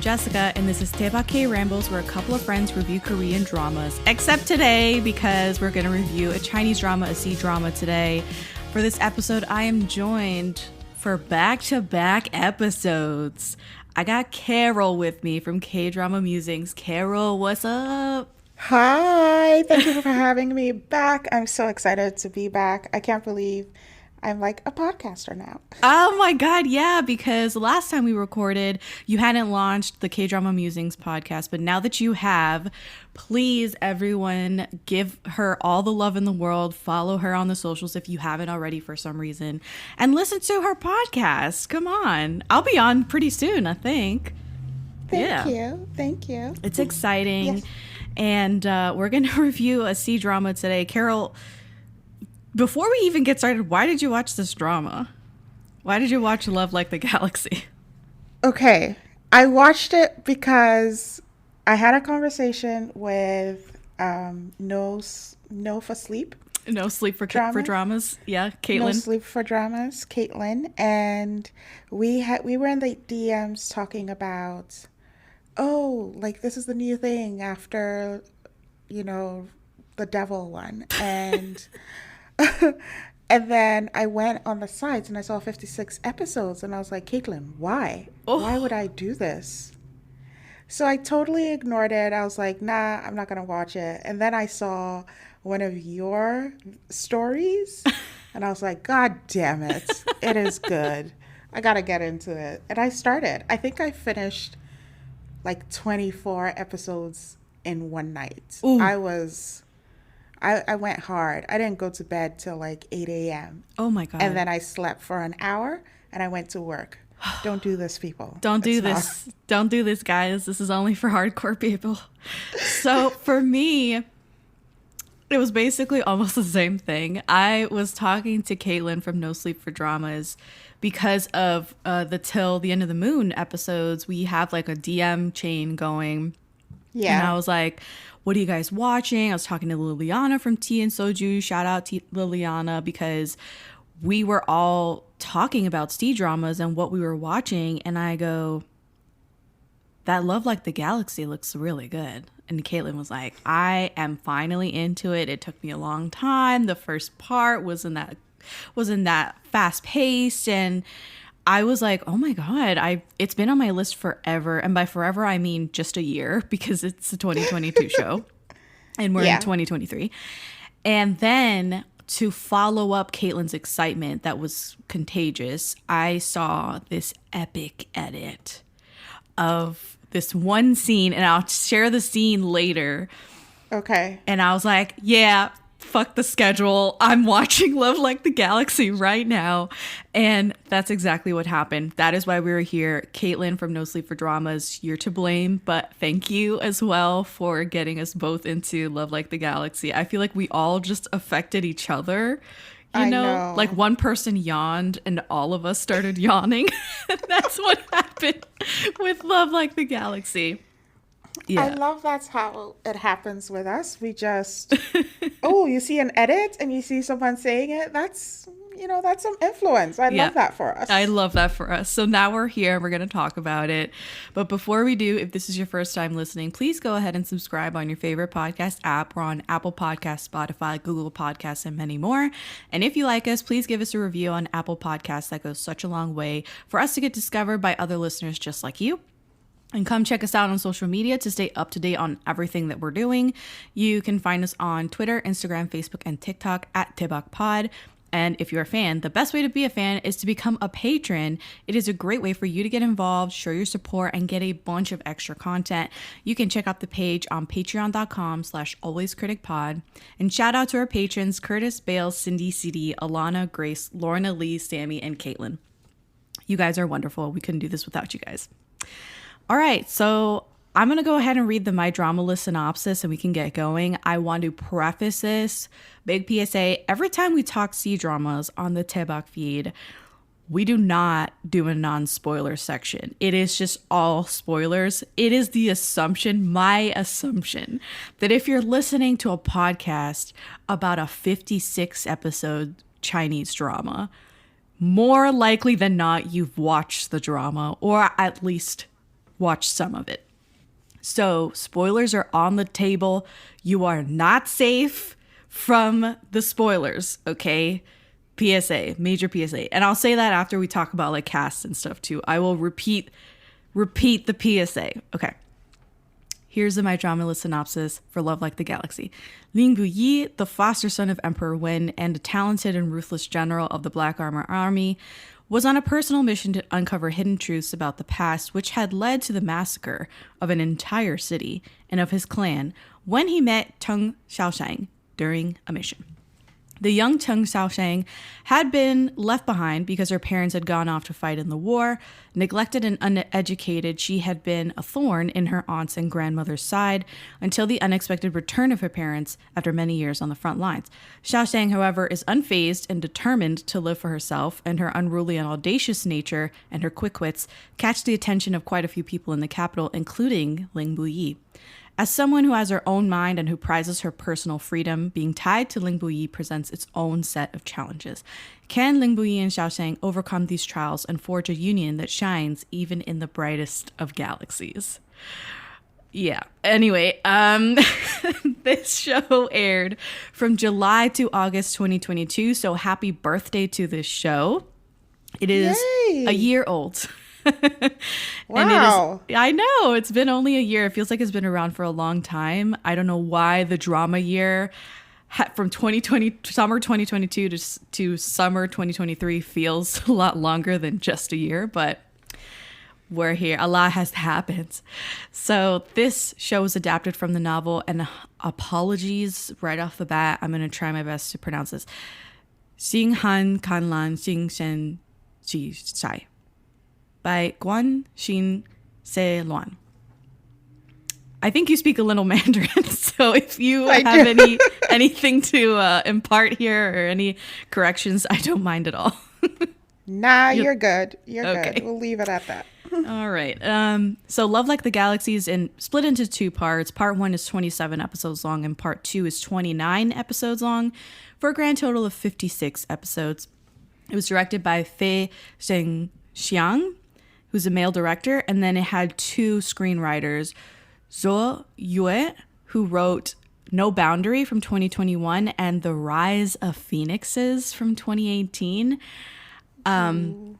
Jessica, and this is Daebak K-Rambles, where a couple of friends review Korean dramas. Except today, because we're going to review a Chinese drama, a C-drama today. For this episode, I am joined for back-to-back episodes. I got Carol with me from Kdramas Musings. Carol, what's up? Hi, thank you for having me back. I'm so excited to be back. I can't believe I'm like a podcaster now. Oh my God, yeah, because last time we recorded, you hadn't launched the Kdramas Musings podcast, but now that you have, please, everyone, give her all the love in the world. Follow her on the socials if you haven't already for some reason, and listen to her podcast. Come on. I'll be on pretty soon, I think. Thank you. It's exciting. Yes. And we're going to review a C-drama today. Carol, before we even get started, why did you watch this drama? Why did you watch Love Like the Galaxy? Okay, I watched it because I had a conversation with No for Sleep. No Sleep for Dramas. Yeah, Caitlin. No Sleep for Dramas, Caitlin. And we were in the DMs talking about, like this is the new thing after, the devil one. And and then I went on the sites and I saw 56 episodes and I was like, Caitlin, why? Why would I do this? So I totally ignored it. I was like, nah, I'm not going to watch it. And then I saw one of your stories and I was like, God damn it. It is good. I got to get into it. And I started. I think I finished like 24 episodes in one night. Ooh. I went hard. I didn't go to bed till like 8 a.m. Oh my God. And then I slept for an hour and I went to work. Don't do this, people. Don't do this. Don't do this, guys. This is only for hardcore people. So for me, it was basically almost the same thing. I was talking to Caitlin from No Sleep for Dramas because of the Till the End of the Moon episodes. We have like a DM chain going. Yeah. And I was like, what are you guys watching? I was talking to Liliana from Tea and Soju. Shout out to Liliana, because we were all talking about C-dramas and what we were watching. And I go, that Love Like the Galaxy looks really good. And Caitlin was like, I am finally into it. It took me a long time. The first part wasn't that fast paced. And I was like, oh my God, it's been on my list forever. And by forever, I mean just a year, because it's a 2022 show and we're in 2023. And then to follow up Caitlin's excitement that was contagious, I saw this epic edit of this one scene, and I'll share the scene later. Okay. And I was like, yeah, fuck the schedule. I'm watching Love Like the Galaxy right now. And that's exactly what happened. That is why we were here. Caitlin from No Sleep for Dramas, you're to blame, but thank you as well for getting us both into Love Like the Galaxy. I feel like we all just affected each other. You know, like one person yawned and all of us started yawning. That's what happened with Love Like the Galaxy. Yeah. I love that's how it happens with us. We just, you see an edit and you see someone saying it. That's some influence. I love that for us. I love that for us. So now we're here. We're going to talk about it. But before we do, if this is your first time listening, please go ahead and subscribe on your favorite podcast app. We're on Apple Podcasts, Spotify, Google Podcasts, and many more. And if you like us, please give us a review on Apple Podcasts. That goes such a long way for us to get discovered by other listeners just like you. And come check us out on social media to stay up to date on everything that we're doing. You can find us on Twitter, Instagram, Facebook, and TikTok at Daebak Pod. And if you're a fan, the best way to be a fan is to become a patron. It is a great way for you to get involved, show your support, and get a bunch of extra content. You can check out the page on patreon.com/alwayscriticpod. And shout out to our patrons, Curtis, Bale, Cindy, CD, Alana, Grace, Lorna, Lee, Sammy, and Caitlin. You guys are wonderful. We couldn't do this without you guys. All right, so I'm going to go ahead and read the My Drama List synopsis and we can get going. I want to preface this, big PSA, every time we talk C-dramas on the Daebak feed, we do not do a non-spoiler section. It is just all spoilers. It is the assumption, my assumption, that if you're listening to a podcast about a 56 episode Chinese drama, more likely than not, you've watched the drama or at least watch some of it. So spoilers are on the table. You are not safe from the spoilers, okay? PSA, major PSA. And I'll say that after we talk about like casts and stuff too. I will repeat the PSA. Okay. Here's the My Drama List synopsis for Love Like the Galaxy. Ling Buyi, the foster son of Emperor Wen and a talented and ruthless general of the Black Armor Army, was on a personal mission to uncover hidden truths about the past, which had led to the massacre of an entire city and of his clan when he met Teng Xiaoshang during a mission. The young Teng Xiaoshang had been left behind because her parents had gone off to fight in the war. Neglected and uneducated, she had been a thorn in her aunt's and grandmother's side until the unexpected return of her parents after many years on the front lines. Xiaoshang, however, is unfazed and determined to live for herself, and her unruly and audacious nature and her quick wits catch the attention of quite a few people in the capital, including Ling Buyi. As someone who has her own mind and who prizes her personal freedom, being tied to Ling Buyi presents its own set of challenges. Can Ling Buyi and Xiaoshang overcome these trials and forge a union that shines even in the brightest of galaxies? Yeah. Anyway, this show aired from July to August 2022, so happy birthday to this show. It is Yay. a year old. Wow. I know, it's been only a year. It feels like it's been around for a long time. I don't know why the drama year from 2020 summer 2022 to summer 2023 feels a lot longer than just a year, but we're here. A lot has happened. So this show was adapted from the novel, and apologies right off the bat, I'm going to try my best to pronounce this. Xing Han Kanlan Xing Shen Ji Shai by Guan Xin Se Luan. I think you speak a little Mandarin, so if you have anything to impart here or any corrections, I don't mind at all. Nah, you're good. You're okay. good. We'll leave it at that. All right. So Love Like the Galaxy is split into two parts. Part 1 is 27 episodes long, and part 2 is 29 episodes long, for a grand total of 56 episodes. It was directed by Fei Zhengxiang, who's a male director, and then it had two screenwriters, Zhao Yue, who wrote No Boundary from 2021 and The Rise of Phoenixes from 2018, among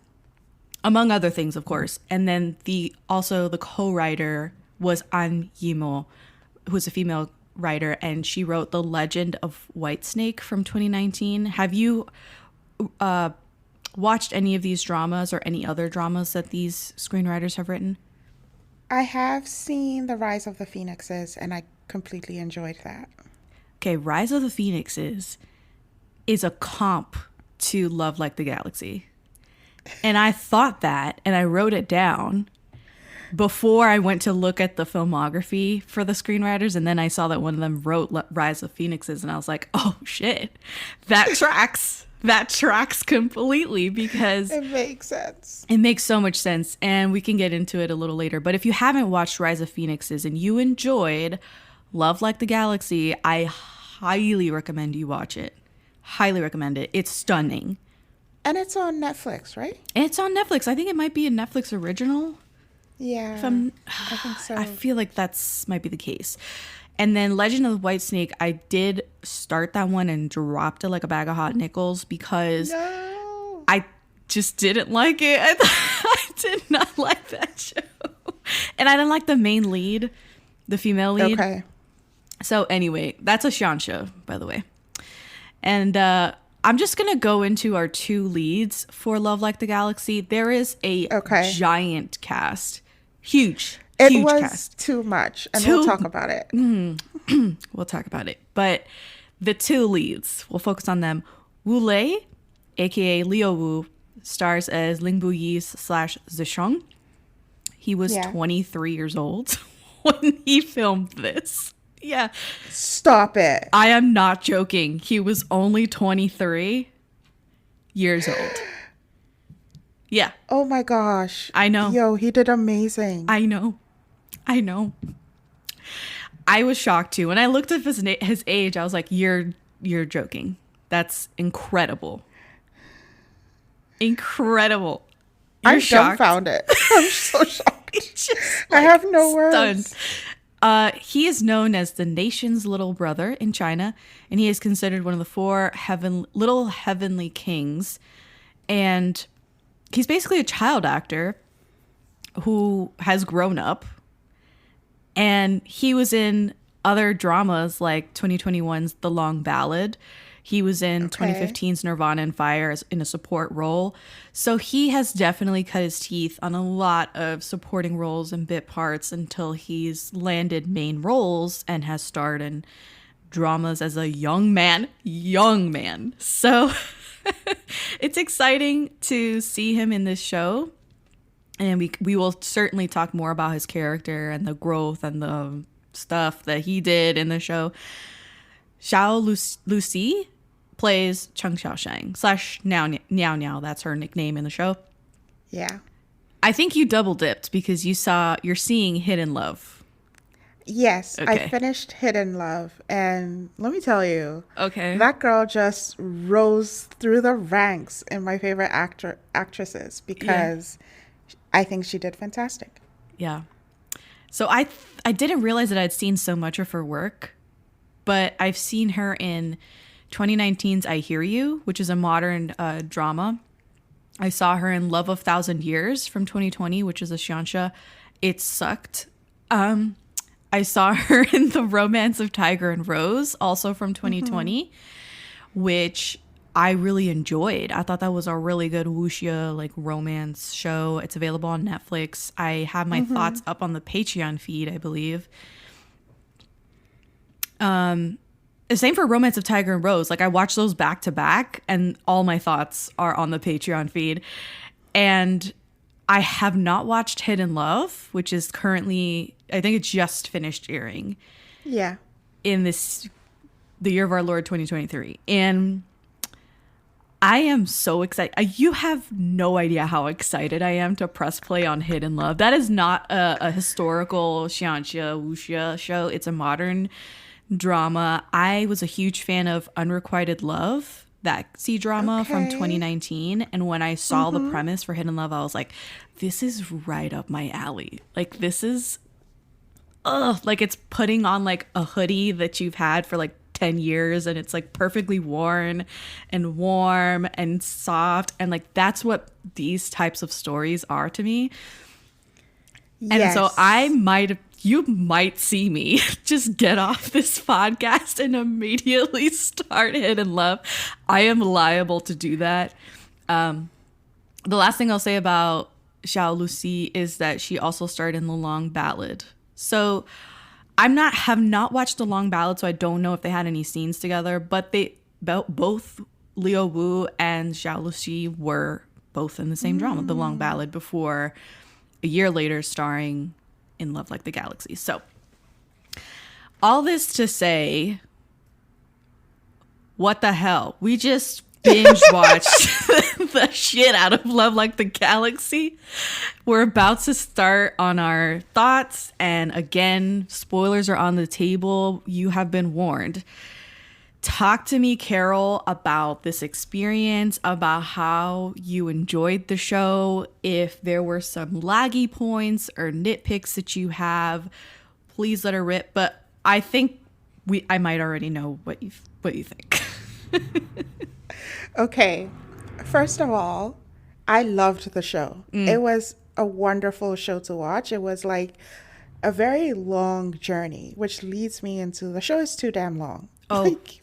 other things, of course. And then the co-writer was An Yimou, who's a female writer, and she wrote The Legend of Whitesnake from 2019. Have you watched any of these dramas or any other dramas that these screenwriters have written? I have seen The Rise of the Phoenixes, and I completely enjoyed that. Okay, Rise of the Phoenixes is a comp to Love Like the Galaxy. And I thought that, and I wrote it down before I went to look at the filmography for the screenwriters, and then I saw that one of them wrote Rise of Phoenixes, and I was like, oh shit, that tracks. That tracks completely, because it makes sense. It makes so much sense, and we can get into it a little later. But if you haven't watched Rise of Phoenixes and you enjoyed Love Like the Galaxy, I highly recommend you watch it. Highly recommend it. It's stunning. And it's on Netflix, right? It's on Netflix. I think it might be a Netflix original. Yeah, I think so. I feel like that's might be the case. And then Legend of the Whitesnake, I did start that one and dropped it like a bag of hot nickels because I just didn't like it. I did not like that show. And I didn't like the main lead, the female lead. Okay. So anyway, that's a Shansha, by the way. And I'm just going to go into our two leads for Love Like the Galaxy. There is a giant cast. Huge was cast. Too much, and we'll talk about it. We'll talk about it. But the two leads, we'll focus on them. Wu Lei, a.k.a. Liu Wu, stars as Ling Buyi's / Zisheng. He was 23 years old when he filmed this. Yeah. Stop it. I am not joking. He was only 23 years old. Yeah. Oh my gosh. I know. Yo, he did amazing. I know. I was shocked too. When I looked up his age, I was like, you're joking. That's incredible. Incredible. I'm dumbfounded. I'm so shocked. It's just I have no stunned. words. He is known as the nation's little brother in China, and he is considered one of the four little heavenly kings. And he's basically a child actor who has grown up. And he was in other dramas like 2021's The Long Ballad. He was in 2015's Nirvana and Fire as in a support role. So he has definitely cut his teeth on a lot of supporting roles and bit parts until he's landed main roles and has starred in dramas as a young man. So it's exciting to see him in this show. And we will certainly talk more about his character and the growth and the stuff that he did in the show. Lusi plays Cheng Xiaoshang / Niao. That's her nickname in the show. Yeah. I think you double dipped because you're seeing Hidden Love. Yes, Okay. I finished Hidden Love, and let me tell you, Okay. that girl just rose through the ranks in my favorite actresses because I think she did fantastic. Yeah. So I didn't realize that I'd seen so much of her work, but I've seen her in 2019's I Hear You, which is a modern drama. I saw her in Love of Thousand Years from 2020, which is a xianxia. It sucked. I saw her in The Romance of Tiger and Rose, also from 2020, which I really enjoyed. I thought that was a really good wuxia like romance show. It's available on Netflix. I have my thoughts up on the Patreon feed, I believe. The same for Romance of Tiger and Rose. Like I watched those back to back and all my thoughts are on the Patreon feed. And I have not watched Hidden Love, which is currently, I think it just finished airing. Yeah. In the year of our Lord 2023. And I am so excited. You have no idea how excited I am to press play on Hidden Love. That is not a historical xianxia wuxia show. It's a modern drama. I was a huge fan of Unrequited Love, that C-drama from 2019. And when I saw the premise for Hidden Love, I was like, this is right up my alley. Like this is, like it's putting on like a hoodie that you've had for like 10 years and it's like perfectly worn and warm and soft. And like, that's what these types of stories are to me. And so you might see me just get off this podcast and immediately start Hidden Love. I am liable to do that. The last thing I'll say about Zhao Lusi is that she also starred in The Long Ballad. So have not watched The Long Ballad, so I don't know if they had any scenes together, but both Liu Wu and Zhao Lusi were both in the same drama, The Long Ballad, before a year later starring in Love Like the Galaxy. So all this to say, what the hell? We just binge watched the shit out of Love Like the Galaxy. We're about to start on our thoughts. And again, spoilers are on the table. You have been warned. Talk to me, Carol, about this experience, about how you enjoyed the show. If there were some laggy points or nitpicks that you have, please let her rip. But I think I might already know what you think. Okay. First of all, I loved the show. It was a wonderful show to watch. It was like a very long journey, which leads me into the show is too damn long. Oh. Like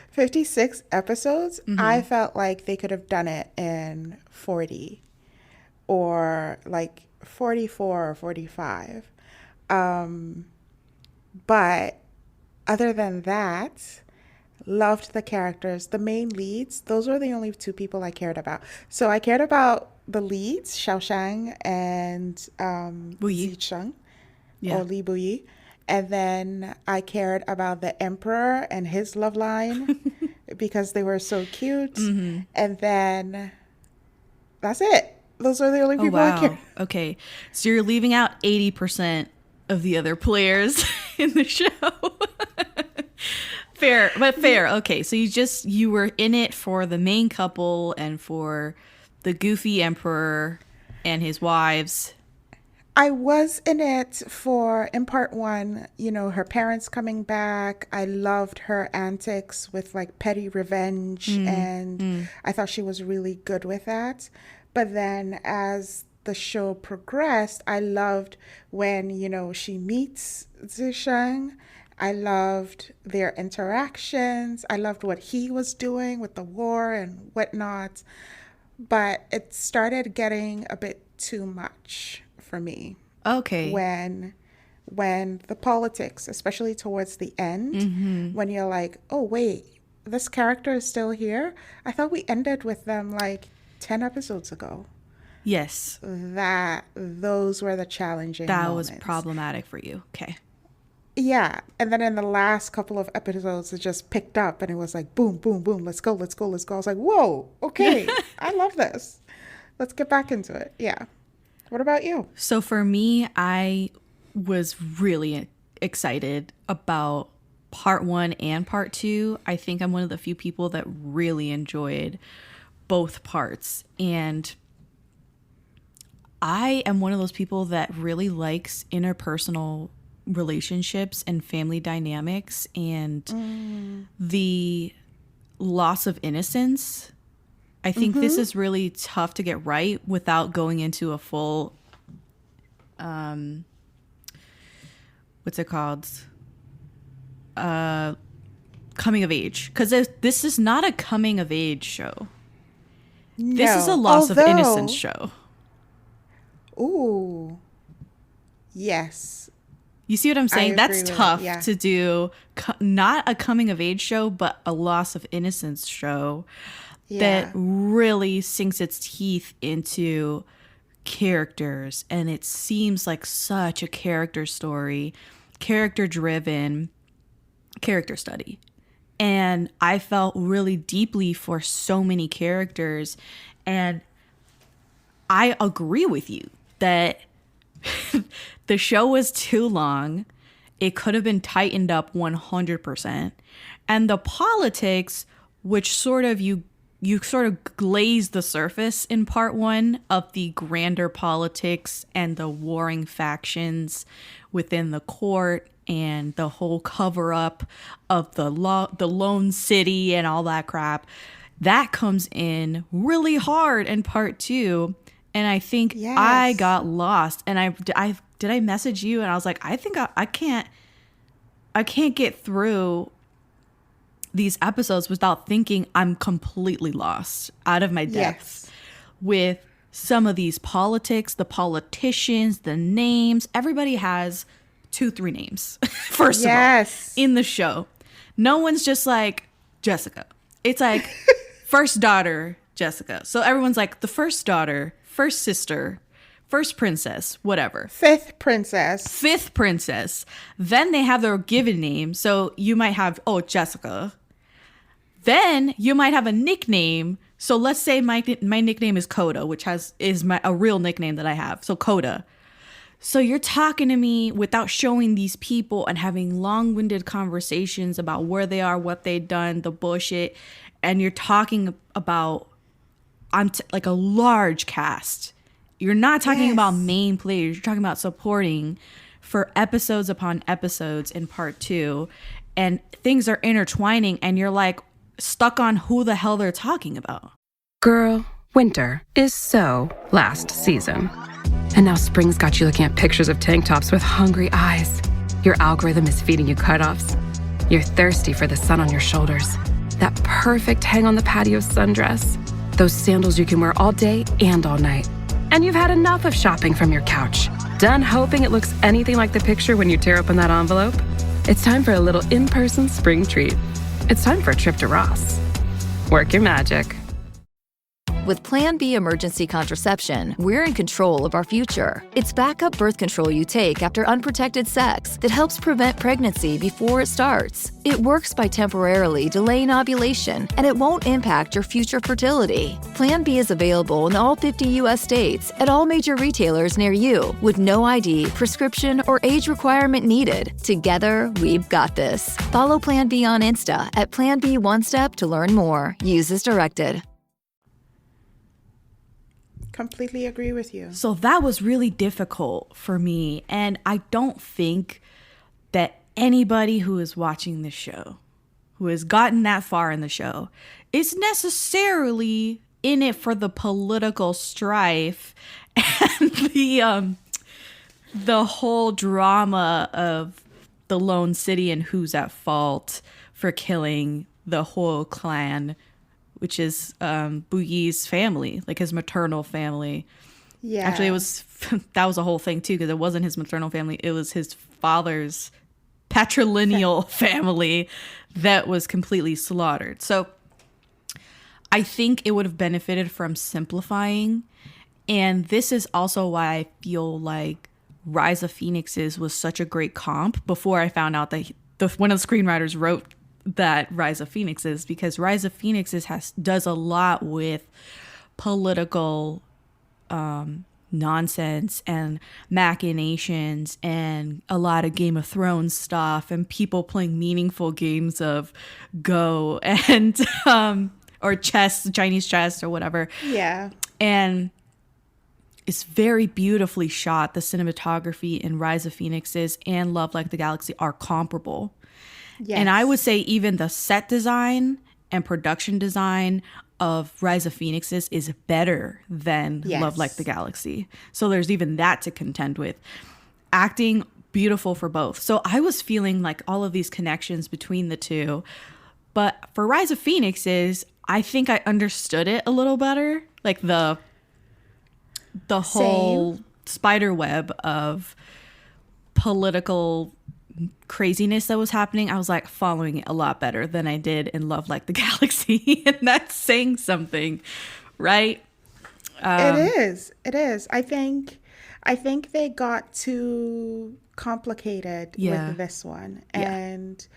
56 episodes. I felt like they could have done it in 40 or like 44 or 45. But other than that, loved the characters. The main leads, those were the only two people I cared about. So I cared about the leads, Xiaoshang and Zicheng, or Ling Buyi. And then I cared about the emperor and his love line because they were so cute. And then that's it. Those are the only people I cared. Okay. So you're leaving out 80% of the other players in the show. Fair, but fair. Okay. So you were in it for the main couple and for the goofy emperor and his wives. I was in it in part one, her parents coming back. I loved her antics with like petty revenge, and I thought she was really good with that. But then as the show progressed, I loved when, she meets Zisheng. I loved their interactions. I loved what he was doing with the war and whatnot. But it started getting a bit too much for me Okay. when the politics, especially towards the end, when you're like, oh wait, this character is still here. I thought we ended with them like 10 episodes ago. Yes. Those were the challenging That moments. was problematic for you. Okay. Yeah. And then in the last couple of episodes, it just picked up and it was like, boom, boom, boom. Let's go, let's go, let's go. I was like, whoa, okay. I love this. Let's get back into it. Yeah. What about you? So for me, I was really excited about part one and part two. I think I'm one of the few people that really enjoyed both parts. And I am one of those people that really likes interpersonal relationships and family dynamics and the loss of innocence. I think this is really tough to get right without going into a full, what's it called? Coming of age. Because this is not a coming of age show. No. This is a loss of innocence show. Ooh. Yes. You see what I'm saying? That's tough yeah. to do. Not a coming of age show, but a loss of innocence show that really sinks its teeth into characters. And it seems like such a character story, character driven character study. And I felt really deeply for so many characters. And I agree with you that the show was too long. It could have been tightened up 100%. And the politics, which sort of you sort of glaze the surface in part one of the grander politics and the warring factions within the court and the whole cover up of the lone city and all that crap. That comes in really hard in part two. And I think I got lost. And I message you and I was like, I think I can't get through these episodes without thinking I'm completely lost, out of my depth with some of these politics, the politicians, the names. Everybody has 2-3 names, first of all, in the show. No one's just like Jessica. It's like first daughter, Jessica. So everyone's like the first daughter, first sister, first princess, whatever. Fifth princess. Then they have their given name. So you might have, Jessica. Then you might have a nickname. So let's say my nickname is Coda, which is a real nickname that I have. So Coda. So you're talking to me without showing these people and having long-winded conversations about where they are, what they've done, the bullshit. And you're talking about like a large cast. You're not talking about main players. You're talking about supporting for episodes upon episodes in part two. And things are intertwining and you're like stuck on who the hell they're talking about. Girl, winter is so last season. And now spring's got you looking at pictures of tank tops with hungry eyes. Your algorithm is feeding you cutoffs. You're thirsty for the sun on your shoulders. That perfect hang on the patio sundress. Those sandals you can wear all day and all night. And you've had enough of shopping from your couch. Done hoping it looks anything like the picture when you tear open that envelope? It's time for a little in-person spring treat. It's time for a trip to Ross. Work your magic. With Plan B emergency contraception, we're in control of our future. It's backup birth control you take after unprotected sex that helps prevent pregnancy before it starts. It works by temporarily delaying ovulation, and it won't impact your future fertility. Plan B is available in all 50 U.S. states at all major retailers near you, with no ID, prescription, or age requirement needed. Together, we've got this. Follow Plan B on Insta at Plan B One Step to learn more. Use as directed. Completely agree with you. So that was really difficult for me. And I don't think that anybody who is watching the show, who has gotten that far in the show, is necessarily in it for the political strife and the whole drama of the lone city and who's at fault for killing the whole clan, which is Buyi's family, like his maternal family. Yeah. Actually, that was a whole thing too, because it wasn't his maternal family. It was his father's patrilineal family that was completely slaughtered. So I think it would have benefited from simplifying. And this is also why I feel like Rise of Phoenixes was such a great comp before I found out that one of the screenwriters wrote that Rise of Phoenixes, because Rise of Phoenixes does a lot with political nonsense and machinations and a lot of Game of Thrones stuff and people playing meaningful games of Go and or chess, Chinese chess or whatever. Yeah. And it's very beautifully shot. The cinematography in Rise of Phoenixes and Love Like the Galaxy are comparable. Yes. And I would say even the set design and production design of Rise of Phoenixes is better than Love Like the Galaxy. So there's even that to contend with. Acting, beautiful for both. So I was feeling like all of these connections between the two. But for Rise of Phoenixes, I think I understood it a little better. Like the whole spider web of political craziness that was happening. I was like following it a lot better than I did in Love Like the Galaxy. And that's saying something, right? It is. I think they got too complicated with this one. And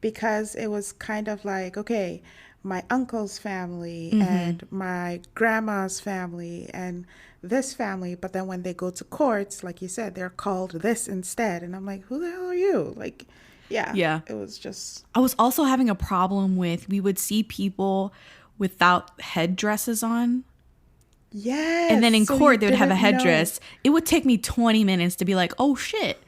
because it was kind of like, okay, my uncle's family and my grandma's family and this family, but then when they go to courts, like you said, they're called this instead. And I'm like, who the hell are you? Like, yeah. It was just... I was also having a problem with, we would see people without headdresses on. Yes. And then in court, they would have a headdress. It would take me 20 minutes to be like, oh shit,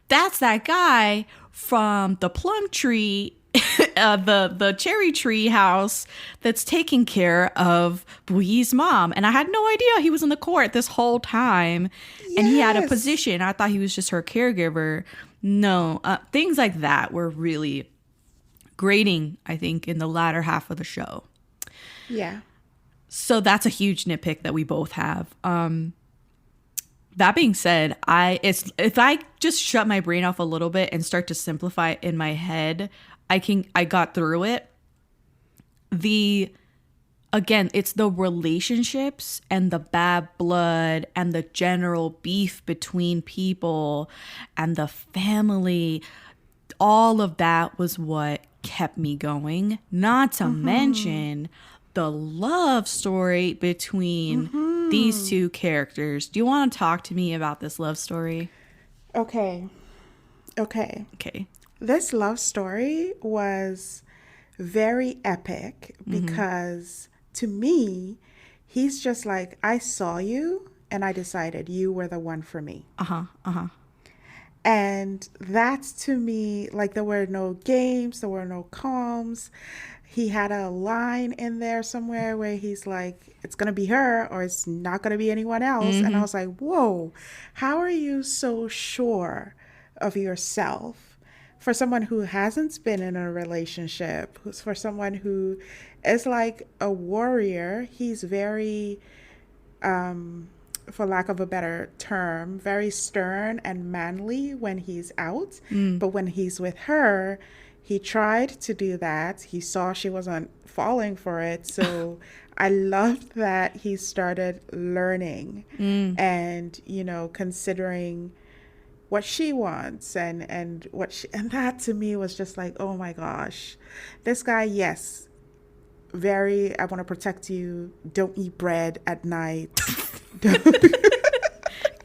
that's that guy from the plum tree, the cherry tree house that's taking care of Buyi's mom. And I had no idea he was in the court this whole time. Yes. And he had a position. I thought he was just her caregiver. No, things like that were really grating, I think, in the latter half of the show. Yeah. So that's a huge nitpick that we both have. That being said, if I just shut my brain off a little bit and start to simplify it in my head, I got through it. Again, it's the relationships and the bad blood and the general beef between people and the family. All of that was what kept me going. Not to mention the love story between these two characters. Do you want to talk to me about this love story? Okay. This love story was very epic because to me, he's just like, I saw you and I decided you were the one for me. And that's, to me, like, there were no games, there were no calms. He had a line in there somewhere where he's like, it's going to be her or it's not going to be anyone else. And I was like, whoa, how are you so sure of yourself? For someone who hasn't been in a relationship, for someone who is like a warrior, he's very, for lack of a better term, very stern and manly when he's out. But when he's with her, he tried to do that. He saw she wasn't falling for it. So I loved that he started learning and, considering what she wants and that to me was just like, oh my gosh, this guy, yes, very, I want to protect you. Don't eat bread at night.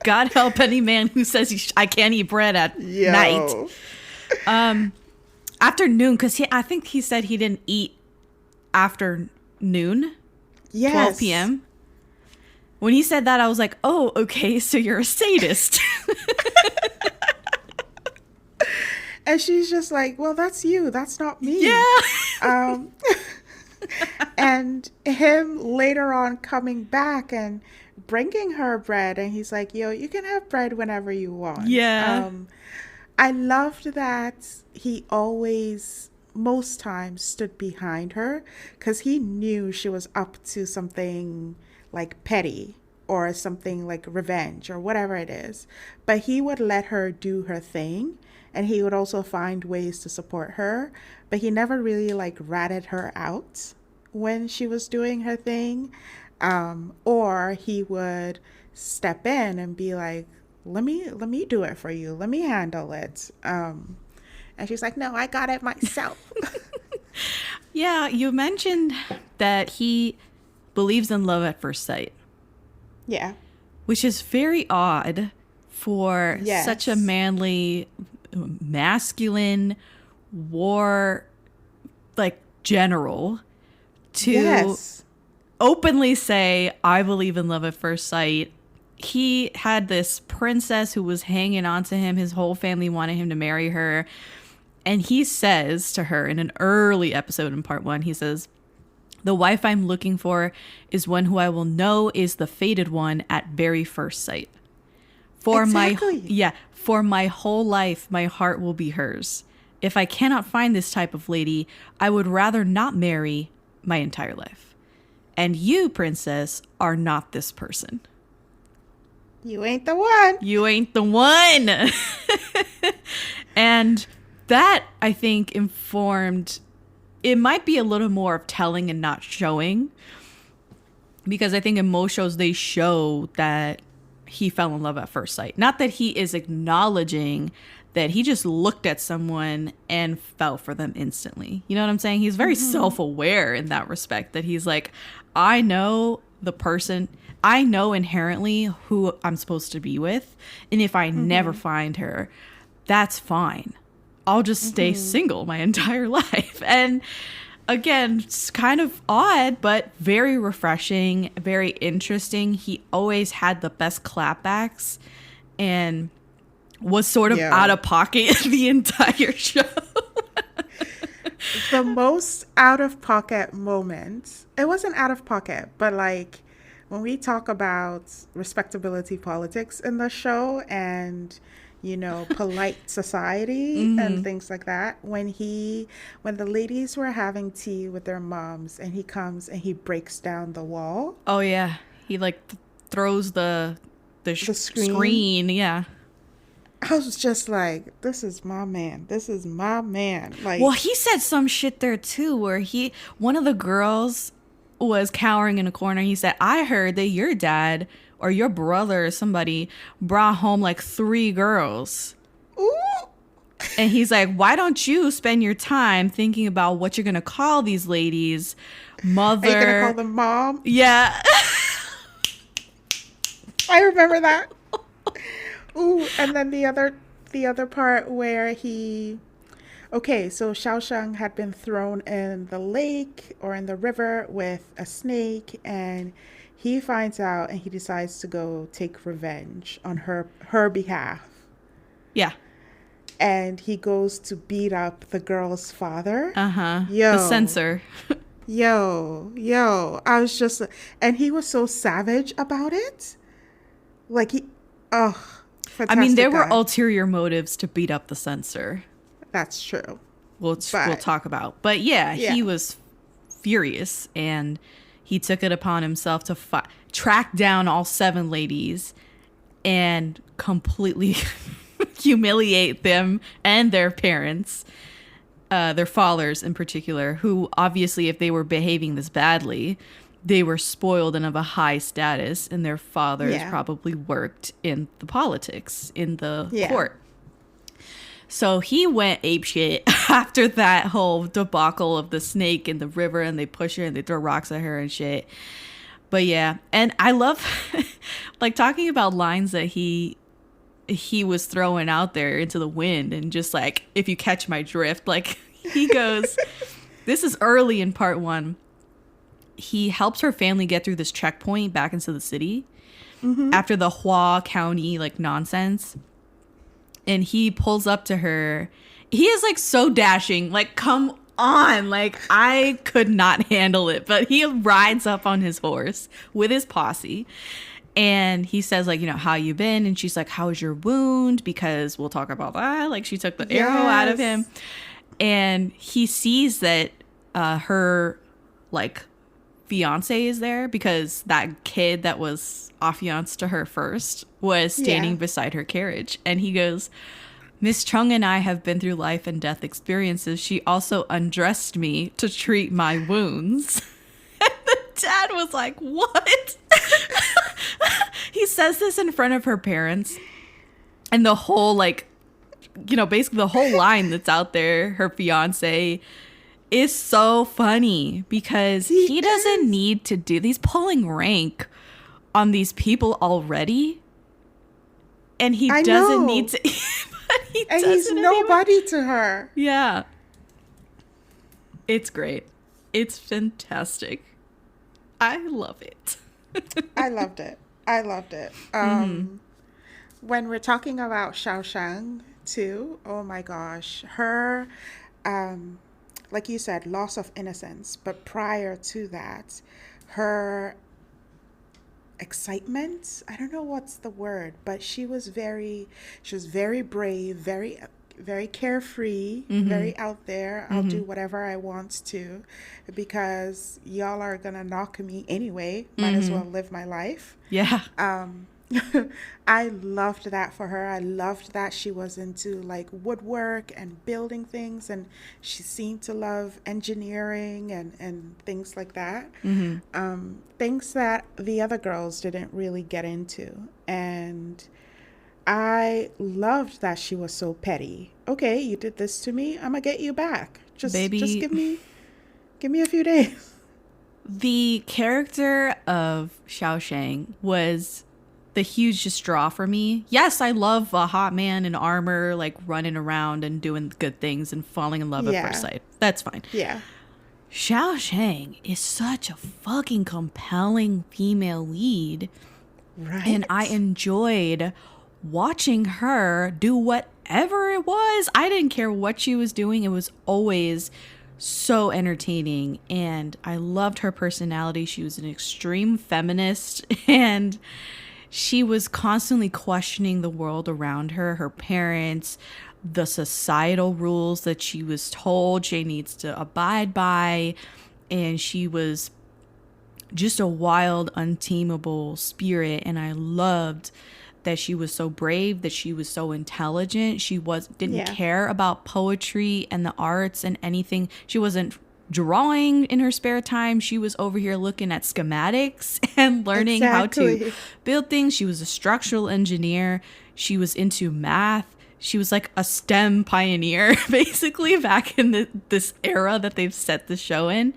God help any man who says I can't eat bread at night. After noon, because I think he said he didn't eat after noon, 12 p.m. When he said that, I was like, oh, okay, so you're a sadist. And she's just like, well, that's you. That's not me. Yeah. And him later on coming back and bringing her bread. And he's like, yo, you can have bread whenever you want. Yeah. I loved that he always, most times, stood behind her because he knew she was up to something like petty or something like revenge or whatever it is. But he would let her do her thing. And he would also find ways to support her. But he never really like ratted her out when she was doing her thing. Or he would step in and be like, let me do it for you. Let me handle it. And she's like, no, I got it myself. Yeah, you mentioned that he believes in love at first sight. Yeah. Which is very odd for such a manly, masculine war like general to openly say, I believe in love at first sight. He had this princess who was hanging on to him. His whole family wanted him to marry her. And he says to her in an early episode in part 1, he says, the wife I'm looking for is one who I will know is the fated one at very first sight. For my whole life, my heart will be hers. If I cannot find this type of lady, I would rather not marry my entire life. And you, princess, are not this person. You ain't the one. You ain't the one. And that, I think, informed, it might be a little more of telling and not showing. Because I think in most shows, they show that he fell in love at first sight. Not that he is acknowledging that he just looked at someone and fell for them instantly. You know what I'm saying? He's very self-aware in that respect, that he's like, I know the person, I know inherently who I'm supposed to be with. And if I never find her, that's fine. I'll just stay single my entire life. And again, it's kind of odd, but very refreshing, very interesting. He always had the best clapbacks and was sort of out of pocket the entire show. The most out of pocket moment, it wasn't out of pocket, but like when we talk about respectability politics in the show and, you know, polite society and things like that, when the ladies were having tea with their moms and he comes and he breaks down the wall. Oh yeah, he like throws the screen. Yeah, I was just like, this is my man. This is my man. Like, well, he said some shit there too, where one of the girls was cowering in a corner. He said, I heard that your dad or your brother or somebody brought home like 3 girls. ooh. And he's like, why don't you spend your time thinking about what you're going to call these ladies? Mother. Are you going to call them mom? Yeah. I remember that. Ooh, and then the other part where so Xiaosheng had been thrown in the lake or in the river with a snake, and he finds out and he decides to go take revenge on her behalf. Yeah. And he goes to beat up the girl's father. The censor. Yo. I was just, and he was so savage about it. Like fantastic I mean, there were guy. ulterior motives to beat up the censor. That's true. We'll talk about. But yeah, he was furious, and he took it upon himself to track down all 7 ladies and completely humiliate them and their parents, their fathers in particular, who obviously, if they were behaving this badly, they were spoiled and of a high status, and their fathers probably worked in the politics, in the court. So he went apeshit after that whole debacle of the snake in the river, and they push her and they throw rocks at her and shit. But yeah, and I love like talking about lines that he was throwing out there into the wind, and just like, if you catch my drift, like he goes, this is early in part 1. he helps her family get through this checkpoint back into the city after the Hua County like nonsense. And he pulls up to her. He is like so dashing. Like, come on. Like, I could not handle it. But he rides up on his horse with his posse. And he says, like, you know, how you been? And she's like, how's your wound? Because we'll talk about that. Like, she took the arrow out of him. And he sees that her, like, fiance is there because that kid that was affianced to her first was standing beside her carriage. And he goes, Miss Chung and I have been through life and death experiences. She also undressed me to treat my wounds. And the dad was like, what? He says this in front of her parents. And the whole, like, you know, basically the whole line that's out there, her fiance, is so funny because he doesn't need to do these pulling rank on these people already. And he doesn't need to. But he's nobody to her. Yeah. It's great. It's fantastic. I love it. I loved it. When we're talking about Xiaoshang too, oh my gosh, her, like you said, loss of innocence. But prior to that, her excitement, I don't know what's the word, but she was very brave, very carefree, very out there. I'll do whatever I want to because y'all are gonna knock me anyway. Might as well live my life. Yeah. I loved that for her. I loved that she was into like woodwork and building things, and she seemed to love engineering and things like that. Things that the other girls didn't really get into. And I loved that she was so petty. Okay, you did this to me, I'm gonna get you back. Just give me a few days. The character of Xiaoshang was the hugest draw for me. Yes, I love a hot man in armor, like running around and doing good things and falling in love at first sight. That's fine. Yeah. Xiaoshang is such a fucking compelling female lead. Right. And I enjoyed watching her do whatever it was. I didn't care what she was doing. It was always so entertaining. And I loved her personality. She was an extreme feminist. And she was constantly questioning the world around her, her parents, the societal rules that she was told she needs to abide by. And she was just a wild, untamable spirit. And I loved that she was so brave, that she was so intelligent. She didn't care about poetry and the arts and anything. She wasn't drawing in her spare time. She was over here looking at schematics and learning how to build things. She was a structural engineer. She was into math. She was like a STEM pioneer, basically, back in this era that they've set the show in.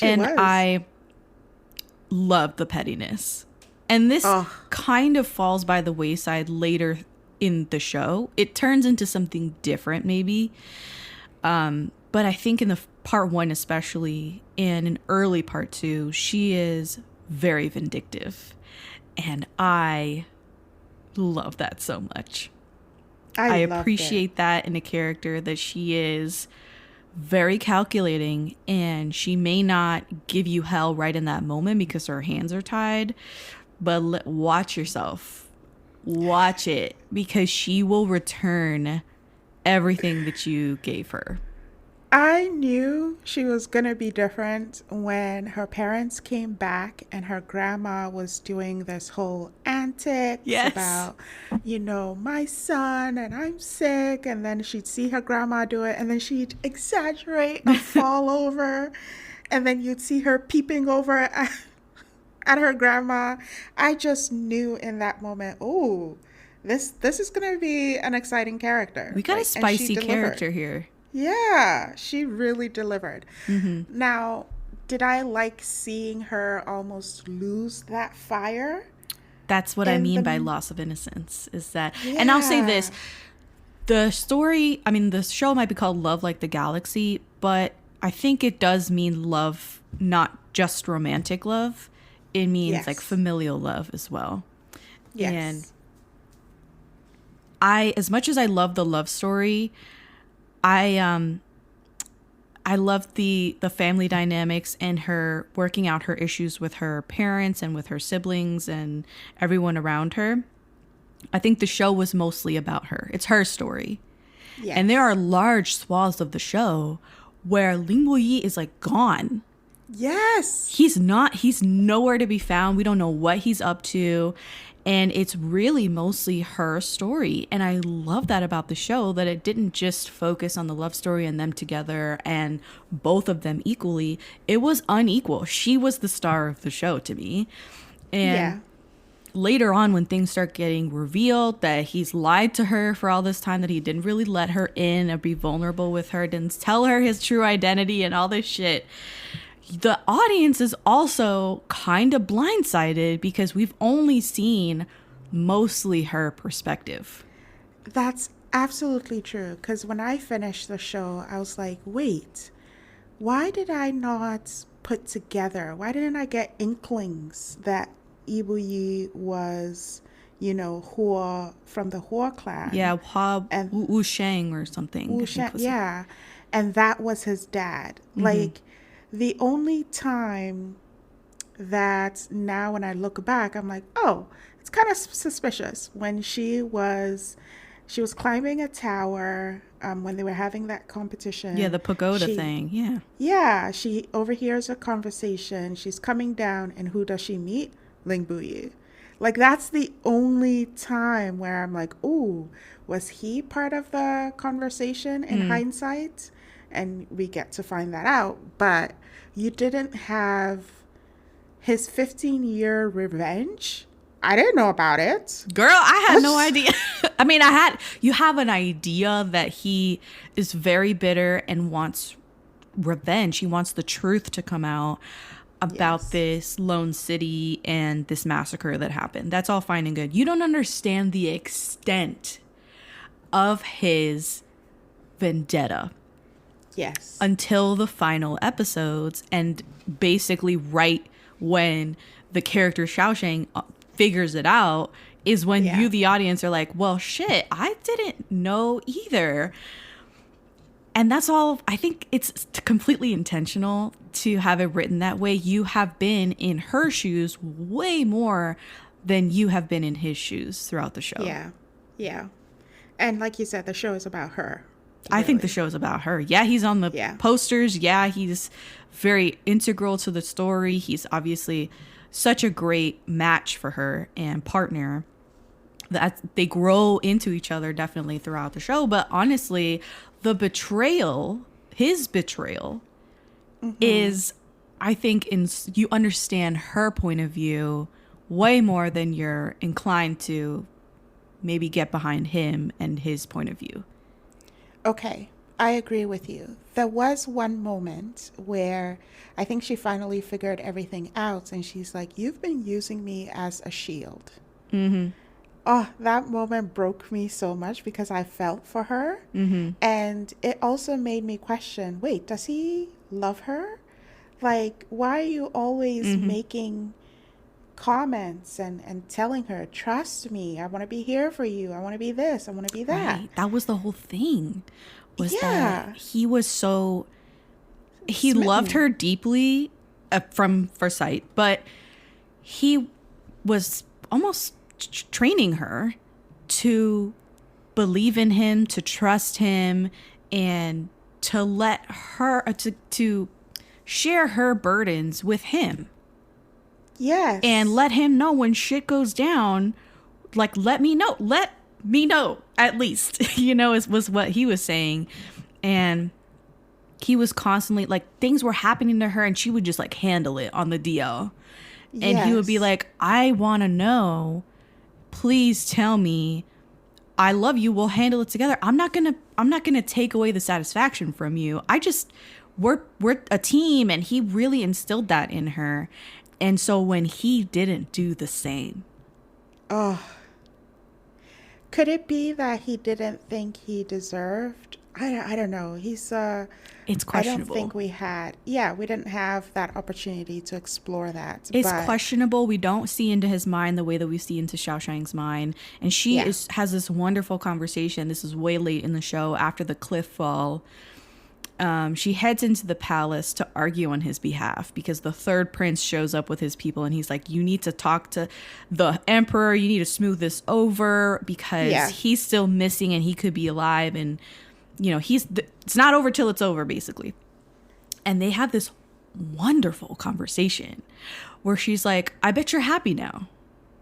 I love the pettiness. And this kind of falls by the wayside later in the show. It turns into something different, maybe. But I think in the part one, especially in an early part two, she is very vindictive. And I love that so much. I appreciate that in a character, that she is very calculating, and she may not give you hell right in that moment because her hands are tied, but watch yourself. Watch it, because she will return everything that you gave her. I knew she was going to be different when her parents came back and her grandma was doing this whole antics about, you know, my son and I'm sick. And then she'd see her grandma do it and then she'd exaggerate and fall over. And then you'd see her peeping over at her grandma. I just knew in that moment, oh, this is going to be an exciting character. We got a spicy character here. Yeah, she really delivered. Now, did I like seeing her almost lose that fire? That's what I mean by loss of innocence, is that, and I'll say this, the story, I mean, the show might be called Love Like the Galaxy, but I think it does mean love, not just romantic love. It means like familial love as well. Yes. And as much as I love the love story, I love the family dynamics and her working out her issues with her parents and with her siblings and everyone around her. I think the show was mostly about her. It's her story. Yes. And there are large swaths of the show where Ling Buyi is like gone. Yes. He's nowhere to be found. We don't know what he's up to. And it's really mostly her story. And I love that about the show, that it didn't just focus on the love story and them together and both of them equally. It was unequal. She was the star of the show to me. And later on, when things start getting revealed that he's lied to her for all this time, that he didn't really let her in or be vulnerable with her, didn't tell her his true identity and all this shit, the audience is also kind of blindsided because we've only seen mostly her perspective. That's absolutely true. Because when I finished the show, I was like, wait, why did I not put together? Why didn't I get inklings that Ibuyi was, Hua from the Hua clan? Yeah, Hua and Wu Sheng or something. Wu Sheng, yeah. And that was his dad. Mm-hmm. Like, the only time that now when I look back, I'm like, oh, it's kind of suspicious. When she was climbing a tower when they were having that competition. Yeah, the pagoda thing. Yeah. Yeah, she overhears a conversation. She's coming down, and who does she meet? Ling Buyi. Like, that's the only time where I'm like, ooh, was he part of the conversation in hindsight? And we get to find that out. But you didn't have his 15-year revenge. I didn't know about it. Girl, I had no idea. I mean, you have an idea that he is very bitter and wants revenge. He wants the truth to come out about this lone city and this massacre that happened. That's all fine and good. You don't understand the extent of his vendetta. Yes. Until the final episodes, and basically right when the character Xiaosheng figures it out is when you, the audience, are like, well, shit, I didn't know either. And that's all. I think it's completely intentional to have it written that way. You have been in her shoes way more than you have been in his shoes throughout the show. Yeah. Yeah. And like you said, the show is about her. Really. I think the show is about her. Yeah, he's on the posters. Yeah, he's very integral to the story. He's obviously such a great match for her and partner. That they grow into each other definitely throughout the show. But honestly, the betrayal, his betrayal, is, I think, you understand her point of view way more than you're inclined to maybe get behind him and his point of view. Okay, I agree with you. There was one moment where I think she finally figured everything out, and she's like, you've been using me as a shield. Mm-hmm. Oh, that moment broke me so much because I felt for her. Mm-hmm. And it also made me question, wait, does he love her? Like, why are you always making comments and telling her, trust me, I want to be here for you, I want to be this, I want to be that. Right. That was the whole thing, was that he was so, he smitten. Loved her deeply from first sight, but he was almost training her to believe in him, to trust him, and to let her to share her burdens with him. Yes. And let him know when shit goes down, like, let me know at least, was what he was saying. And he was constantly, like, things were happening to her and she would just, like, handle it on the DL. And he would be like, I want to know, please tell me, I love you, we'll handle it together. I'm not gonna take away the satisfaction from you. We're a team. And he really instilled that in her. And so when he didn't do the same. Oh. Could it be that he didn't think he deserved I don't know. He's It's I don't questionable. think we didn't have that opportunity to explore that. It's But questionable. We don't see into his mind the way that we see into Xiaoshang's mind. And she yeah. has this wonderful conversation. This is way late in the show after the cliff fall. She heads into the palace to argue on his behalf because the third prince shows up with his people and he's like, you need to talk to the emperor. You need to smooth this over because Yeah. he's still missing and he could be alive. And, you know, it's not over till it's over, basically. And they have this wonderful conversation where she's like, I bet you're happy now,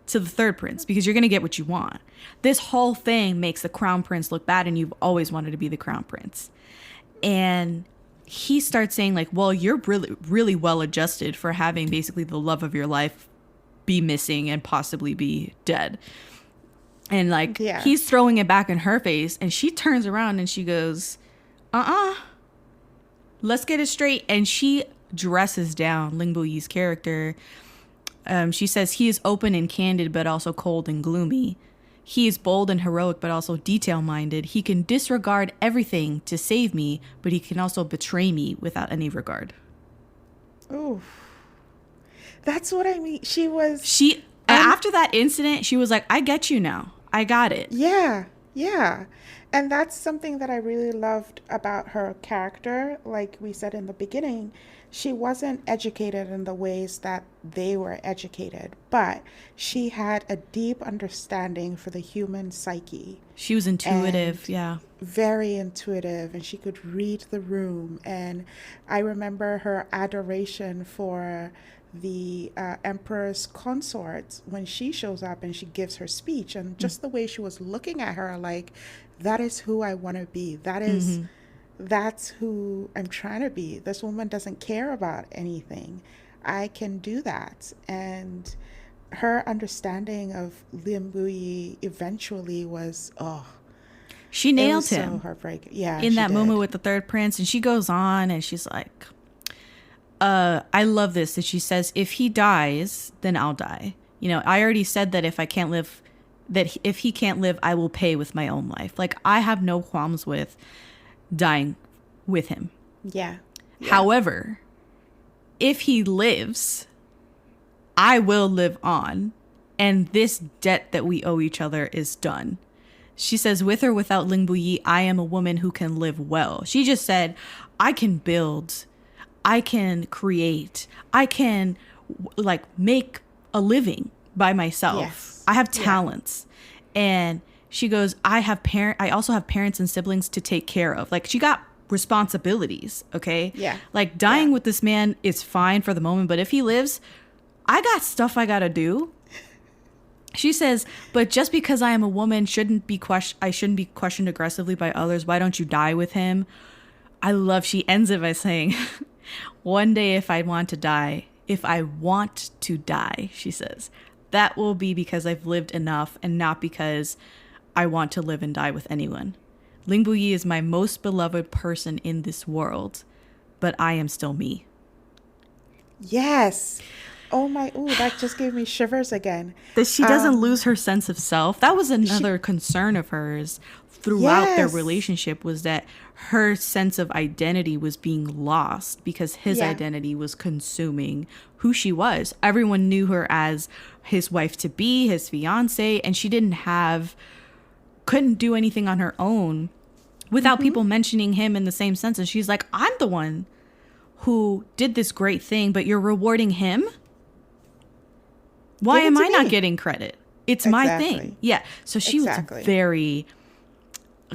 to the third prince because you're going to get what you want. This whole thing makes the crown prince look bad and you've always wanted to be the crown prince. And he starts saying like, well, you're really, really well adjusted for having basically the love of your life be missing and possibly be dead. And like, Yeah. he's throwing it back in her face and she turns around and she goes, let's get it straight. And she dresses down Ling Buyi's character. She says he is open and candid, but also cold and gloomy. He is bold and heroic, but also detail-minded. He can disregard everything to save me, but he can also betray me without any regard. Ooh. That's what I mean. After that incident, she was like, I get you now. I got it. Yeah. Yeah. And that's something that I really loved about her character. Like we said in the beginning, she wasn't educated in the ways that they were educated, but she had a deep understanding for the human psyche. She was intuitive, yeah. Very intuitive, and she could read the room. And I remember her adoration for the emperor's consort when she shows up and she gives her speech, and just the way she was looking at her, like, that is who I want to be. That's who I'm trying to be. This woman doesn't care about anything. I can do that. And her understanding of Ling Buyi eventually was, she nailed so him. Heartbreaking. Yeah, in that moment with the third prince. And she goes on and she's like, I love this. That she says, if he dies, then I'll die. You know, I already said that if I can't live, that if he can't live, I will pay with my own life. Like, I have no qualms with dying with him. Yeah. However, if he lives, I will live on. And this debt that we owe each other is done. She says, with or without Ling Buyi, I am a woman who can live well. She just said, I can build, I can create, I can like make a living by myself. Yes. I have talents. And she goes, I also have parents and siblings to take care of. Like, she got responsibilities, okay? Yeah. Like, dying with this man is fine for the moment, but if he lives, I got stuff I gotta do. She says, but just because I am a woman I shouldn't be questioned aggressively by others. Why don't you die with him? She ends it by saying, one day if I want to die, she says, that will be because I've lived enough and not because I want to live and die with anyone. Ling Buyi is my most beloved person in this world, but I am still me. Yes. That just gave me shivers again. That she doesn't lose her sense of self. That was another concern of hers throughout their relationship, was that her sense of identity was being lost because his identity was consuming who she was. Everyone knew her as his wife to be, his fiance, and she couldn't do anything on her own without people mentioning him in the same sense. And she's like, I'm the one who did this great thing, but you're rewarding him? Why am I not getting credit? It's my thing. Yeah. So she was very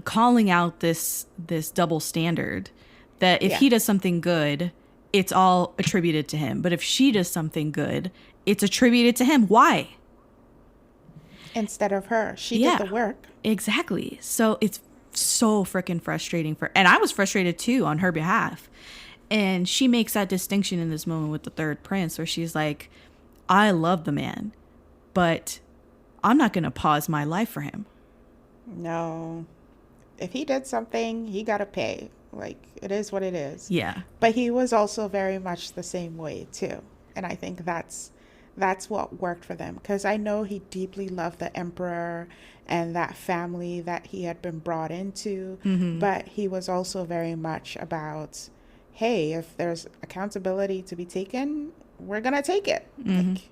calling out this double standard that if he does something good, it's all attributed to him. But if she does something good, it's attributed to him. Why? Instead of her. She did the work. Exactly. So it's so freaking frustrating and I was frustrated too on her behalf. And she makes that distinction in this moment with the third prince where she's like, I love the man, but I'm not going to pause my life for him. No. If he did something, he got to pay. Like, it is what it is. Yeah. But he was also very much the same way too. And I think that's that's what worked for them. Because I know he deeply loved the emperor and that family that he had been brought into. But he was also very much about, hey, if there's accountability to be taken, we're going to take it. Like,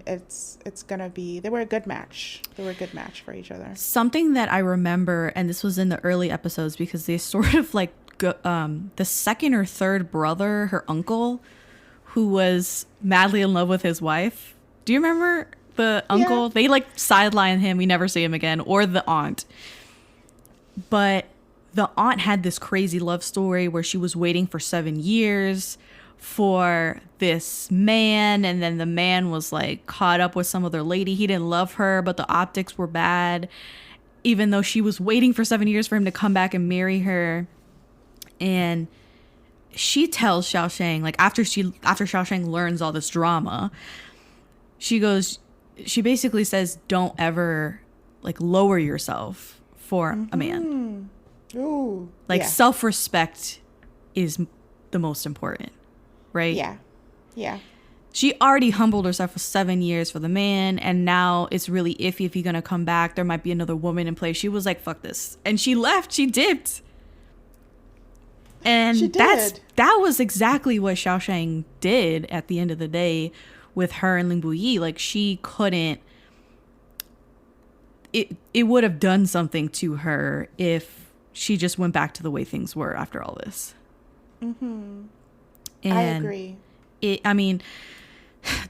it's gonna be, they were a good match. They were a good match for each other. Something that I remember, and this was in the early episodes, because they sort of like the second or third brother, her uncle, who was madly in love with his wife. Do you remember the uncle? They like sideline him, we never see him again, or the aunt. But the aunt had this crazy love story where she was waiting for 7 years for this man, and then the man was like caught up with some other lady. He didn't love her, but the optics were bad, even though she was waiting for 7 years for him to come back and marry her. And she tells Xiaosheng, like after Xiaosheng learns all this drama, she basically says, don't ever like lower yourself for a man. Ooh, like self-respect is the most important. Right? Yeah. She already humbled herself for 7 years for the man, and now it's really iffy if you're going to come back. There might be another woman in place. She was like, fuck this. And she left. She dipped. And that was exactly what Xiaosheng did at the end of the day with her and Ling Buyi. Like, she couldn't... It would have done something to her if she just went back to the way things were after all this. And I agree. I mean,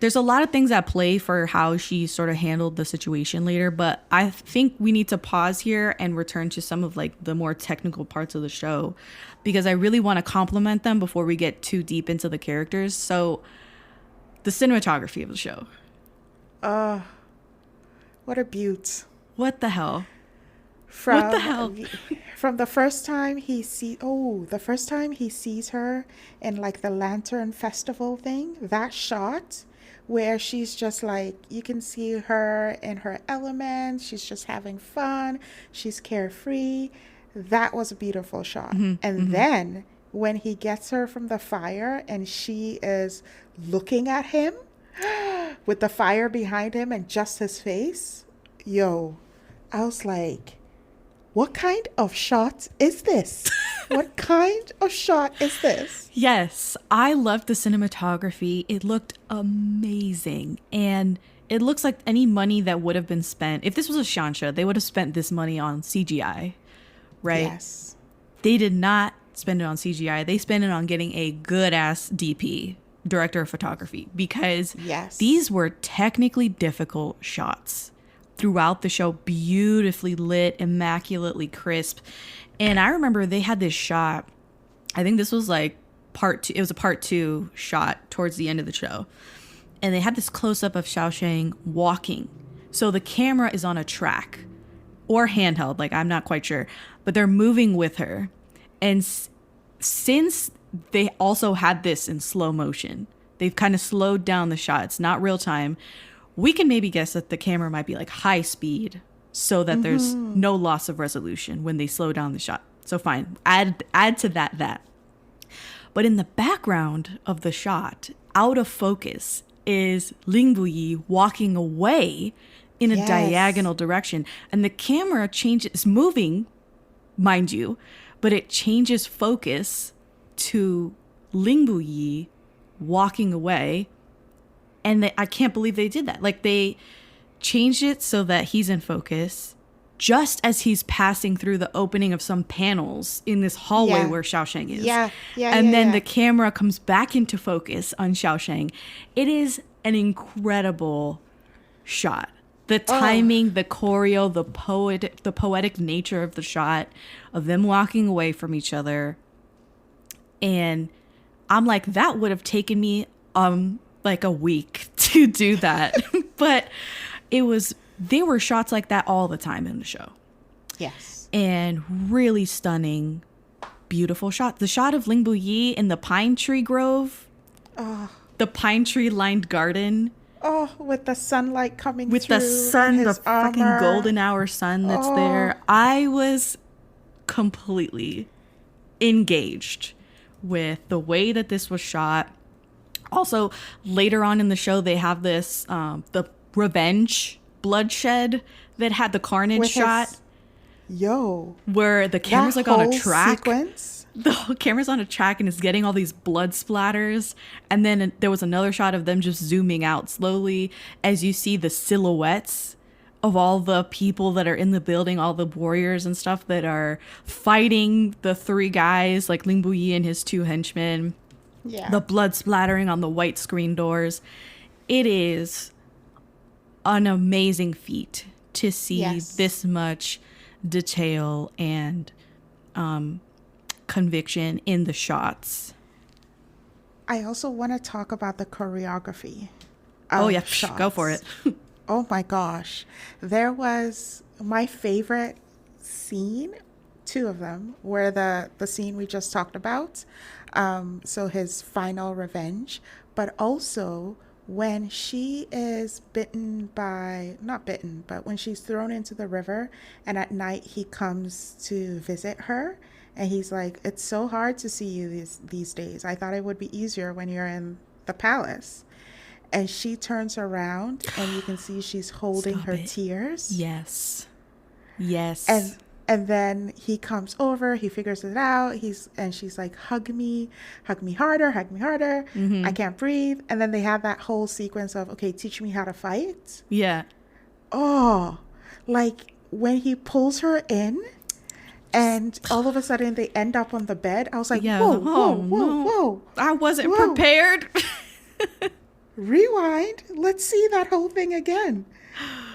there's a lot of things at play for how she sort of handled the situation later, but I think we need to pause here and return to some of like the more technical parts of the show, because I really want to compliment them before we get too deep into the characters. So the cinematography of the show. What a beaut. What the hell? What the hell? From the first time he sees her in like the lantern festival thing, that shot where she's just like, you can see her in her element, she's just having fun, she's carefree. That was a beautiful shot. Then when he gets her from the fire and she is looking at him with the fire behind him and just his face, I was like, what kind of shot is this? What kind of shot is this? Yes, I loved the cinematography. It looked amazing. And it looks like any money that would have been spent, if this was a Shansha, they would have spent this money on CGI, right? Yes. They did not spend it on CGI. They spent it on getting a good-ass DP, director of photography, because these were technically difficult shots. Throughout the show, beautifully lit, immaculately crisp. And I remember they had this shot, I think this was like part 2, it was a part 2 shot towards the end of the show, and they had this close-up of Xiaosheng walking, so the camera is on a track or handheld, like I'm not quite sure, but they're moving with her. And since they also had this in slow motion, they've kind of slowed down the shot, it's not real time, we can maybe guess that the camera might be like high speed so that there's no loss of resolution when they slow down the shot. So fine, add to that. But in the background of the shot, out of focus, is Ling Buyi walking away in a diagonal direction. And the camera changes, moving, mind you, but it changes focus to Ling Buyi walking away. And I can't believe they did that. Like, they changed it so that he's in focus just as he's passing through the opening of some panels in this hallway where Xiaosheng is. And then the camera comes back into focus on Xiaosheng. It is an incredible shot. The timing, the choreo, the poetic nature of the shot, of them walking away from each other. And I'm like, that would have taken me like a week to do that. But there were shots like that all the time in the show. Yes. And really stunning, beautiful shot. The shot of Ling Buyi in the pine tree grove, the pine tree lined garden. With the sunlight coming with through. With the sun, the fucking golden hour sun that's there. I was completely engaged with the way that this was shot, Also, later on in the show, they have this the revenge bloodshed that had the carnage With shot where the camera's that like on a whole track. sequence. The whole camera's on a track and is getting all these blood splatters. And then there was another shot of them just zooming out slowly as you see the silhouettes of all the people that are in the building, all the warriors and stuff that are fighting the three guys, like Ling Buyi and his two henchmen. Yeah. The blood splattering on the white screen doors. It is an amazing feat to see this much detail and conviction in the shots. I also want to talk about the choreography. Oh yeah, shots. Go for it. Oh my gosh. There was my favorite scene, two of them, were the scene we just talked about. So his final revenge, but also when she is not bitten, but when she's thrown into the river and at night he comes to visit her and he's like, it's so hard to see you these days. I thought it would be easier when you're in the palace. And she turns around and you can see she's holding her tears. Yes. And then he comes over, he figures it out. And she's like, hug me harder. I can't breathe. And then they have that whole sequence of, okay, teach me how to fight. Yeah. Oh, like when he pulls her in and all of a sudden they end up on the bed. I was like, whoa. I wasn't prepared. Rewind. Let's see that whole thing again.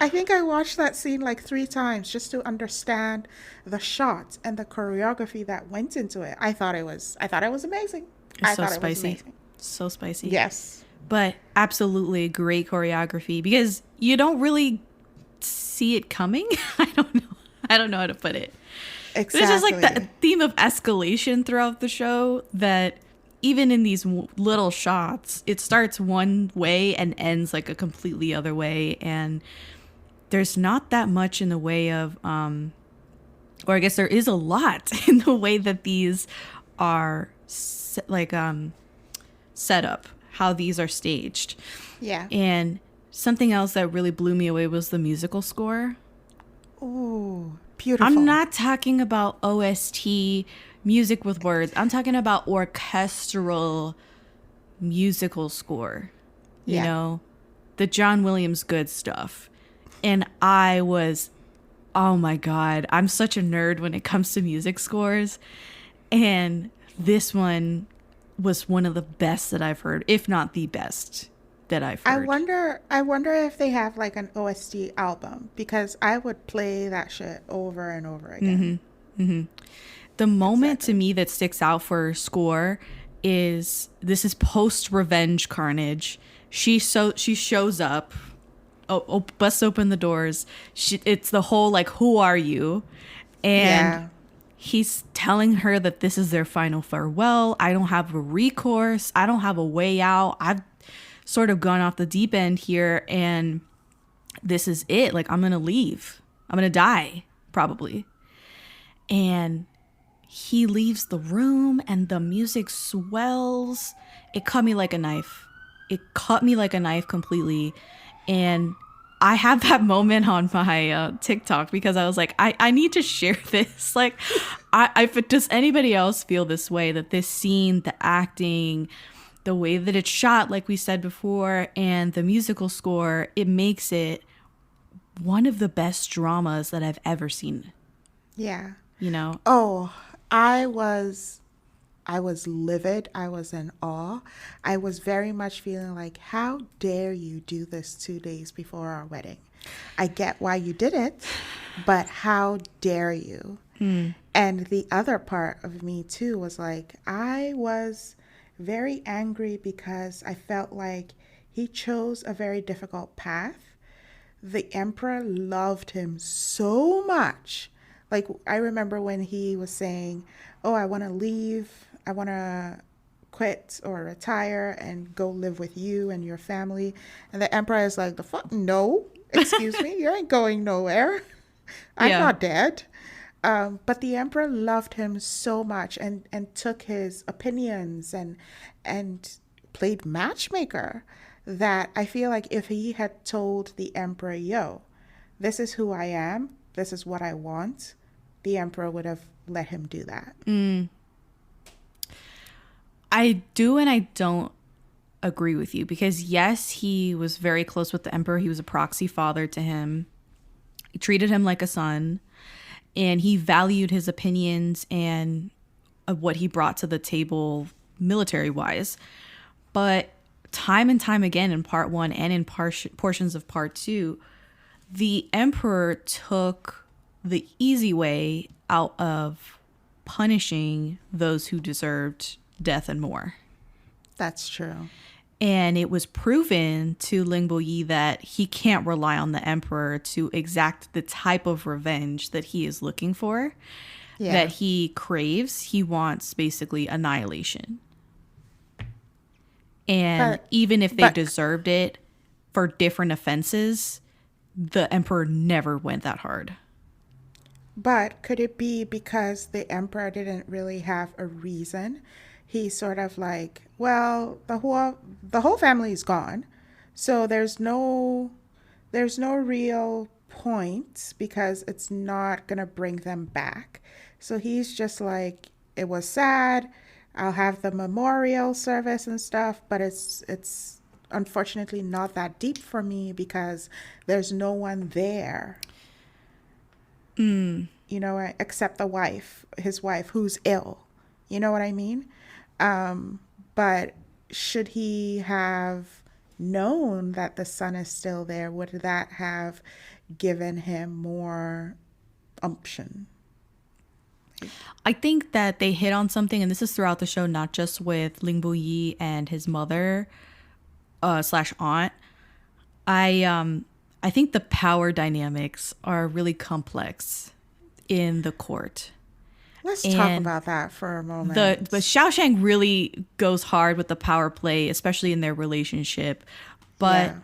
I think I watched that scene like 3 times just to understand the shots and the choreography that went into it. I thought it was amazing. It's so spicy. So spicy. Yes. But absolutely great choreography because you don't really see it coming. I don't know how to put it. Exactly. It's just like the theme of escalation throughout the show that even in these little shots, it starts one way and ends like a completely other way. And there's not that much in the way of, or I guess there is a lot in the way that these are set up, how these are staged. Yeah. And something else that really blew me away was the musical score. Ooh, beautiful. I'm not talking about OST music with words. I'm talking about orchestral musical score. You know, the John Williams good stuff. And I was, oh my God, I'm such a nerd when it comes to music scores. And this one was one of the best that I've heard, if not the best that I've heard. I wonder if they have like an OST album, because I would play that shit over and over again. The moment to me that sticks out for score is this is post-revenge carnage. She shows up, busts open the doors. It's the whole like, who are you? And he's telling her that this is their final farewell. I don't have a recourse. I don't have a way out. I've sort of gone off the deep end here and this is it. Like, I'm going to leave. I'm going to die, probably. And he leaves the room and the music swells. It cut me like a knife. It cut me like a knife completely. And I have that moment on my TikTok because I was like, I need to share this. Like, does anybody else feel this way? That this scene, the acting, the way that it's shot, like we said before, and the musical score, it makes it one of the best dramas that I've ever seen. Yeah. You know? Oh, I was livid. I was in awe. I was very much feeling like, how dare you do this 2 days before our wedding? I get why you did it, but how dare you? And the other part of me too was like, I was very angry because I felt like he chose a very difficult path. The emperor loved him so much. Like, I remember when he was saying, oh, I want to leave. I want to quit or retire and go live with you and your family. And the emperor is like, the fuck? No, excuse me. You ain't going nowhere. I'm not dead. But the emperor loved him so much and took his opinions and played matchmaker, that I feel like if he had told the emperor, yo, this is who I am, this is what I want, the emperor would have let him do that. I do and I don't agree with you, because yes, he was very close with the emperor. He was a proxy father to him. He treated him like a son, and he valued his opinions and what he brought to the table military wise. But time and time again in part 1 and in portions of part 2, the emperor took the easy way out of punishing those who deserved death and more. That's true. And it was proven to Ling Buyi that he can't rely on the emperor to exact the type of revenge that he is looking for, that he craves. He wants basically annihilation. And even if they deserved it for different offenses, the emperor never went that hard. But could it be because the emperor didn't really have a reason? He's sort of like, well, the whole family is gone, so there's no real point because it's not gonna bring them back. So he's just like, it was sad. I'll have the memorial service and stuff, but it's unfortunately not that deep for me because there's no one there. You know, except his wife who's ill. You know what I mean? But should he have known that the son is still there, would that have given him more umption? I think that they hit on something, and this is throughout the show, not just with Ling Buyi and his mother slash aunt. I think the power dynamics are really complex in the court. Let's talk about that for a moment. But Xiaoshang really goes hard with the power play, especially in their relationship. But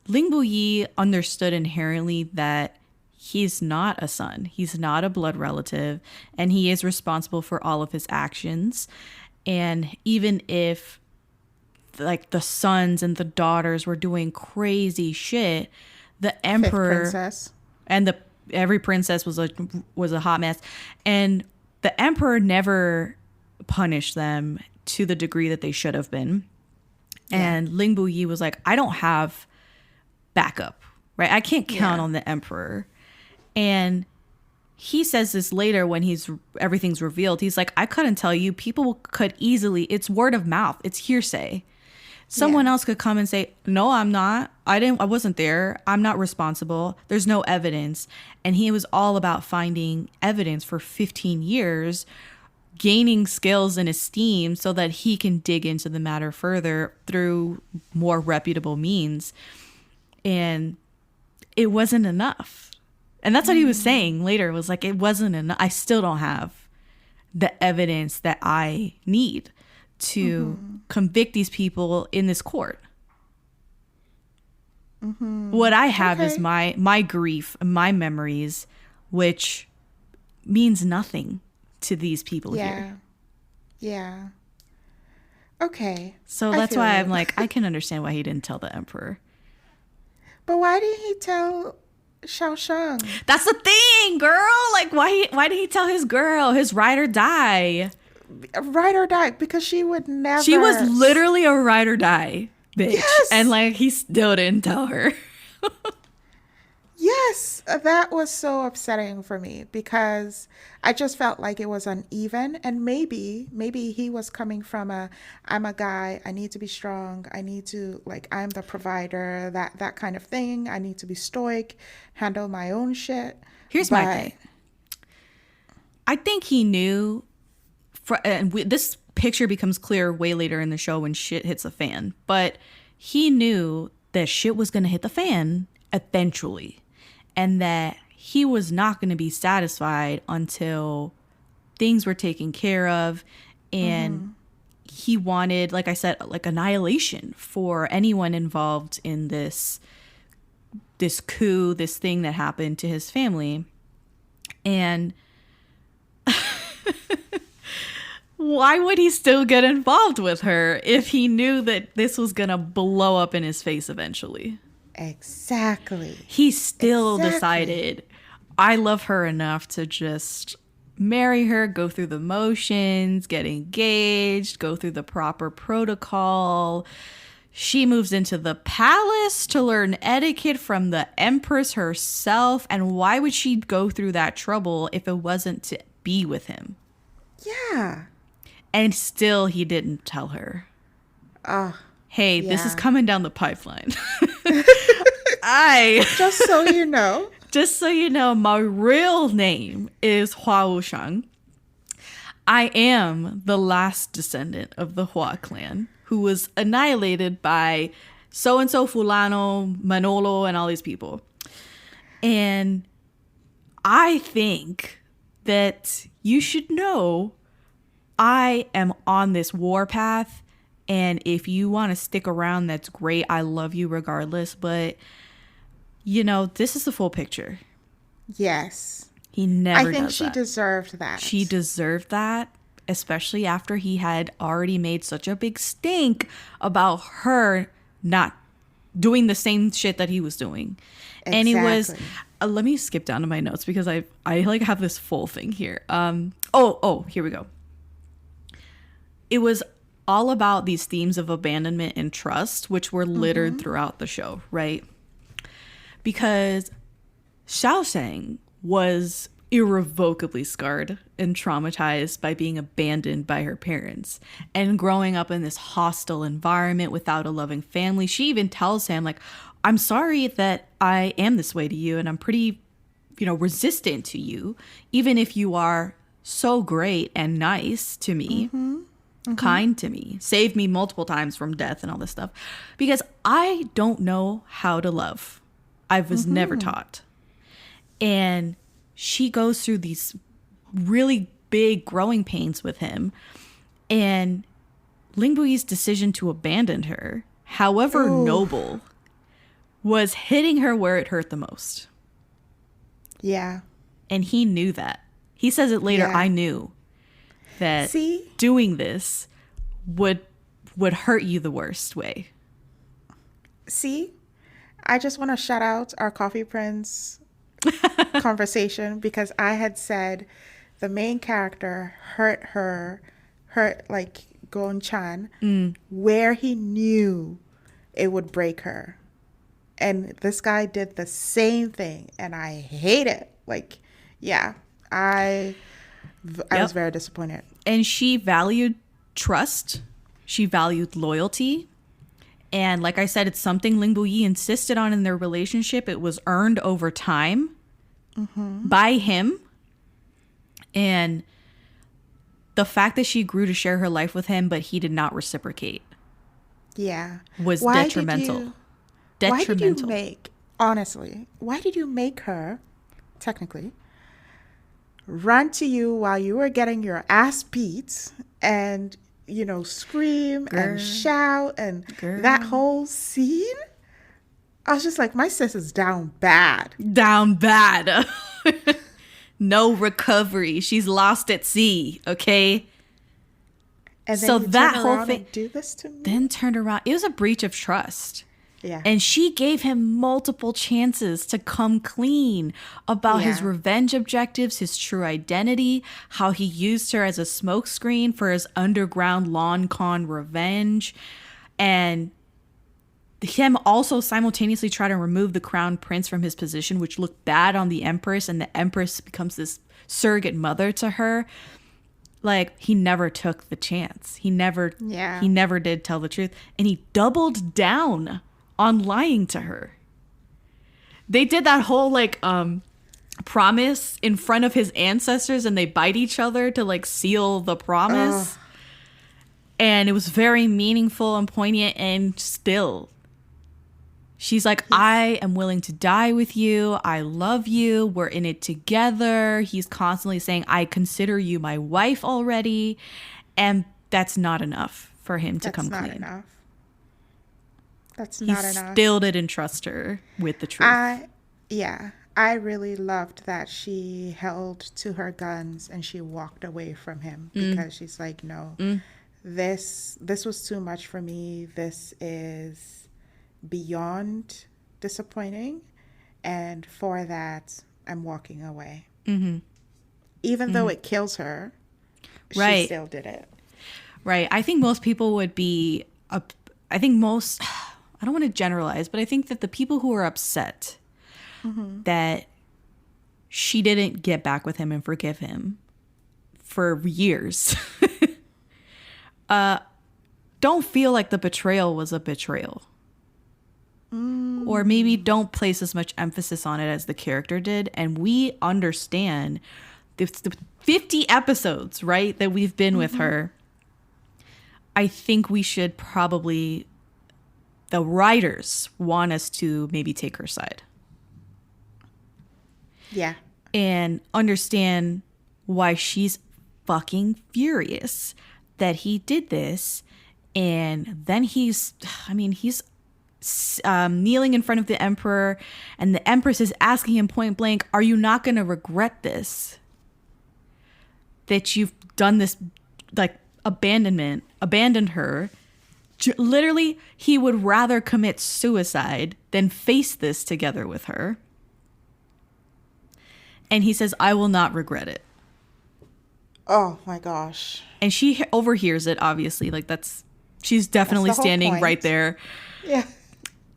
Ling Buyi understood inherently that he's not a son. He's not a blood relative, and he is responsible for all of his actions. And even if like the sons and the daughters were doing crazy shit, the emperor and every princess was a hot mess, and the emperor never punished them to the degree that they should have been. And Ling Buyi was like, I don't have backup, right? I can't count on the emperor. And he says this later when everything's revealed. He's like, I couldn't tell you. People could easily, it's word of mouth. It's hearsay. Someone else could come and say, no, I'm not. I wasn't there. I'm not responsible. There's no evidence. And he was all about finding evidence for 15 years, gaining skills and esteem so that he can dig into the matter further through more reputable means. And it wasn't enough. And that's what he was saying later, was like, it wasn't enough. I still don't have the evidence that I need to convict these people in this court. What I have is my grief, my memories, which means nothing to these people here. Yeah. Okay. So that's why I'm like, I can understand why he didn't tell the emperor. But why didn't he tell Xiaoshang? That's the thing, girl. Like, why did he tell his girl, his ride or die? Ride or die, because she would never. She was literally a ride or die bitch. Yes. And like, he still didn't tell her. Yes, that was so upsetting for me because I just felt like it was uneven, and maybe he was coming from I'm a guy, I need to be strong, I need to, like, I'm the provider, that kind of thing. I need to be stoic, handle my own shit. Here's my thing. I think he knew, this picture becomes clear way later in the show when shit hits the fan, but he knew that shit was going to hit the fan eventually. And that he was not going to be satisfied until things were taken care of. And he wanted, like I said, like annihilation for anyone involved in this coup, this thing that happened to his family. And why would he still get involved with her if he knew that this was gonna blow up in his face eventually? Exactly. He still decided, I love her enough to just marry her, go through the motions, get engaged, go through the proper protocol. She moves into the palace to learn etiquette from the empress herself. And why would she go through that trouble if it wasn't to be with him? Yeah. And still he didn't tell her. Hey, this is coming down the pipeline. Just so you know. Just so you know, my real name is Hua Wushang. I am the last descendant of the Hua clan, who was annihilated by so-and-so Fulano, Manolo, and all these people. And I think that you should know I am on this war path. And if you want to stick around, that's great. I love you regardless. But, you know, this is the full picture. Yes. He never I think does she that. deserved that. She deserved that, especially after he had already made such a big stink about her not doing the same shit that he was doing. Exactly. And it was, let me skip down to my notes because I like have this full thing here. Here we go. It was all about these themes of abandonment and trust, which were littered throughout the show, right? Because Xiao Shang was irrevocably scarred and traumatized by being abandoned by her parents and growing up in this hostile environment without a loving family. She even tells him, like, I'm sorry that I am this way to you, and I'm pretty, resistant to you, even if you are so great and nice to me. Kind to me, saved me multiple times from death and all this stuff, because I don't know how to love. I was never taught. And she goes through these really big growing pains with him, and Ling Buyi's decision to abandon her, however noble, was hitting her where it hurt the most. Yeah. And he knew that. He says it later, Yeah. I knew that doing this would hurt you the worst way. See, I just want to shout out our Coffee Prince conversation, because I had said the main character hurt like Gon Chan where he knew it would break her. And this guy did the same thing, and I hate it. Like, yeah, I was very disappointed. And she valued trust. She valued loyalty. And like I said, it's something Ling Buyi insisted on in their relationship. It was earned over time by him. And the fact that she grew to share her life with him, but he did not reciprocate. Yeah. Was detrimental. Why did you make her, technically, run to you while you were getting your ass beat and, scream and shout and that whole scene? I was just like, my sis is down bad. Down bad. No recovery. She's lost at sea, okay? And then so you that turn whole around thing and do this to me? Then turned around. It was a breach of trust. Yeah. And she gave him multiple chances to come clean about his revenge objectives, his true identity, how he used her as a smokescreen for his underground Lon Con revenge, and him also simultaneously try to remove the crown prince from his position, which looked bad on the empress, and the empress becomes this surrogate mother to her. Like, he never took the chance. He never did tell the truth, and he doubled down on lying to her. They did that whole promise in front of his ancestors, and they bite each other to seal the promise. And it was very meaningful and poignant, and still she's like, I am willing to die with you. I love you. We're in it together. He's constantly saying, I consider you my wife already. And that's not enough for him to come clean. Enough. That's not enough. He still didn't trust her with the truth. I I really loved that she held to her guns and she walked away from him because she's like, no, this was too much for me. This is beyond disappointing. And for that, I'm walking away. Even though it kills her, she still did it. Right. I think most people would be, I don't want to generalize, but I think that the people who are upset that she didn't get back with him and forgive him for years don't feel like the betrayal was a betrayal. Or maybe don't place as much emphasis on it as the character did. And we understand the 50 episodes, right, that we've been with her. I think we should probably, the writers want us to maybe take her side. Yeah. And understand why she's fucking furious that he did this. And then he's kneeling in front of the emperor, and the empress is asking him point blank, are you not going to regret this? That you've done this, like, abandoned her. Literally, he would rather commit suicide than face this together with her. And he says, I will not regret it. Oh my gosh. And she overhears it, obviously. Like, she's definitely standing right there. Yeah.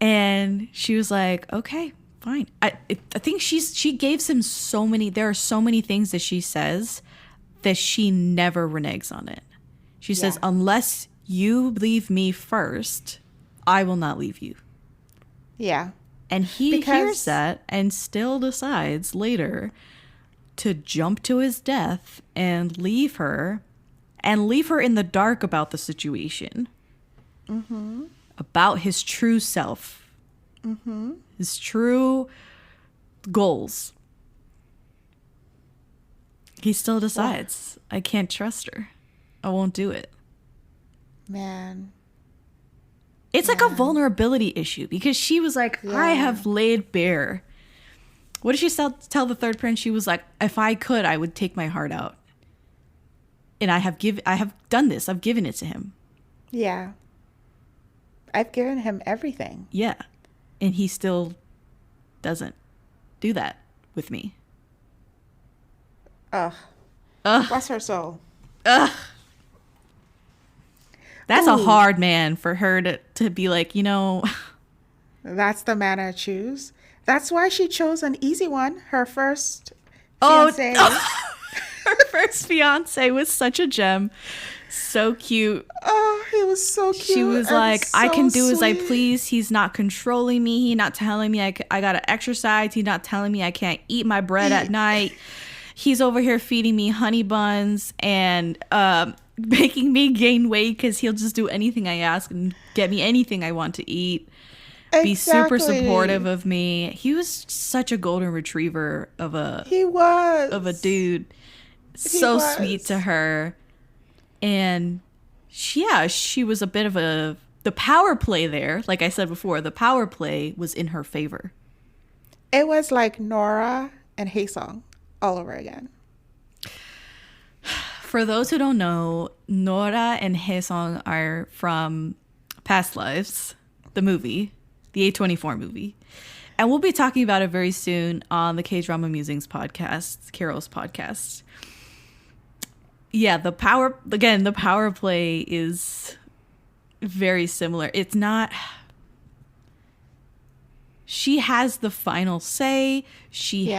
And she was like, okay, fine. I think she gives him there are so many things that she says that she never reneges on it. She says, unless you leave me first, I will not leave you. Yeah. And he hears that and still decides later to jump to his death and leave her in the dark about the situation. About his true self. His true goals. He still decides, I can't trust her. I won't do it. Man. It's like a vulnerability issue because she was like, I have laid bare. What did she tell the third prince? She was like, if I could, I would take my heart out. And I have done this. I've given it to him. Yeah. I've given him everything. Yeah. And he still doesn't do that with me. Ugh. Bless her soul. Ugh. That's a hard man for her to be like, That's the man I choose. That's why she chose an easy one. Her first fiancé. Her first fiance was such a gem. So cute. Oh, he was so cute. She was like, so I can do as I sweet. please. He's not controlling me. He's not telling me I got to exercise. He's not telling me I can't eat my bread at night. He's over here feeding me honey buns and making me gain weight because he'll just do anything I ask and get me anything I want to eat. Exactly. Be super supportive of me. He was such a golden retriever of a dude. So sweet to her. And she was a bit of the power play there. Like I said before, the power play was in her favor. It was like Nora and Haesung all over again. For those who don't know, Nora and Haesung are from Past Lives, the movie, the A24 movie. And we'll be talking about it very soon on the Kdrama Musings podcast, Carol's podcast. Yeah, the power play is very similar. It's not... She has the final say. She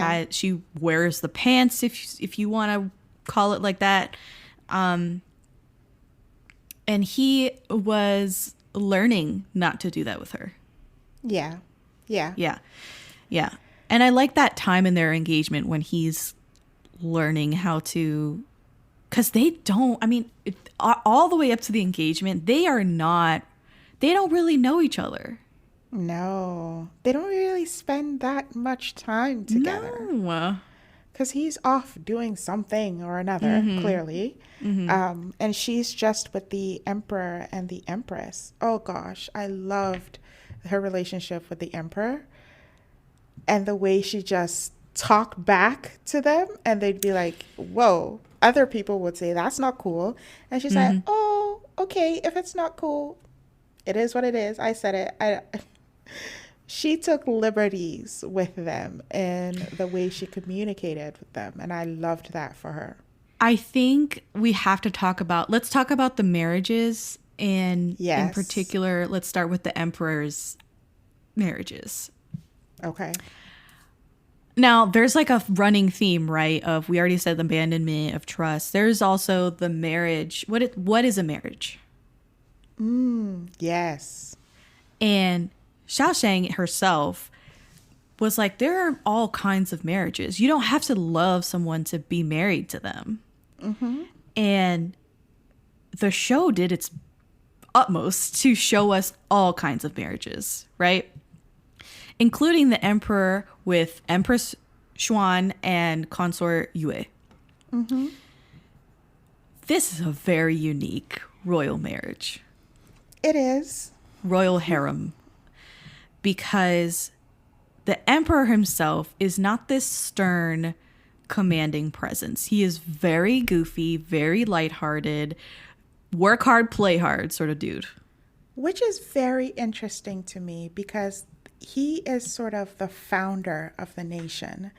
wears the pants, if you want to call it like that. And he was learning not to do that with her. Yeah. And I like that time in their engagement when he's learning how to, because all the way up to the engagement, they don't really know each other. No, they don't really spend that much time together. No. Because he's off doing something or another, clearly. And she's just with the emperor and the empress. Oh, gosh. I loved her relationship with the emperor. And the way she just talk back to them, and they'd be like, whoa, other people would say that's not cool. And she's like, oh, okay, if it's not cool, it is what it is. I said it. She took liberties with them and the way she communicated with them, and I loved that for her. I think we have to let's talk about the marriages, and in particular, let's start with the emperor's marriages. Okay. Now, there's like a running theme, right, of, we already said the abandonment of trust. There's also the marriage. What is a marriage? Yes. And Xiaosheng herself was like, there are all kinds of marriages. You don't have to love someone to be married to them. And the show did its utmost to show us all kinds of marriages, right? Including the emperor with Empress Xuan and consort Yue. This is a very unique royal marriage. It is. Royal harem. Because the emperor himself is not this stern, commanding presence. He is very goofy, very lighthearted, work hard, play hard sort of dude. Which is very interesting to me because he is sort of the founder of the nation.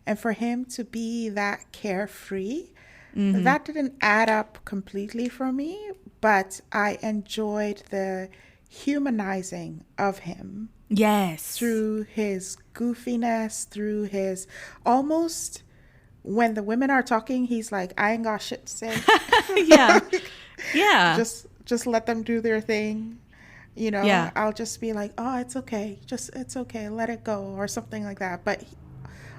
And for him to be that carefree, that didn't add up completely for me, but I enjoyed the humanizing of him. Yes. Through his goofiness, through his almost, when the women are talking, he's like, I ain't got shit to say. Yeah. Yeah. Just let them do their thing. You know, yeah. I'll just be like, oh, it's okay. It's okay. Let it go, or something like that. But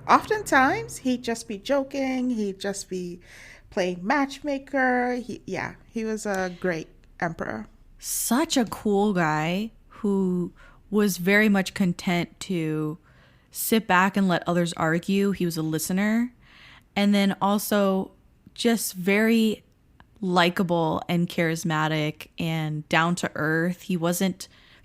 oftentimes he'd just be joking. He'd just be playing matchmaker. He was a great emperor. Such a cool guy who was very much content to sit back and let others argue. He was a listener. And then also just very likable and charismatic and down to earth. He was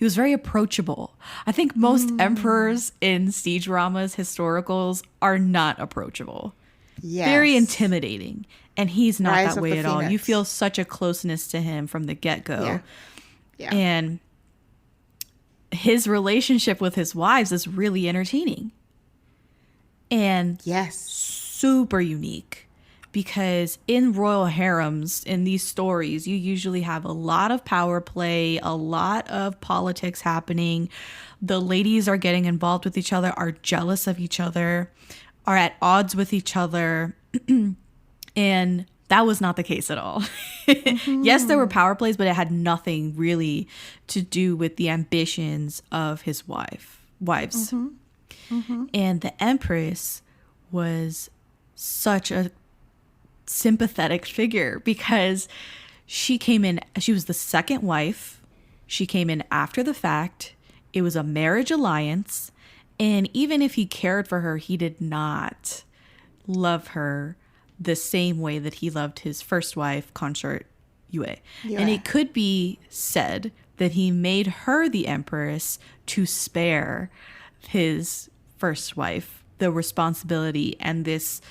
very approachable. I think most emperors in C-dramas, historicals, are not approachable. Yes. Very intimidating. And he's not that way at all. You feel such a closeness to him from the get-go. Yeah. And his relationship with his wives is really entertaining. And super unique. Because in royal harems, in these stories, you usually have a lot of power play, a lot of politics happening. The ladies are getting involved with each other, are jealous of each other, are at odds with each other. And that was not the case at all. Yes, there were power plays, but it had nothing really to do with the ambitions of his wives. And the Empress was such a sympathetic figure because she was the second wife. She came in after the fact. It was a marriage alliance. And even if he cared for her, he did not love her the same way that he loved his first wife, consort Yue. And it could be said that he made her the empress to spare his first wife the responsibility, and this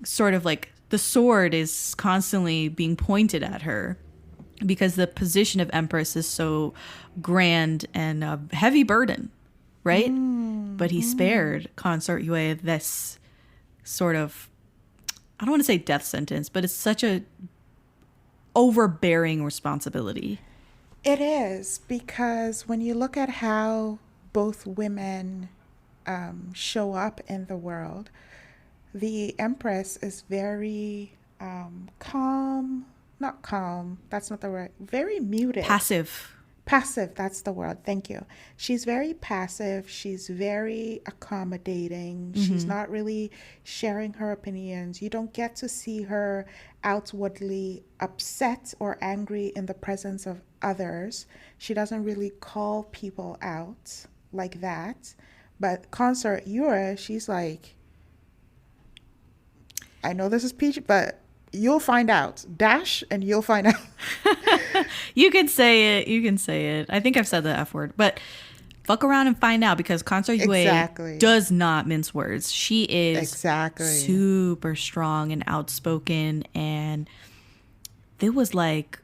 sort of like the sword is constantly being pointed at her because the position of empress is so grand and a heavy burden, right? But he spared consort Yue this sort of, I don't want to say death sentence, but it's such a overbearing responsibility. It is, because when you look at how both women show up in the world, the Empress is very calm, not calm, that's not the word, very muted. Passive, that's the word, thank you. She's very passive, she's very accommodating, she's not really sharing her opinions. You don't get to see her outwardly upset or angry in the presence of others. She doesn't really call people out like that. But consort Yue, she's like, I know this is peachy, but you'll find out. Dash, and you'll find out. You can say it. I think I've said the F word. But fuck around and find out, because Consort Yue does not mince words. She is super strong and outspoken, and it was like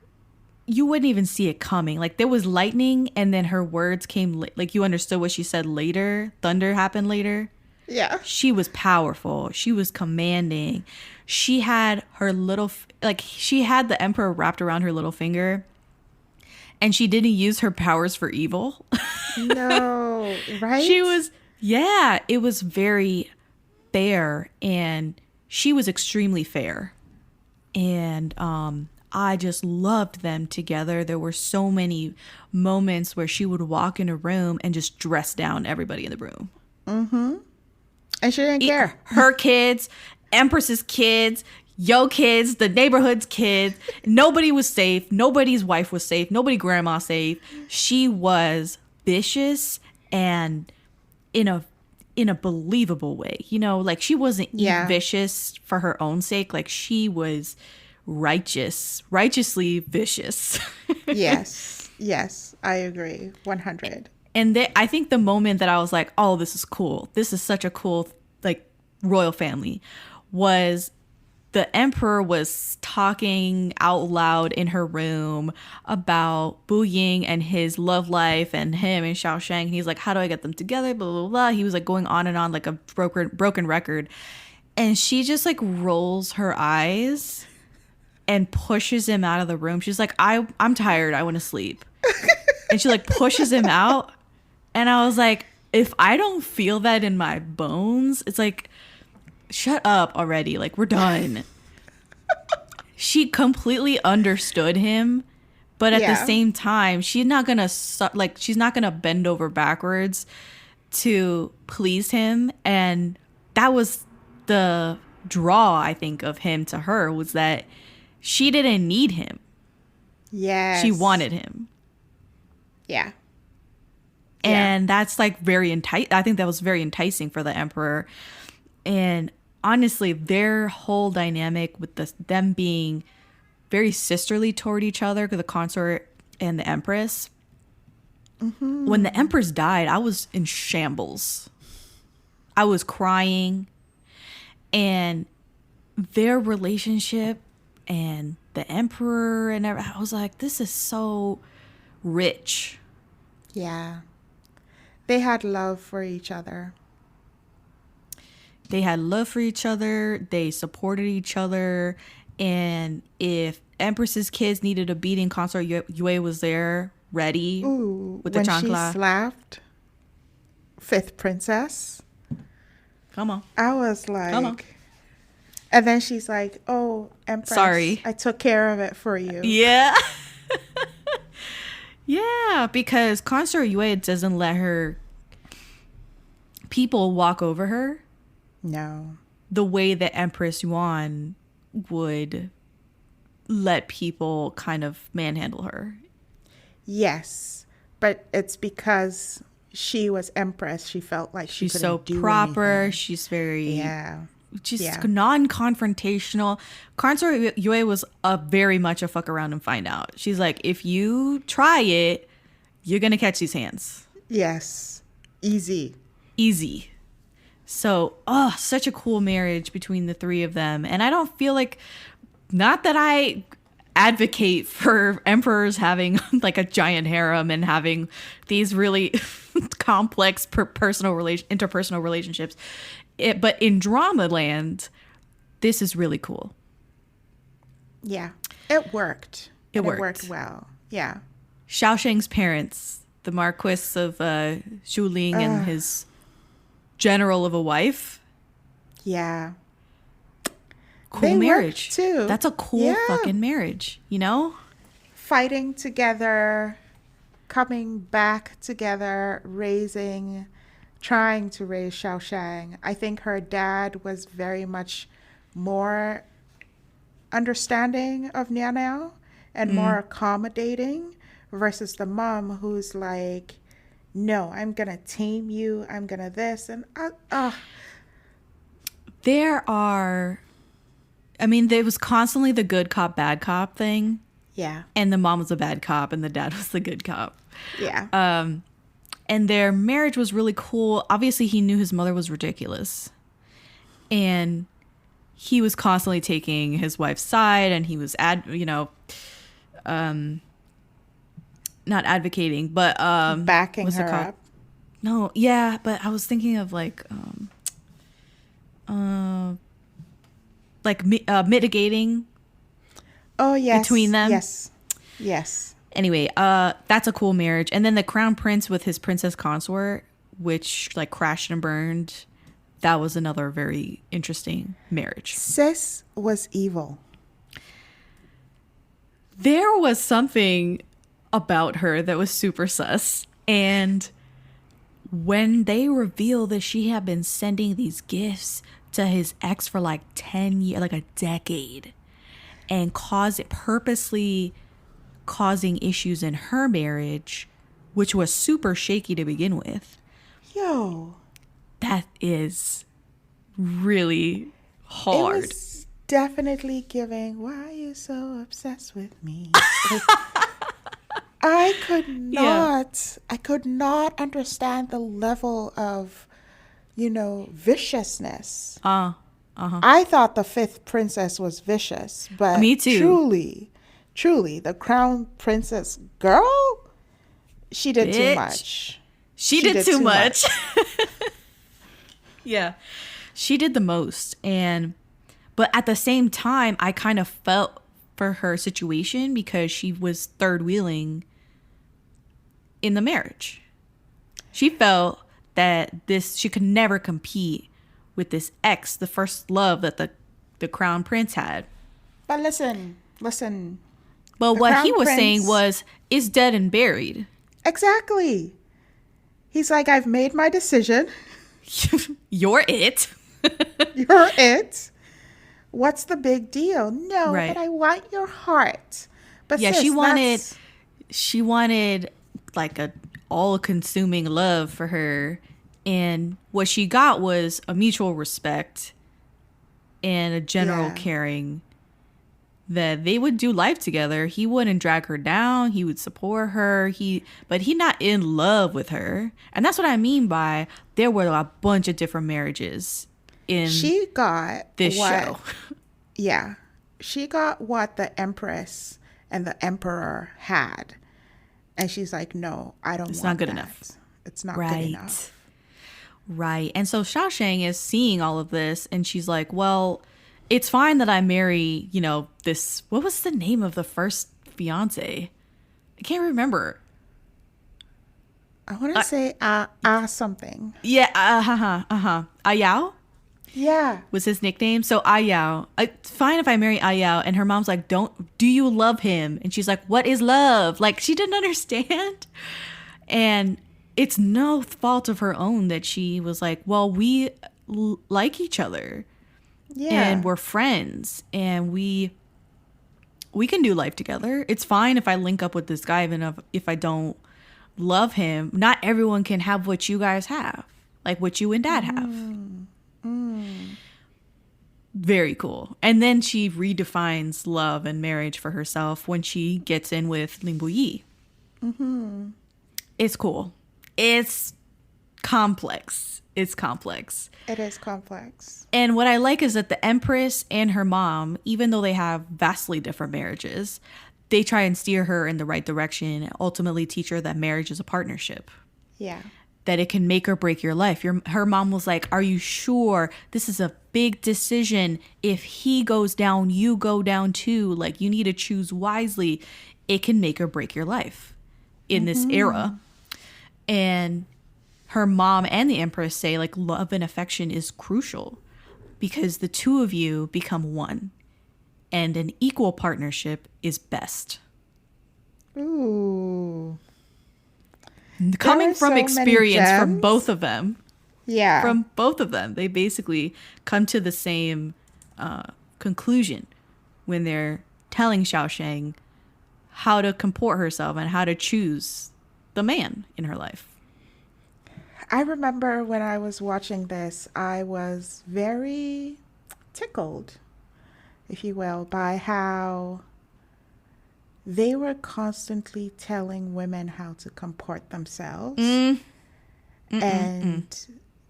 you wouldn't even see it coming. Like there was lightning, and then her words came like you understood what she said later. Thunder happened later. Yeah. She was powerful. She was commanding. She had her little she had the emperor wrapped around her little finger, and she didn't use her powers for evil. No, right? It was very fair, and she was extremely fair. And I just loved them together. There were so many moments where she would walk in a room and just dress down everybody in the room. Mm-hmm. And she didn't care. Her kids, Empress's kids, yo kids, the neighborhood's kids. Nobody was safe. Nobody's wife was safe. Nobody grandma safe. She was vicious, and in a believable way. You know, like she wasn't vicious for her own sake. Like she was righteously vicious. Yes, I agree. 100. And I think the moment that I was like, oh, this is cool. This is such a cool, like, royal family, was the emperor was talking out loud in her room about Bu Ying and his love life and him and Xiao Shang. And he's like, how do I get them together? Blah, blah, blah. He was like going on and on like a broken record. And she just like rolls her eyes and pushes him out of the room. She's like, I'm tired. I want to sleep. And she like pushes him out. And I was like, if I don't feel that in my bones, it's like, shut up already. Like, we're done. She completely understood him. But at the same time, she's not going to bend over backwards to please him. And that was the draw, I think, of him to her, was that she didn't need him. Yes. She wanted him. Yeah. And that's like very I think that was very enticing for the emperor. And honestly, their whole dynamic with them being very sisterly toward each other, the consort and the empress. Mm-hmm. When the empress died, I was in shambles. I was crying. And their relationship and the emperor and everything, I was like, this is so rich. Yeah. They had love for each other. They supported each other. And if Empress's kids needed a beating, Consort Yue was there, ready. Ooh, with the chancla. When she slapped Fifth Princess. Come on. I was like... Come on. And then she's like, oh, Empress. Sorry. I took care of it for you. Yeah. Yeah, because Consort Yue doesn't let her people walk over her. No. The way that Empress Yuan would let people kind of manhandle her. Yes, but it's because she was Empress. She felt like she couldn't so do proper. anything. She's very non-confrontational. Consort Yue was very much a fuck around and find out. She's like, if you try it, you're gonna catch these hands. Yes, easy. So, such a cool marriage between the three of them. And I don't feel like, not that I advocate for emperors having like a giant harem and having these really complex interpersonal relationships. But in drama land, this is really cool. Yeah, it worked. It worked well. Yeah. Xiao Shang's parents, the Marquis of Shuling and his general of a wife. Yeah. Cool marriage too. That's a cool fucking marriage, you know? Fighting together, coming back together, trying to raise Xiao Shang. I think her dad was very much more understanding of Niao Niao and more accommodating versus the mom who's like, no, I'm going to tame you. I'm going to this. And there was constantly the good cop, bad cop thing. Yeah. And the mom was a bad cop and the dad was the good cop. Yeah. And their marriage was really cool. Obviously, he knew his mother was ridiculous. And he was constantly taking his wife's side, and he was, not advocating, but backing her up. No, yeah, but I was thinking of mitigating. Oh, yes. Between them. Yes. Anyway, that's a cool marriage. And then the crown prince with his princess consort, which like crashed and burned. That was another very interesting marriage. Sis was evil. There was something about her that was super sus. And when they revealed that she had been sending these gifts to his ex for like 10 years, like a decade, and purposely causing issues in her marriage, which was super shaky to begin with. Yo. That is really hard. It was definitely giving, why are you so obsessed with me? Like, I could not understand the level of, viciousness. I thought the fifth princess was vicious, but me too. Truly, the crown princess girl, she did too much. She did too much. Yeah, she did the most. But at the same time, I kind of felt for her situation because she was third wheeling in the marriage. She felt that she could never compete with this ex, the first love that the crown prince had. But listen. But what he was saying was, it's dead and buried. Exactly. He's like, I've made my decision. You're it. You're it. What's the big deal? No, right. But I want your heart. But yeah, sis, she wanted like a all-consuming love for her, and what she got was a mutual respect and a general caring that they would do life together. He wouldn't drag her down. He would support her. But he's not in love with her. And that's what I mean by there were a bunch of different marriages in this show. Yeah. She got what the empress and the emperor had. And she's like, no, I don't want that. It's not good enough. It's not good enough. Right. And so Xiaosheng is seeing all of this, and she's like, well, it's fine that I marry, this, what was the name of the first fiance? I can't remember. I want to say something. Yeah, Ayao? Yeah. Was his nickname. So Ayao, it's fine if I marry Ayao. And her mom's like, do you love him? And she's like, what is love? Like, she didn't understand. And it's no fault of her own that she was like, well, we like each other. Yeah. And we're friends, and we can do life together. It's fine if I link up with this guy, even if I don't love him. Not everyone can have what you guys have, like what you and dad have. Very cool. And then she redefines love and marriage for herself when she gets in with Ling Buyi. It's cool. It's complex. It is complex. And what I like is that the empress and her mom, even though they have vastly different marriages, they try and steer her in the right direction and ultimately teach her that marriage is a partnership. Yeah. That it can make or break your life. Her mom was like, are you sure? This is a big decision. If he goes down, you go down too. Like, you need to choose wisely. It can make or break your life in this era. And her mom and the empress say, like, love and affection is crucial because the two of you become one, and an equal partnership is best. Ooh. Coming from experience from both of them. Yeah. From both of them. They basically come to the same conclusion when they're telling Xiaosheng how to comport herself and how to choose the man in her life. I remember when I was watching this, I was very tickled, if you will, by how they were constantly telling women how to comport themselves. And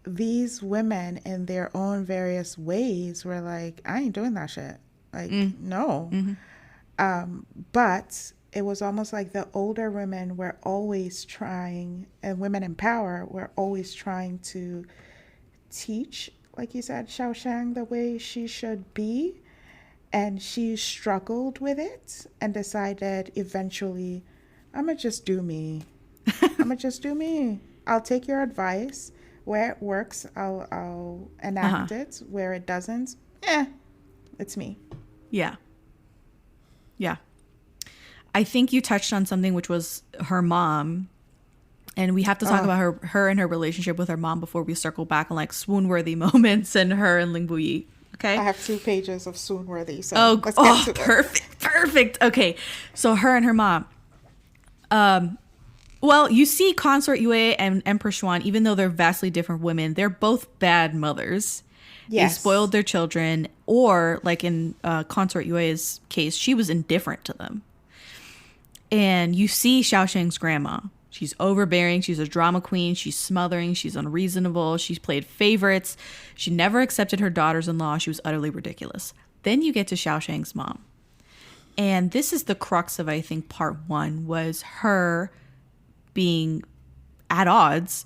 these women in their own various ways were like, I ain't doing that shit. Like, no. But it was almost like the older women were always trying, and women in power were always trying to teach, like you said, Xiaoshang the way she should be. And she struggled with it and decided eventually, I'm going to just do me. I'm going to just do me. I'll take your advice. Where it works, I'll enact it. Where it doesn't, it's me. Yeah. Yeah. I think you touched on something, which was her mom. And we have to talk about her and her relationship with her mom before we circle back on like swoon-worthy moments and her and Ling Buyi. Okay. I have 2 pages of swoon-worthy, so let's get to perfect, perfect. Okay, so her and her mom. Well, you see Consort Yue and Empress Xuan, even though they're vastly different women, they're both bad mothers. Yes. They spoiled their children, or like in Consort Yue's case, she was indifferent to them. And you see Xiaoshang's grandma. She's overbearing. She's a drama queen. She's smothering. She's unreasonable. She's played favorites. She never accepted her daughters-in-law. She was utterly ridiculous. Then you get to Xiaoshang's mom. And this is the crux of, I think, part 1 was her being at odds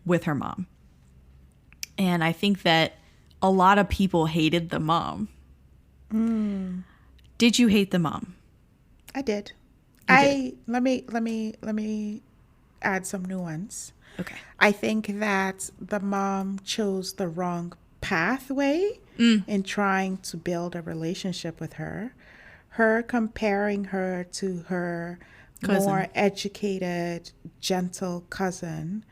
with her mom. And I think that a lot of people hated the mom. Did you hate the mom? I did. Let me add some nuance. Okay. I think that the mom chose the wrong pathway in trying to build a relationship with her. Her comparing her to her more educated, gentle cousin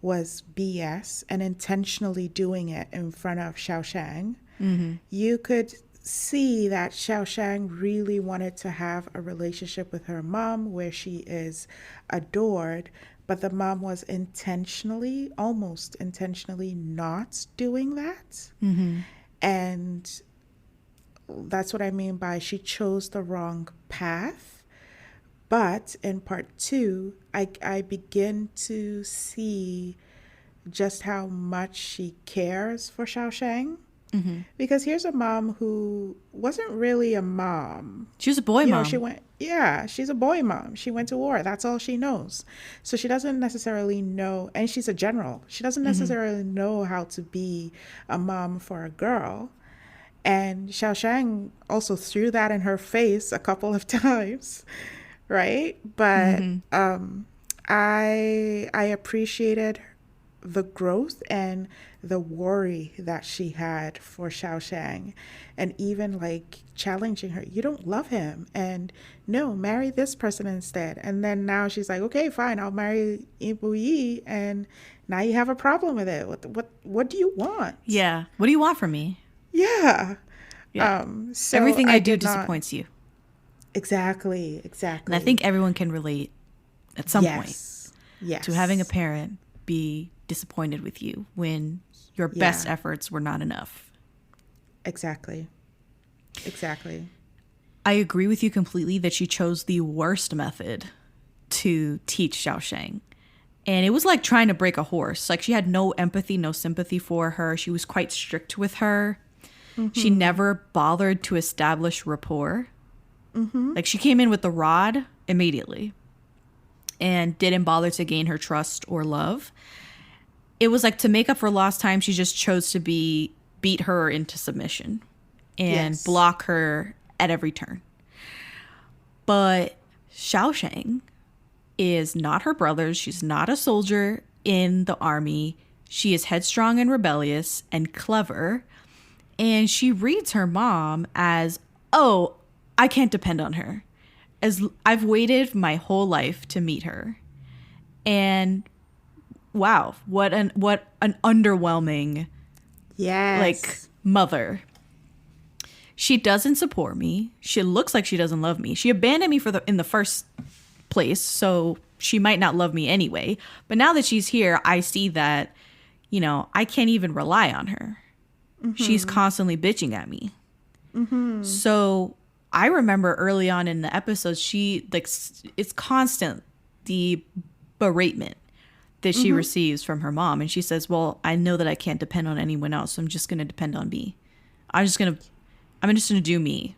was BS, and intentionally doing it in front of Xiaoshang. You could see that Xiaoshang really wanted to have a relationship with her mom where she is adored, but the mom was almost intentionally not doing that. And that's what I mean by she chose the wrong path. But in part 2, I begin to see just how much she cares for Xiaoshang. Because here's a mom who wasn't really a mom. She was a boy mom. She's a boy mom. She went to war. That's all she knows. So she doesn't necessarily know, and she's a general. She doesn't necessarily know how to be a mom for a girl. And Xiaoshang also threw that in her face a couple of times, right? But I appreciated the growth and the worry that she had for Xiaoshang, and even like challenging her, you don't love him, and no, marry this person instead. And then now she's like, okay, fine, I'll marry Ling Buyi, and now you have a problem with it. What do you want? Yeah, what do you want from me? Yeah. So everything I do disappoints you. Exactly. And I think everyone can relate at some point to having a parent be disappointed with you when your best efforts were not enough. Exactly. I agree with you completely that she chose the worst method to teach Xiaoshang. And it was like trying to break a horse. Like, she had no empathy, no sympathy for her. She was quite strict with her. She never bothered to establish rapport. Like, she came in with the rod immediately and didn't bother to gain her trust or love. It was like, to make up for lost time, she just chose to beat her into submission and block her at every turn. But Xiaoshang is not her brother. She's not a soldier in the army. She is headstrong and rebellious and clever. And she reads her mom as, oh, I can't depend on her. As I've waited my whole life to meet her. And wow, what an underwhelming like mother. She doesn't support me. She looks like she doesn't love me. She abandoned me in the first place, so she might not love me anyway. But now that she's here, I see that, I can't even rely on her. She's constantly bitching at me. So I remember early on in the episode, it's constant, the beratement, that she receives from her mom. And she says, well, I know that I can't depend on anyone else, so I'm just going to depend on me. I'm just going to do me.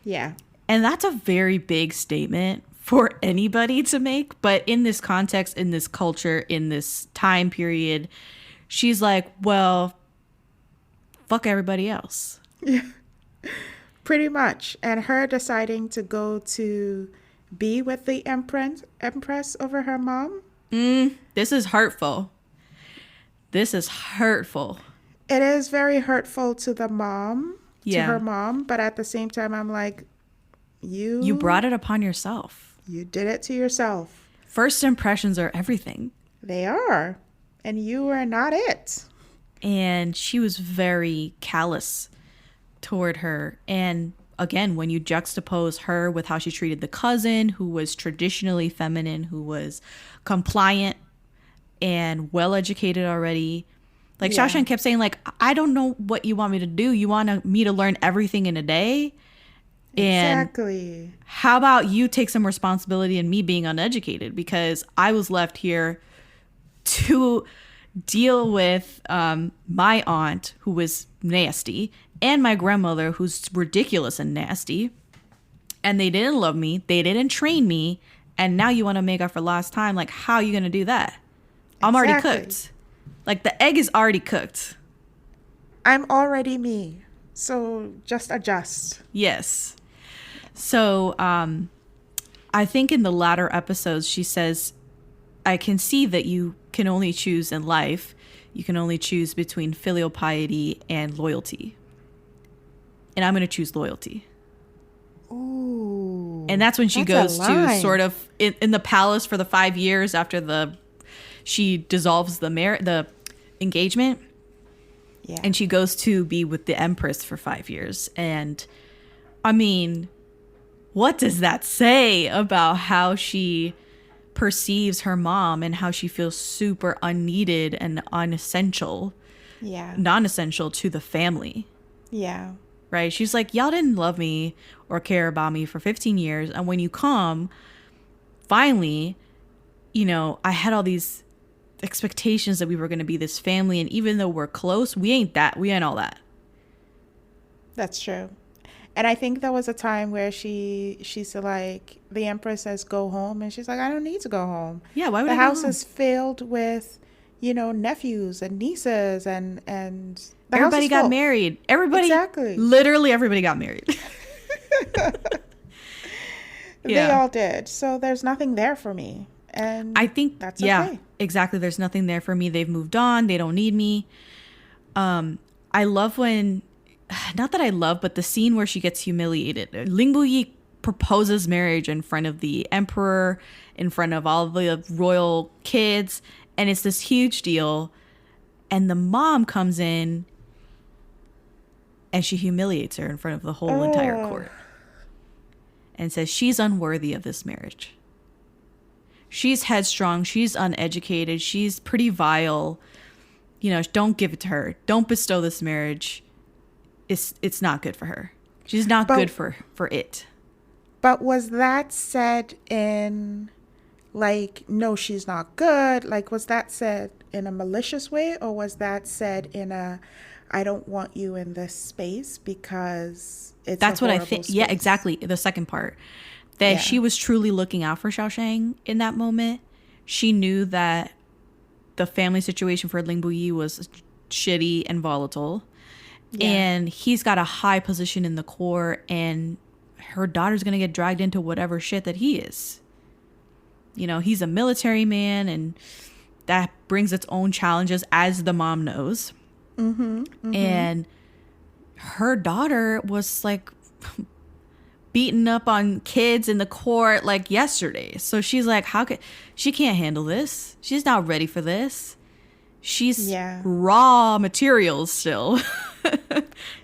Yeah. And that's a very big statement for anybody to make. But in this context, in this culture, in this time period, she's like, well, fuck everybody else. Yeah. Pretty much. And her deciding to go to be with the empress over her mom. This is hurtful. This is hurtful. It is very hurtful to the mom, Yeah. to her mom. But at the same time, I'm like, You brought it upon yourself. You did it to yourself. First impressions are everything. They are. And you are not it. And she was very callous toward her. And again, when you juxtapose her with how she treated the cousin, who was traditionally feminine, who was compliant and well-educated already. Like Yeah. Xiaoshan kept saying, like, I don't know what you want me to do. You want me to learn everything in a day? And Exactly. how about you take some responsibility in me being uneducated? Because I was left here to deal with my aunt, who was nasty, and my grandmother, who's ridiculous and nasty. And they didn't love me. They didn't train me. And now you want to make up for lost time. Like, how are you going to do that? I'm already Exactly. cooked. Like, the egg is already cooked. I'm already me. So just adjust. Yes. So I think in the latter episodes, she says, I can see that you can only choose in life. You can only choose between filial piety and loyalty. And I'm going to choose loyalty. Ooh. And that's when she That's goes a to line. sort of in the palace for the 5 years after she dissolves the engagement. Yeah. And she goes to be with the empress for 5 years. And I mean, what does that say about how she perceives her mom and how she feels super unneeded and unessential, Yeah. non-essential to the family, Yeah. right? She's like, y'all didn't love me or care about me for 15 years. And when you come, finally, I had all these expectations that we were going to be this family. And even though we're close, we ain't all that. That's true. And I think there was a time where she's like, the empress says, go home. And she's like, I don't need to go home. Yeah, why would the I go house home? is filled with, nephews and nieces and the house Everybody is got full. married. Exactly. Literally everybody got married. They all did. So there's nothing there for me. And I think that's yeah, okay. exactly. There's nothing there for me. They've moved on. They don't need me. I love when, not that I love, but the scene where she gets humiliated. Ling Buyi proposes marriage in front of the emperor, in front of all the royal kids, and it's this huge deal. And the mom comes in and she humiliates her in front of the whole entire court and says she's unworthy of this marriage. She's headstrong. She's uneducated. She's pretty vile. Don't give it to her. Don't bestow this marriage. It's not good for her. She's not good for it. But was that said in, like, no, she's not good? Like, was that said in a malicious way? Or was that said in a, I don't want you in this space because it's That's a what I horrible think. Yeah, space? exactly. The second part. That she was truly looking out for Xiaoshang in that moment. She knew that the family situation for Ling Buyi was shitty and volatile. Yeah. And he's got a high position in the court, and her daughter's going to get dragged into whatever shit that he is. He's a military man, and that brings its own challenges, as the mom knows. And her daughter was like beaten up on kids in the court like yesterday. So she's like, she can't handle this. She's not ready for this. She's raw materials still.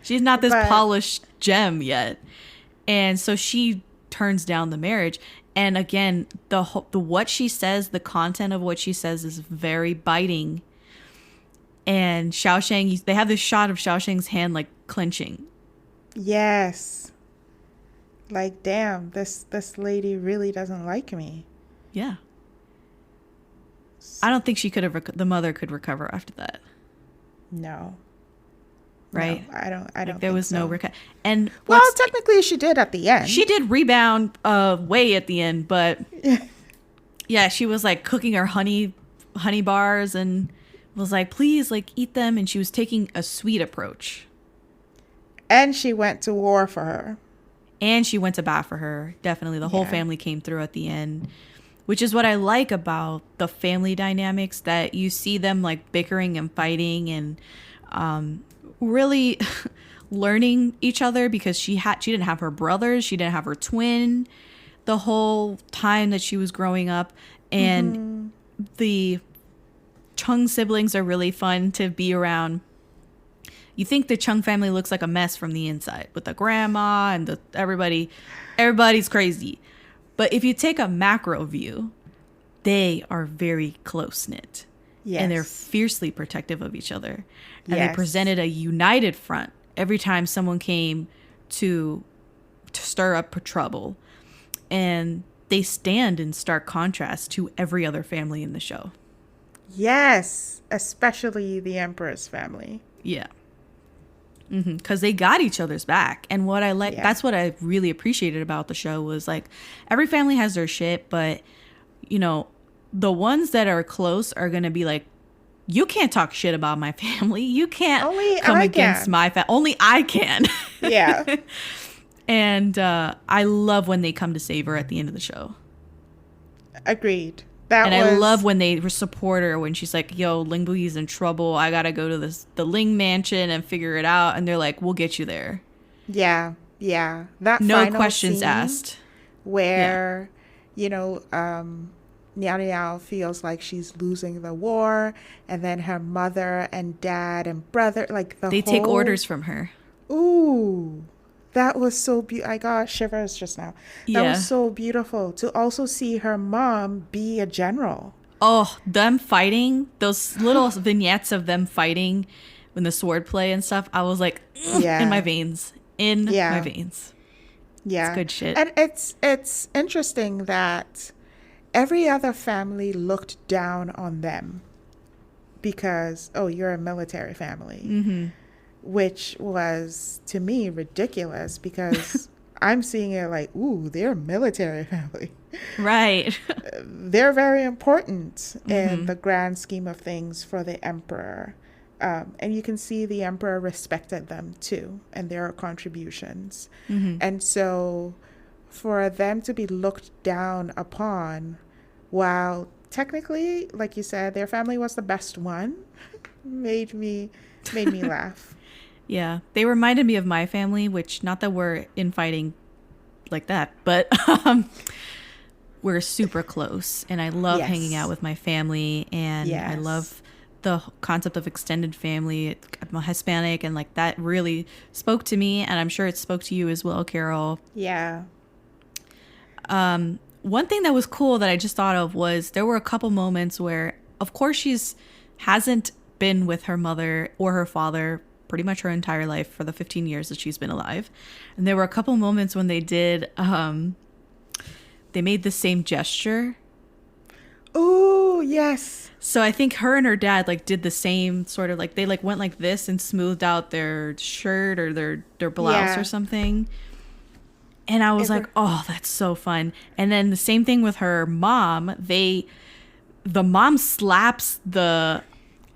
She's not this polished gem yet. And so she turns down the marriage. And again, the what she says, the content of what she says is very biting. And Xiaoshang, they have this shot of Xiaoshang's hand like clenching. Yes. Like, damn, this lady really doesn't like me. Yeah. I don't think she could have, the mother could recover after that. No. Right? No, I don't There think was so. no recovery. And Well, technically she did at the end. she did rebound way at the end, but yeah, she was like cooking her honey bars and was like, please, like, eat them. And she was taking a sweet approach. And she went to war for her. And she went to bat for her. Definitely. The whole family came through at the end, which is what I like about the family dynamics, that you see them like bickering and fighting and really learning each other, because she didn't have her brothers. She didn't have her twin the whole time that she was growing up. And the Chung siblings are really fun to be around. You think the Chung family looks like a mess from the inside with the grandma and everybody's crazy. But if you take a macro view, they are very close-knit. Yes. And they're fiercely protective of each other. And Yes. they presented a united front every time someone came to stir up trouble. And they stand in stark contrast to every other family in the show. Yes, especially the Emperor's family. Yeah. Because they got each other's back. And what I like, that's what I really appreciated about the show, was like, every family has their shit, but, you know, the ones that are close are going to be like, you can't talk shit about my family. You can't come against my family. Only I can. Yeah. And I love when they come to save her at the end of the show. Agreed. I love when they support her when she's like, yo, Ling Buyi's in trouble. I got to go to the Ling mansion and figure it out. And they're like, we'll get you there. Yeah. Yeah. That no final questions scene asked. Where, you know, Niao Niao feels like she's losing the war. And then her mother and dad and brother, like they take orders from her. Ooh. That was so beautiful. I got shivers just now. That was so beautiful to also see her mom be a general. Oh, them fighting, those little vignettes of them fighting when the sword play and stuff. I was like, in my veins. My veins. Yeah. It's good shit. And it's interesting that every other family looked down on them because, oh, you're a military family. Mm-hmm. Which was, to me, ridiculous because I'm seeing it like, ooh, they're a military family. Right. They're very important in the grand scheme of things for the emperor. And you can see the emperor respected them too and their contributions. And so for them to be looked down upon, while technically, like you said, their family was the best one, made me laugh. Yeah, they reminded me of my family, which, not that we're infighting like that, but we're super close. And I love hanging out with my family. And I love the concept of extended family. I'm Hispanic, and like that really spoke to me. And I'm sure it spoke to you as well, Carol. Yeah. One thing that was cool that I just thought of was there were a couple moments where, of course, hasn't been with her mother or her father pretty much her entire life for the 15 years that she's been alive. And there were a couple moments when they did, they made the same gesture. Oh, yes. So I think her and her dad like did the same sort of like, they like went like this and smoothed out their shirt or their blouse or something. And I was like, oh, that's so fun. And then the same thing with her mom. The mom slaps the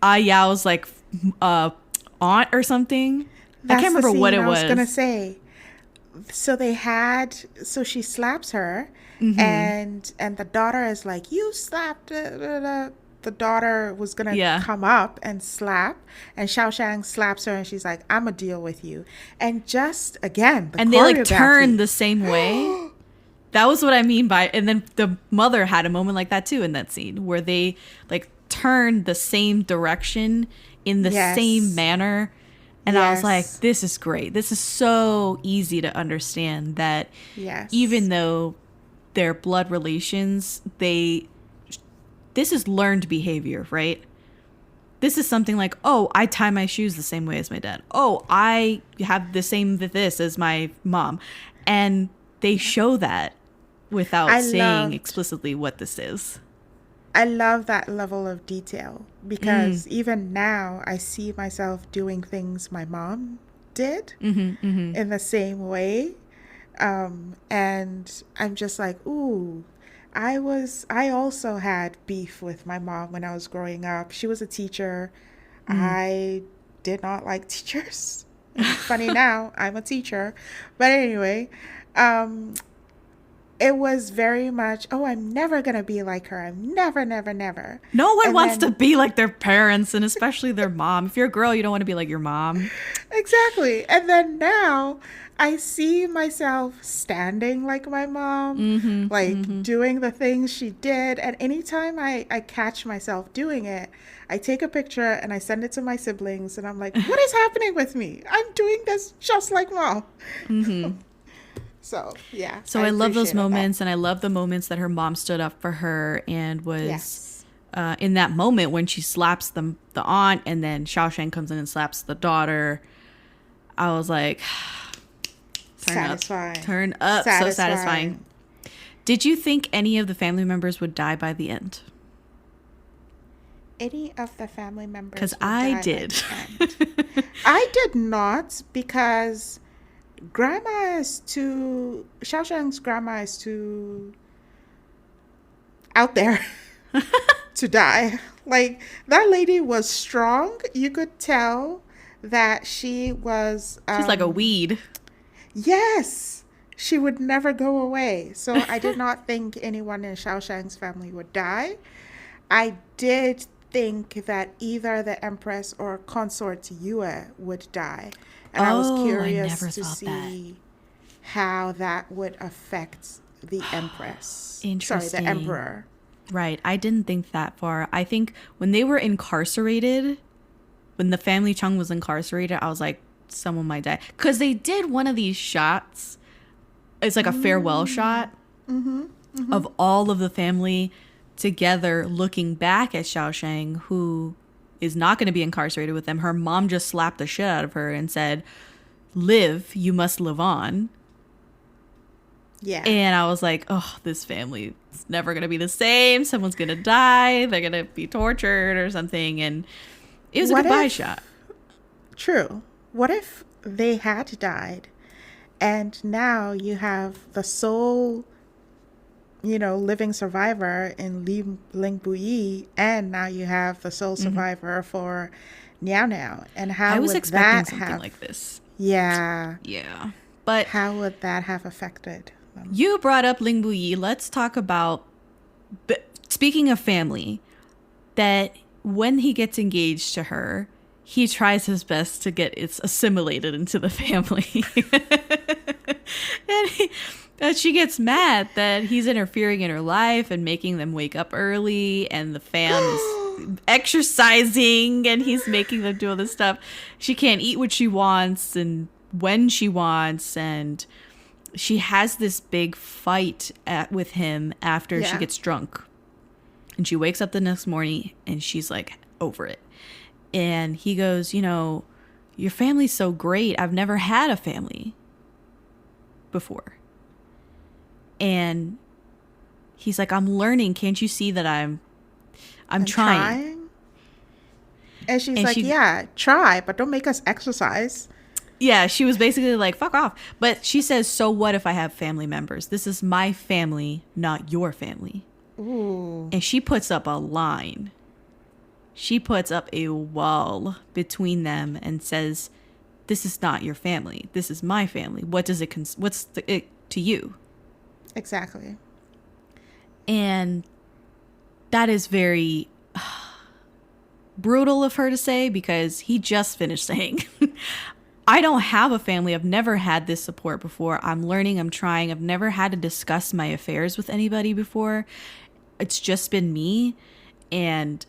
Yao's like aunt or something. That's I can't remember what it was. I was gonna say. So she slaps her, and the daughter is like, "You slapped." The daughter was gonna come up and slap, and Xiaoshang slaps her, and she's like, "I'm gonna deal with you." And just again, and they like turn the same way. That was what I mean by. And then the mother had a moment like that too in that scene where they like turned the same direction in the same manner. And I was like, this is great. This is so easy to understand that even though they're blood relations, this is learned behavior, right? This is something like, oh, I tie my shoes the same way as my dad. Oh, I have the same this as my mom. And they show that without saying explicitly what this is. I love that level of detail because even now I see myself doing things my mom did in the same way. And I'm just like, ooh, I also had beef with my mom when I was growing up. She was a teacher. I did not like teachers. Funny now, I'm a teacher. But anyway, it was very much, oh, I'm never going to be like her. I'm never, never, never. No one And wants then- to be like their parents, and especially their mom. If you're a girl, you don't want to be like your mom. Exactly. And then now I see myself standing like my mom, doing the things she did. And anytime I catch myself doing it, I take a picture and I send it to my siblings. And I'm like, what is happening with me? I'm doing this just like mom. So, yeah. So I love those appreciated that. moments, and I love the moments that her mom stood up for her and was Yes. in that moment when she slaps the aunt, and then Xiaosheng comes in and slaps the daughter. I was like, Satisfying. Turn up. So satisfying. Did you think any of the family members would die by the end? Any of the family members? Because would I die did. by the end. I did not, because Xiaosheng's grandma is too out there to die. Like, that lady was strong. You could tell that she was... She's like a weed. Yes, she would never go away. So I did not think anyone in Xiaosheng's family would die. I did think that either the Empress or Consort Yue would die. And I was I curious never to thought see how that would affect the Empress. Sorry, Interesting. the Emperor. Right. I didn't think that far. I think when they were incarcerated, when the family Chung was incarcerated, I was like, someone might die. Because they did one of these shots. It's like a farewell shot of all of the family together looking back at Xiaosheng, who is not going to be incarcerated with them. Her mom just slapped the shit out of her and said, live, you must live on. Yeah. And I was like, oh, this family is never going to be the same. Someone's going to die. They're going to be tortured or something. And it was a goodbye shot. True. What if they had died and now you have the sole, living survivor in Ling Buyi, and now you have the sole survivor for Niao Niao? And how I was would expecting that something have, like this. Yeah. Yeah. But How would that have affected them? you brought up Ling Buyi. Let's talk about, speaking of family, that when he gets engaged to her, he tries his best to get it assimilated into the family. And she gets mad that he's interfering in her life and making them wake up early, and the fam is exercising and he's making them do all this stuff. She can't eat what she wants and when she wants, and she has this big fight with him after she gets drunk. And she wakes up the next morning and she's like over it. And he goes, your family's so great. I've never had a family before. And he's like, I'm learning. Can't you see that I'm trying? And she's like, yeah, try, but don't make us exercise. Yeah, she was basically like, fuck off. But she says, so what if I have family members? This is my family, not your family. Ooh. And she puts up a line. She puts up a wall between them and says, this is not your family. This is my family. What's it to you? Exactly. And that is very brutal of her to say, because he just finished saying, I don't have a family. I've never had this support before. I'm learning. I'm trying. I've never had to discuss my affairs with anybody before. It's just been me. And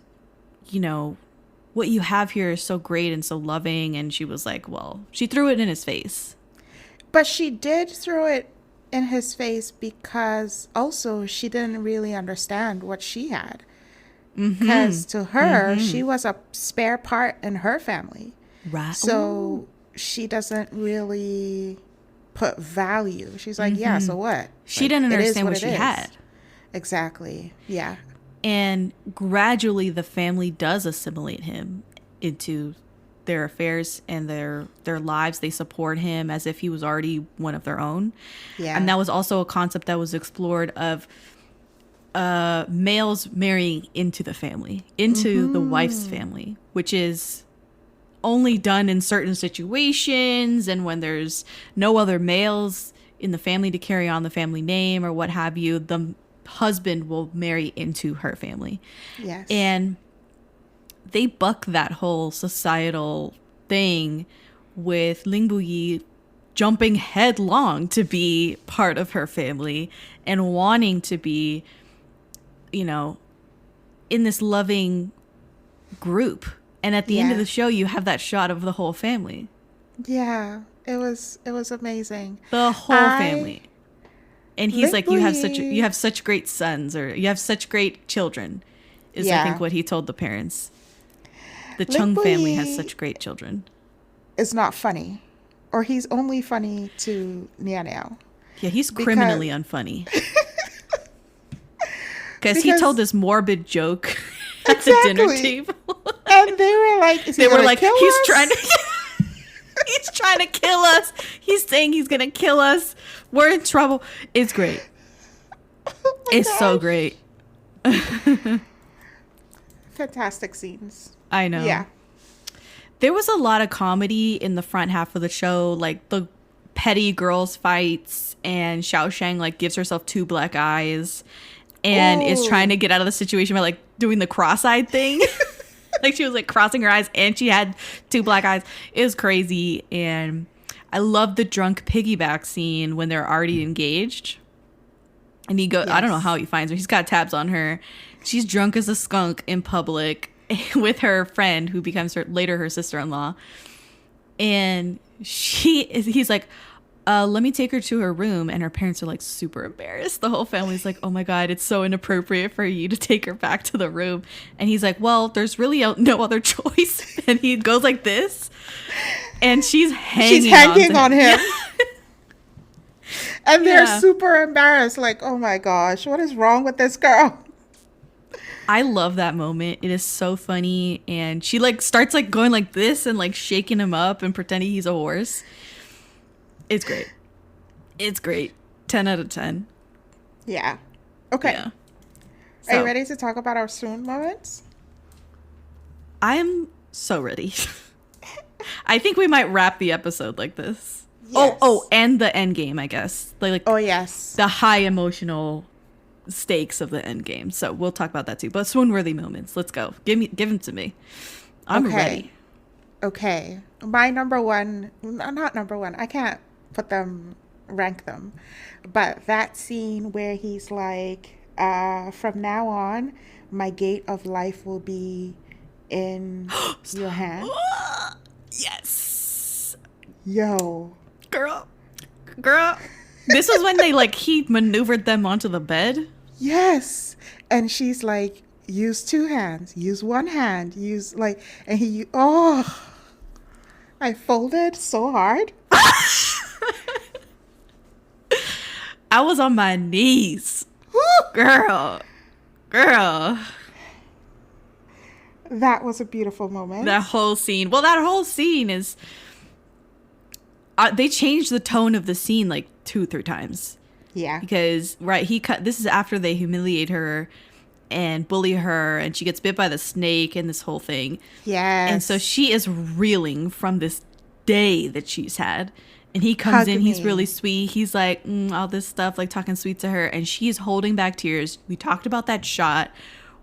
what you have here is so great and so loving. And she was like, well, she threw it in his face. But she did throw it in his face because also she didn't really understand what she had. Because to her, she was a spare part in her family. Right. So she doesn't really put value. She's like, yeah, so what? She didn't it is understand what it she is. had. Exactly. Yeah. And gradually the family does assimilate him into their affairs and their lives. They support him as if he was already one of their own. Yeah. And that was also a concept that was explored of males marrying into the family, into the wife's family, which is only done in certain situations and when there's no other males in the family to carry on the family name or what have you. The husband will marry into her family. Yes. And they buck that whole societal thing with Ling Buyi jumping headlong to be part of her family and wanting to be, you know, in this loving group. And at the end of the show, you have that shot of the whole family. Yeah, it was amazing. The whole family. And he's like, you have Buyi such great sons, or you have such great children, is I think what he told the parents. The Chung family has such great children. It's not funny, or he's only funny to Niao. Yeah, he's criminally unfunny. Because he told this morbid joke at the dinner table. And they were like, is he gonna kill he's us? trying to he's trying to kill us. He's saying he's gonna kill us. We're in trouble. It's great. It's so great. Fantastic scenes. I know. Yeah. There was a lot of comedy in the front half of the show, like the petty girls fights, and Xiao Shang like gives herself 2 black eyes and is trying to get out of the situation by like doing the cross-eyed thing. Like she was like crossing her eyes and she had 2 black eyes. It was crazy. And I love the drunk piggyback scene when they're already engaged. And he goes, I don't know how he finds her. He's got tabs on her. She's drunk as a skunk in public with her friend who becomes later her sister-in-law. And he's like, let me take her to her room. And her parents are like super embarrassed. The whole family's like, oh my God, it's so inappropriate for you to take her back to the room. And he's like, well, there's really no other choice. And he goes like this. And she's hanging on him. Yeah. And they're super embarrassed. Like, oh my gosh, what is wrong with this girl? I love that moment. It is so funny. And she like starts like going like this and like shaking him up and pretending he's a horse. It's great. It's great. 10 out of 10. Yeah. Okay. Yeah. Are you ready to talk about our swoon moments? I'm so ready. I think we might wrap the episode like this. Yes. Oh, and the end game, I guess. Like oh, yes. The high emotional stakes of the end game. So we'll talk about that too. But swoon-worthy moments. Let's go. Give them to me. I'm ready. Okay. My number one, not number one. I can't rank them. But that scene where he's like, from now on, my gate of life will be in your hand. Yes. Yo. Girl. This was when he maneuvered them onto the bed. Yes. And she's like, use 2 hands, use 1 hand, and I folded so hard. I was on my knees. Girl. That was a beautiful moment. That whole scene is... they changed the tone of the scene like 2-3 times. Yeah. Because, this is after they humiliate her and bully her, and she gets bit by the snake and this whole thing. Yes. And so she is reeling from this day that she's had. And he comes in, he's really sweet. He's like, all this stuff, like talking sweet to her. And she's holding back tears. We talked about that shot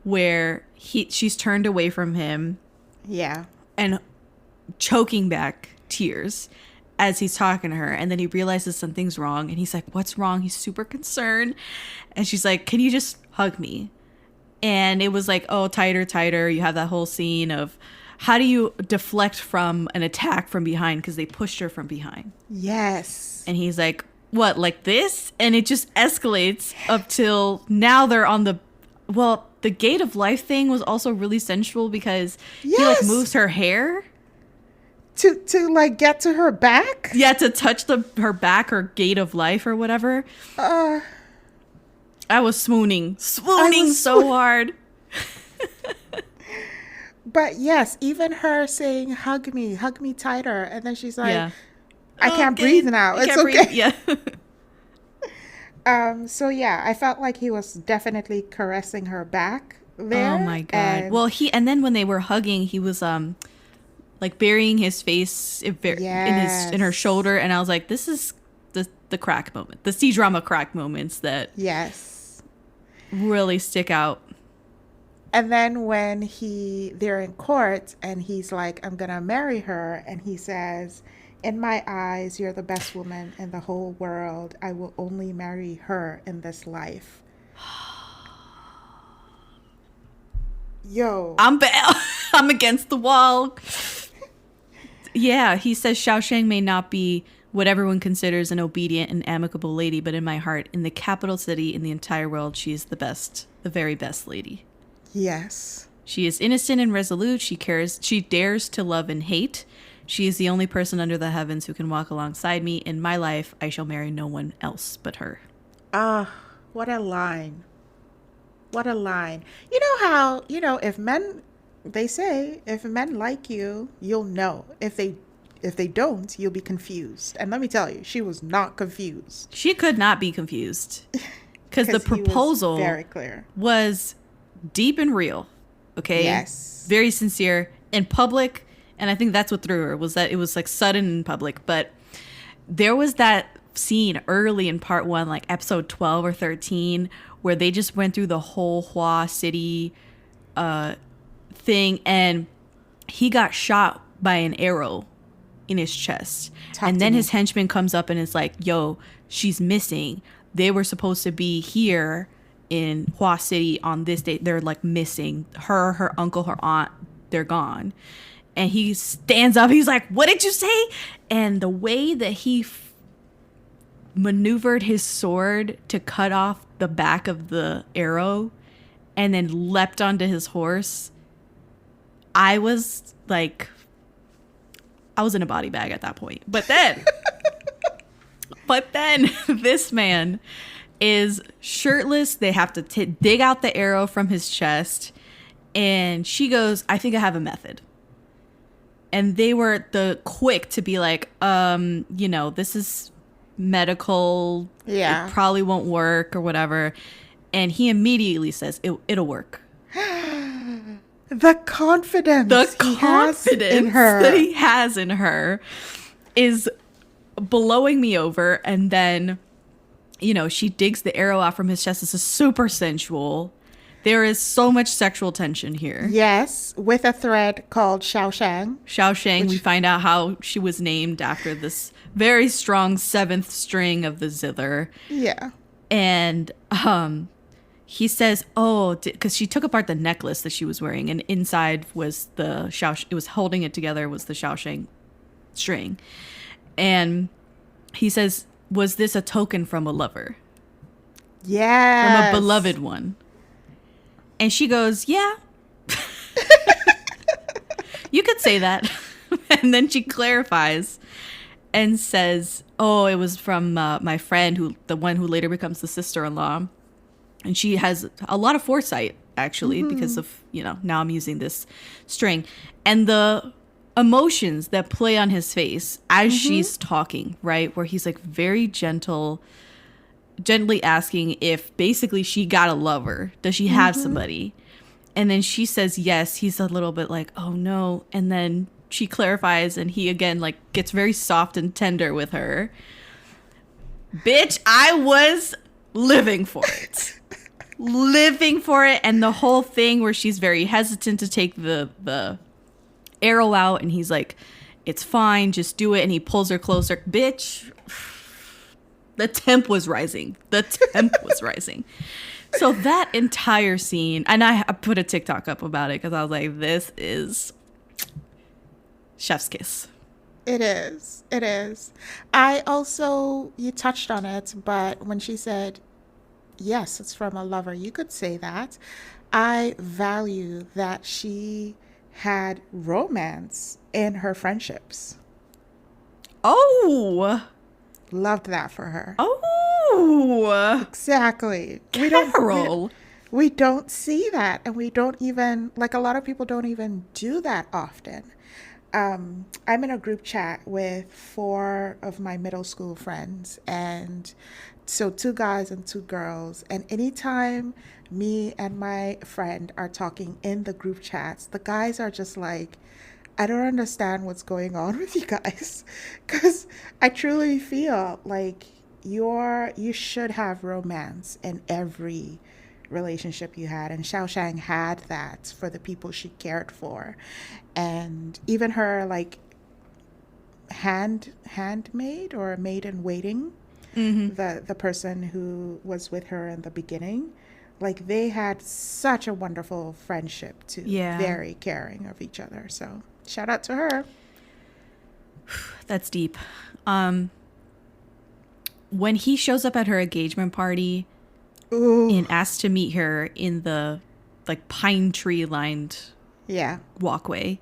where she's turned away from him. Yeah. And choking back tears as he's talking to her. And then he realizes something's wrong. And he's like, what's wrong? He's super concerned. And she's like, can you just hug me? And it was like, oh, tighter. You have that whole scene of how do you deflect from an attack from behind? Because they pushed her from behind. Yes. And he's like, what, like this? And it just escalates up till now they're on the gate of life thing was also really sensual because he like moves her hair. To like get to her back? Yeah, to touch her back or gate of life or whatever. I was swooning so hard. But yes, even her saying, hug me tighter. And then she's like, Yeah. I can't breathe now. It's okay. Yeah. So yeah, I felt like he was definitely caressing her back there. Oh my God. And Well, and then when they were hugging, he was like burying his face in her shoulder, and I was like, this is the crack moment, the C-drama crack moments that really stick out. And then when they're in court and he's like, I'm gonna marry her, and he says, in my eyes, you're the best woman in the whole world. I will only marry her in this life. Yo. I'm against the wall. Yeah, he says Xiaosheng may not be what everyone considers an obedient and amicable lady, but in my heart, in the capital city, in the entire world, she is the best, the very best lady. Yes. She is innocent and resolute. She dares to love and hate. She is the only person under the heavens who can walk alongside me. In my life, I shall marry no one else but her. Ah, what a line. What a line. You know how, if men, they say, if men like you, you'll know. If they don't, you'll be confused. And let me tell you, she was not confused. She could not be confused. Because the proposal very clear. Was deep and real. Okay? Yes. Very sincere. In public, and I think that's what threw her, was that it was like sudden in public. But there was that scene early in part 1, like episode 12 or 13, where they just went through the whole Hua City thing, and he got shot by an arrow in his chest. And then his henchman comes up and is like, yo, she's missing. They were supposed to be here in Hua City on this day. They're like missing her uncle, her aunt, they're gone. And he stands up, he's like, what did you say? And the way that he maneuvered his sword to cut off the back of the arrow and then leapt onto his horse, I was like, I was in a body bag at that point. But then this man is shirtless. They have to dig out the arrow from his chest, and she goes, I think I have a method. And they were quick to be like, this is medical. Yeah. It probably won't work or whatever. And he immediately says, it'll work. The confidence that he has in her is blowing me over. And then, she digs the arrow out from his chest. This is super sensual. There is so much sexual tension here. Yes, with a thread called Xiaosheng. Xiaosheng, we find out how she was named after this very strong 7th string of the zither. Yeah. And he says, because she took apart the necklace that she was wearing, and inside was it was holding it together was the Xiaosheng string. And he says, was this a token from a lover? Yeah. From a beloved one? And she goes, yeah. You could say that. And then she clarifies and says, it was from my friend, the one who later becomes the sister-in-law. And she has a lot of foresight, actually, because of, now I'm using this string. And the emotions that play on his face as she's talking, right? Where he's like very gently asking if basically she got a lover. Does she have somebody? And then she says yes. He's a little bit like, oh no. And then she clarifies, and he again like gets very soft and tender with her. Bitch, I was living for it. Living for it. And the whole thing where she's very hesitant to take the arrow out, and he's like, it's fine, just do it. And he pulls her closer. Bitch, the temp was rising. So that entire scene, and I put a TikTok up about it because I was like, this is chef's kiss. It is. I also, you touched on it, but when she said, yes, it's from a lover, you could say that. I value that she had romance in her friendships. Oh. Loved that for her. Oh. Exactly. Carol. we don't see that, and we don't even, like, a lot of people don't even do that often. I'm in a group chat with 4 of my middle school friends, and so 2 guys and 2 girls. And anytime me and my friend are talking in the group chats, the guys are just like, I don't understand what's going on with you guys. Because I truly feel like you should have romance in every relationship you had, and Xiaoshang had that for the people she cared for. And even her, like, handmaid or maid in waiting, the person who was with her in the beginning, like, they had such a wonderful friendship too. Yeah. Very caring of each other. So shout out to her. That's deep. When he shows up at her engagement party, Ooh. and asks to meet her in the, like, pine tree lined walkway,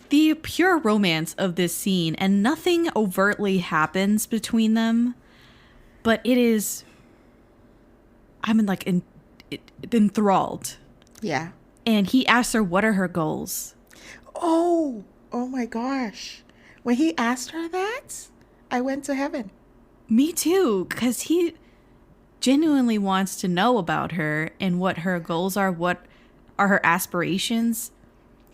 the pure romance of this scene, and nothing overtly happens between them, but it is, I'm like enthralled. Yeah. And he asks her what are her goals. Oh my gosh, when he asked her that, I went to heaven. Me too, because he genuinely wants to know about her and what her goals are, what are her aspirations.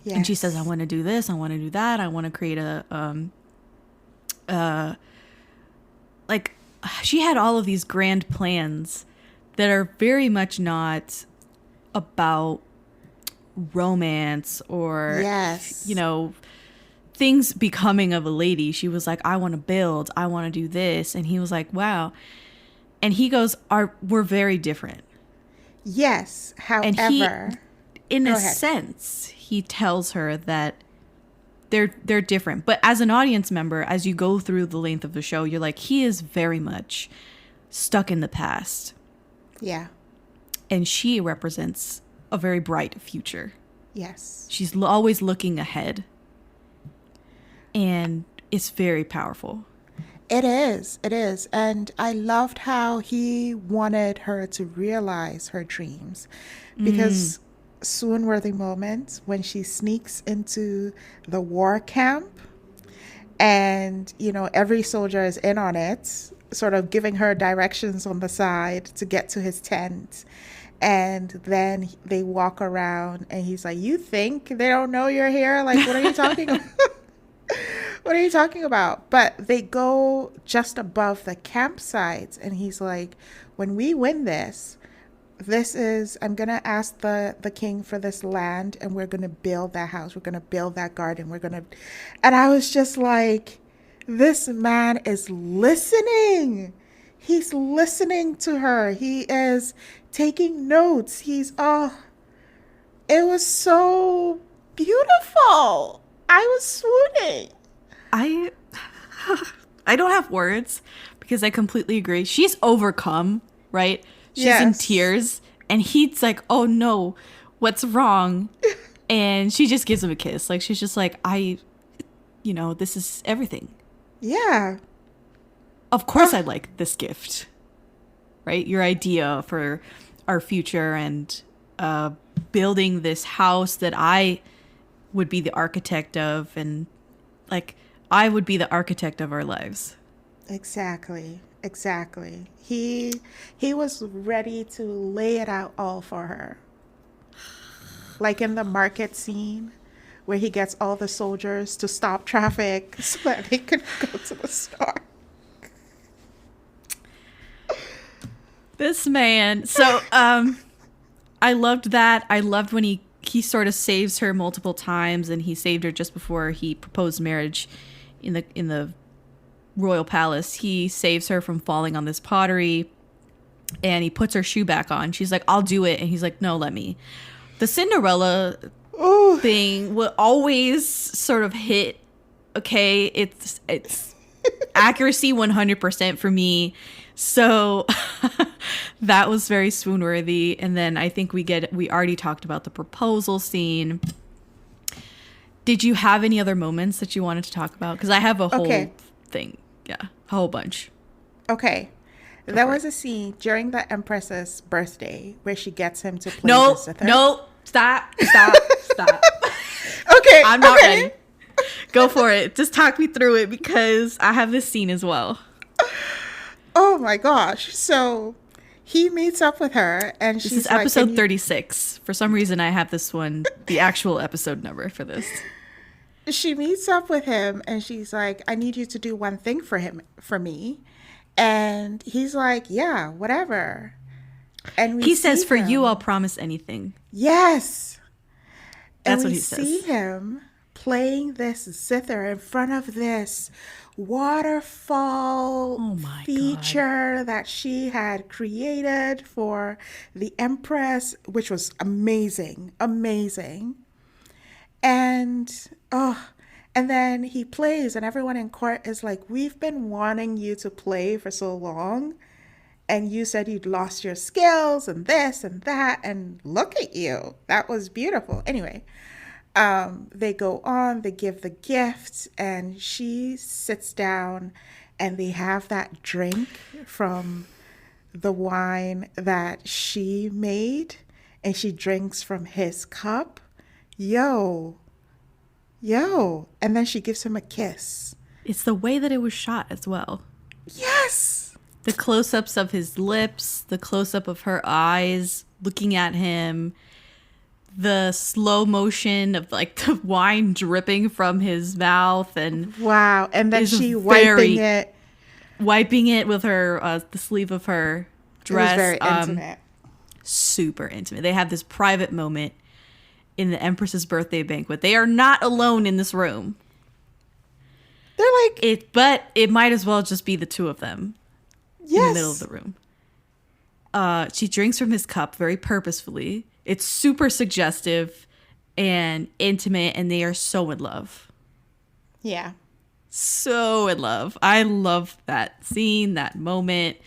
Yes. And she says, I want to do this, I want to do that, I want to create like, she had all of these grand plans that are very much not about romance or, you know, things becoming of a lady. She was like, I want to build, I want to do this. And he was like, wow. And he goes, we're very different. Yes. However, and in a sense, he tells her that they're different. But as an audience member, as you go through the length of the show, you're like, he is very much stuck in the past. Yeah. And she represents a very bright future. Yes. She's always looking ahead. And it's very powerful. It is. It is. And I loved how he wanted her to realize her dreams, because swoon-worthy moments when she sneaks into the war camp and, you know, every soldier is in on it, sort of giving her directions on the side to get to his tent. And then they walk around and he's like, you think they don't know you're here? Like, what are you talking about? What are you talking about? But they go just above the campsites, and he's like, when we win this is, I'm going to ask the king for this land, and we're going to build that house. We're going to build that garden. And I was just like, this man is listening. He's listening to her. He is taking notes. It was so beautiful. I was swooning. I don't have words because I completely agree. She's overcome, right? She's in tears, and he's like, oh no, what's wrong? And she just gives him a kiss. Like, she's just like, this is everything. Yeah. Of course I like this gift, right? Your idea for our future and building this house that I would be the architect of, and like, I would be the architect of our lives. Exactly. He was ready to lay it out all for her. Like in the market scene where he gets all the soldiers to stop traffic so that they could go to the store. This man. So I loved that. I loved when he sort of saves her multiple times, and he saved her just before he proposed marriage in the royal palace. He saves her from falling on this pottery, and he puts her shoe back on. She's like, I'll do it. And he's like, no, let me. The Cinderella thing will always sort of hit. Okay, it's accuracy 100% for me. So that was very swoon-worthy. And then I think we already talked about the proposal scene. Did you have any other moments that you wanted to talk about? Because I have a whole thing. Yeah, a whole bunch. Okay. There was a scene during the Empress's birthday where she gets him to play this with her. No, stop. Okay, I'm not ready. Go for it. Just talk me through it because I have this scene as well. Oh my gosh. So he meets up with her and This she's is episode 36. For some reason, I have this one, the actual episode number for this. She meets up with him and she's like, I need you to do one thing for me. And he's like, yeah, whatever. And He says, for you, I'll promise anything. Yes. That's and what he we says. see him playing this zither in front of this waterfall feature that she had created for the Empress, which was amazing. And and then he plays and everyone in court is like, we've been wanting you to play for so long and you said you'd lost your skills and this and that and look at you. That was beautiful. Anyway, they go on, they give the gift and she sits down and they have that drink from the wine that she made and she drinks from his cup. Yo. And then she gives him a kiss. It's the way that it was shot as well. Yes. The close-ups of his lips, the close-up of her eyes looking at him, the slow motion of like the wine dripping from his mouth, and wow. And then she wiping it with her the sleeve of her dress. It was very intimate. Super intimate. They have this private moment in the Empress's birthday banquet. They are not alone in this room. They're like it, but it might as well just be the two of them. Yes. In the middle of the room. She drinks from his cup very purposefully. It's super suggestive and intimate, and they are so in love. Yeah. So in love. I love that scene, that moment.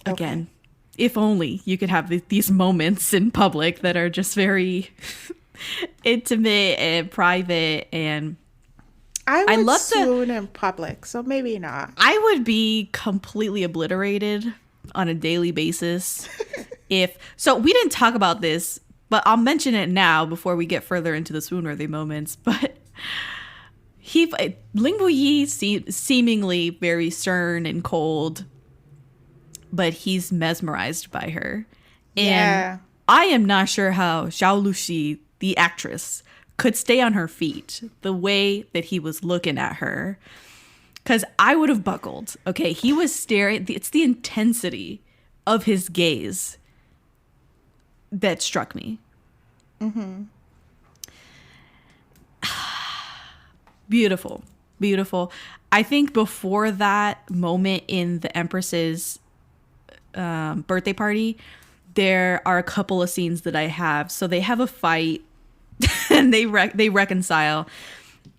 Again, if only you could have these moments in public that are just very intimate and private. And I love swoon in public, so maybe not. I would be completely obliterated on a daily basis. So we didn't talk about this, but I'll mention it now before we get further into the swoonworthy moments. But Ling Buyi seemingly very stern and cold, but he's mesmerized by her. And I am not sure how Zhao Lusi, the actress, could stay on her feet the way that he was looking at her. Because I would have buckled. Okay, he was staring. It's the intensity of his gaze that struck me. Mm-hmm. Beautiful. I think before that moment in the Empress's birthday party, there are a couple of scenes that I have. So they have a fight and they reconcile.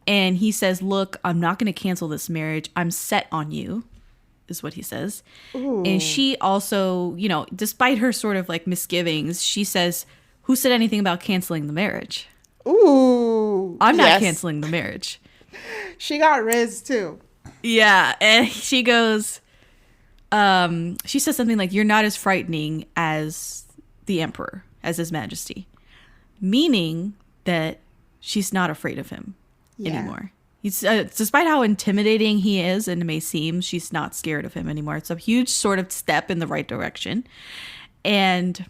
And he says, look, I'm not going to cancel this marriage. I'm set on you, is what he says. Ooh. And she also, despite her sort of like misgivings, she says, who said anything about canceling the marriage? Ooh. I'm not canceling the marriage. She got riz too. Yeah. And she goes, she says something like, you're not as frightening as the emperor, as his majesty. Meaning that she's not afraid of him anymore. He's despite how intimidating he is and it may seem, she's not scared of him anymore. It's a huge sort of step in the right direction. And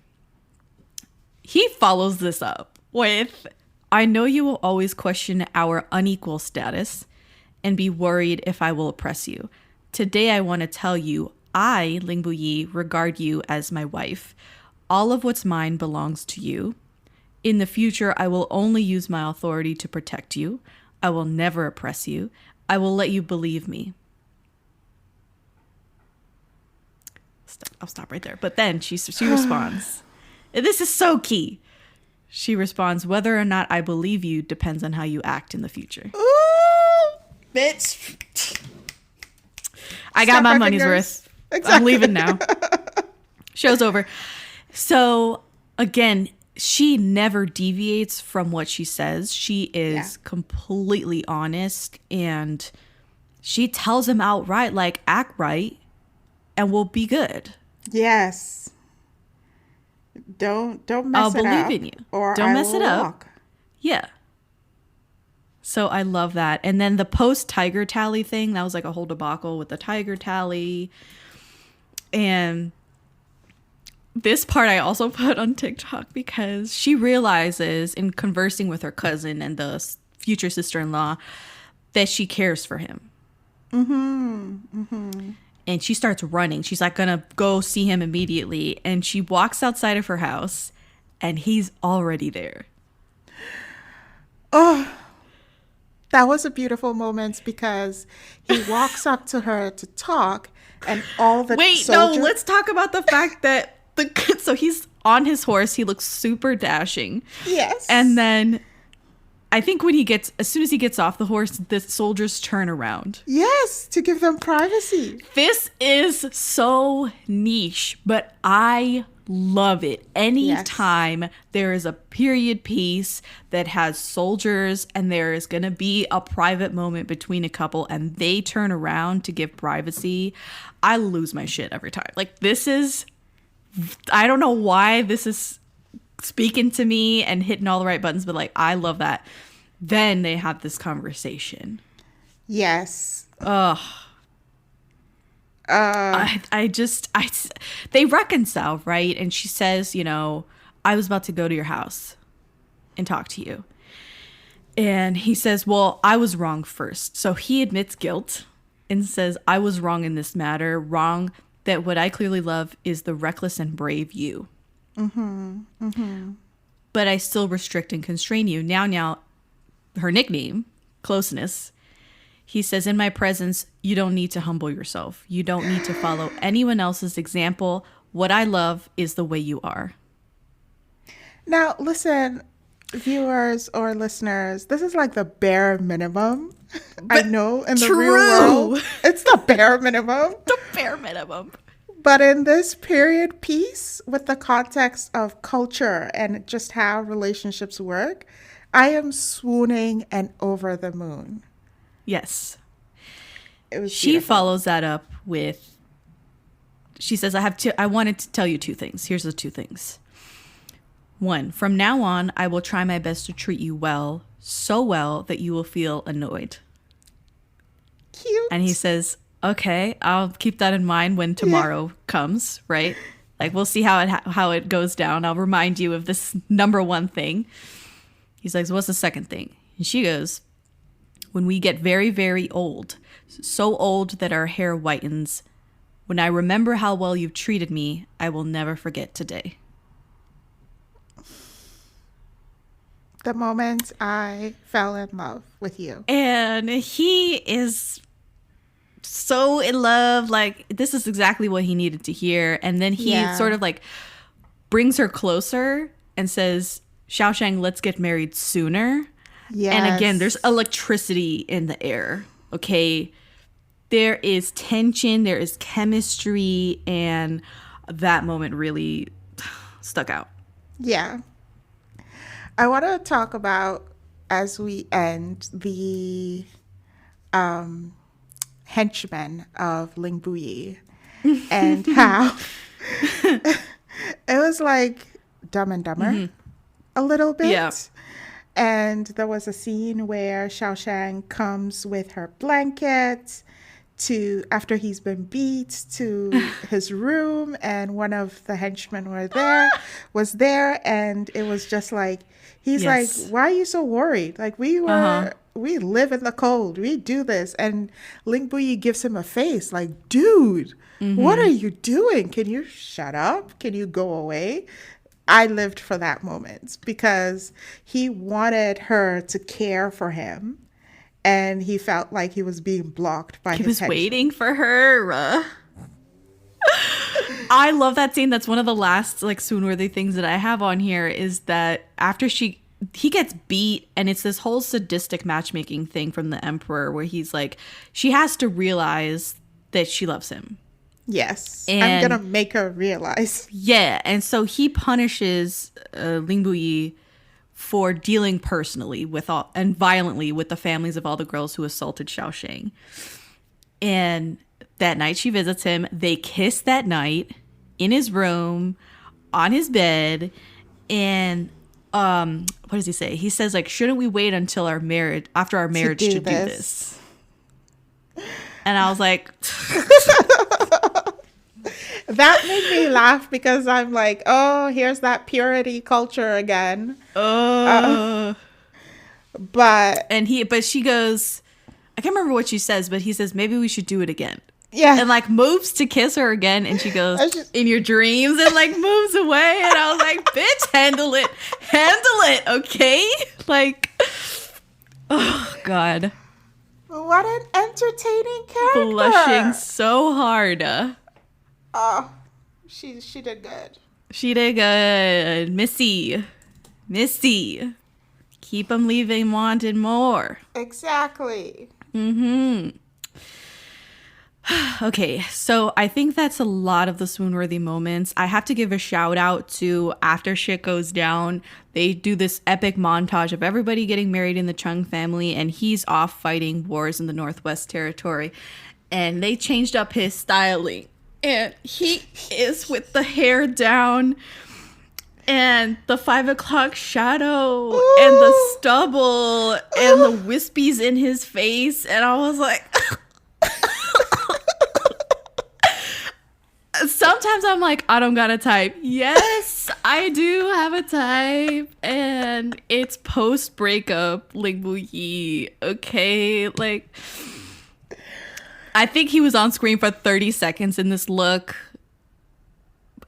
he follows this up with, I know you will always question our unequal status and be worried if I will oppress you. Today I want to tell you, I, Ling Buyi, regard you as my wife. All of what's mine belongs to you. In the future, I will only use my authority to protect you. I will never oppress you. I will let you believe me. I'll stop right there. But then she responds, and this is so key. She responds, whether or not I believe you depends on how you act in the future. Ooh, bitch. I got my money's worth. Exactly. I'm leaving now. Show's over. So again, she never deviates from what she says. She is completely honest, and she tells him outright, like, act right. and we'll be good. Yes. Don't mess I'll it up. believe in you. Or Don't I mess will it up. walk. Yeah. So I love that. And then the post-tiger tally thing, that was like a whole debacle with the tiger tally. And this part I also put on TikTok because she realizes in conversing with her cousin and the future sister-in-law that she cares for him. And she starts running. She's like gonna go see him immediately. And she walks outside of her house and he's already there. Oh, that was a beautiful moment because he walks up to her to talk and all the soldiers... No, let's talk about the fact that so he's on his horse. He looks super dashing. Yes. And then I think as soon as he gets off the horse, the soldiers turn around. Yes, to give them privacy. This is so niche, but I love it. Anytime there is a period piece that has soldiers and there is going to be a private moment between a couple and they turn around to give privacy, I lose my shit every time. Like, this is... I don't know why this is speaking to me and hitting all the right buttons, but like, I love that. Then they have this conversation. Yes. Ugh. They reconcile, right? And she says, I was about to go to your house and talk to you. And he says, well, I was wrong first. So he admits guilt and says, I was wrong in this matter. Wrong that what I clearly love is the reckless and brave you. But I still restrict and constrain you. Now, her nickname, closeness, he says, in my presence, you don't need to humble yourself. You don't need to follow anyone else's example. What I love is the way you are. Now, listen, viewers or listeners, this is like the bare minimum. I know in the real world, it's the bare minimum. The bare minimum. But in this period piece, with the context of culture and just how relationships work, I am swooning and over the moon. Yes. It was She beautiful. follows that up with, she says, I wanted to tell you two things. Here's the two things. One, from now on, I will try my best to treat you well, so well that you will feel annoyed. Cute. And he says, okay, I'll keep that in mind when tomorrow comes, right? Like, we'll see how it goes down. I'll remind you of this number one thing. He's like, so what's the second thing? And she goes, when we get very, very old, so old that our hair whitens, when I remember how well you've treated me, I will never forget today. The moment I fell in love with you. And he is so in love. Like, this is exactly what he needed to hear. And then he sort of like brings her closer and says, Xiaoshang, let's get married sooner. Yes. And again, there's electricity in the air. Okay. There is tension, there is chemistry, and that moment really stuck out. Yeah. I want to talk about, as we end, the henchmen of Ling Buyi and how it was like Dumb and Dumber a little bit. Yeah. And there was a scene where Xiaoshang comes with her blanket after he's been beat to his room, and one of the henchmen was there, and it was just like, he's like, why are you so worried? Like, we live in the cold, we do this. And Ling Buyi gives him a face like, dude, what are you doing? Can you shut up? Can you go away? I lived for that moment because he wanted her to care for him. And he felt like he was being blocked by his He was henchmen. waiting for her. I love that scene. That's one of the last like swoon-worthy things that I have on here, is that after he gets beat, and it's this whole sadistic matchmaking thing from the emperor where he's like, she has to realize that she loves him. Yes. And I'm going to make her realize. Yeah. And so he punishes Ling Buyi for dealing personally and violently with the families of all the girls who assaulted Xiaoshang. And that night she visits him. They kiss that night in his room, on his bed. And what does he say? He says, like, shouldn't we wait until after our marriage to do this? And I was like, that made me laugh because I'm like, oh, here's that purity culture again. But she goes, I can't remember what she says, but he says, maybe we should do it again. Yeah. And like moves to kiss her again. And she goes, in your dreams, and like moves away. And I was like, bitch, handle it. Okay. Like, oh God. What an entertaining character. Blushing so hard. Oh, she did good. She did good. Missy. Keep them leaving wanting more. Exactly. Okay, so I think that's a lot of the swoon-worthy moments. I have to give a shout out to after shit goes down, they do this epic montage of everybody getting married in the Chung family, and he's off fighting wars in the Northwest Territory. And they changed up his styling. And he is with the hair down and the 5 o'clock shadow. Ooh. And the stubble and the wispies in his face. And I was like... Sometimes I'm like, I don't got a type. Yes, I do have a type. And it's post-breakup Ling Buyi. Okay, like... I think he was on screen for 30 seconds in this look.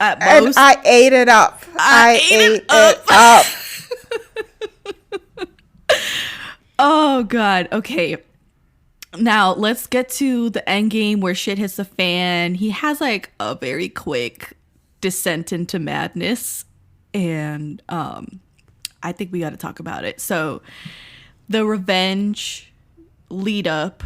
At most. And I ate it up. I ate it up. Oh, God. Okay. Now, let's get to the end game where shit hits the fan. He has like a very quick descent into madness. And I think we got to talk about it. So the revenge lead up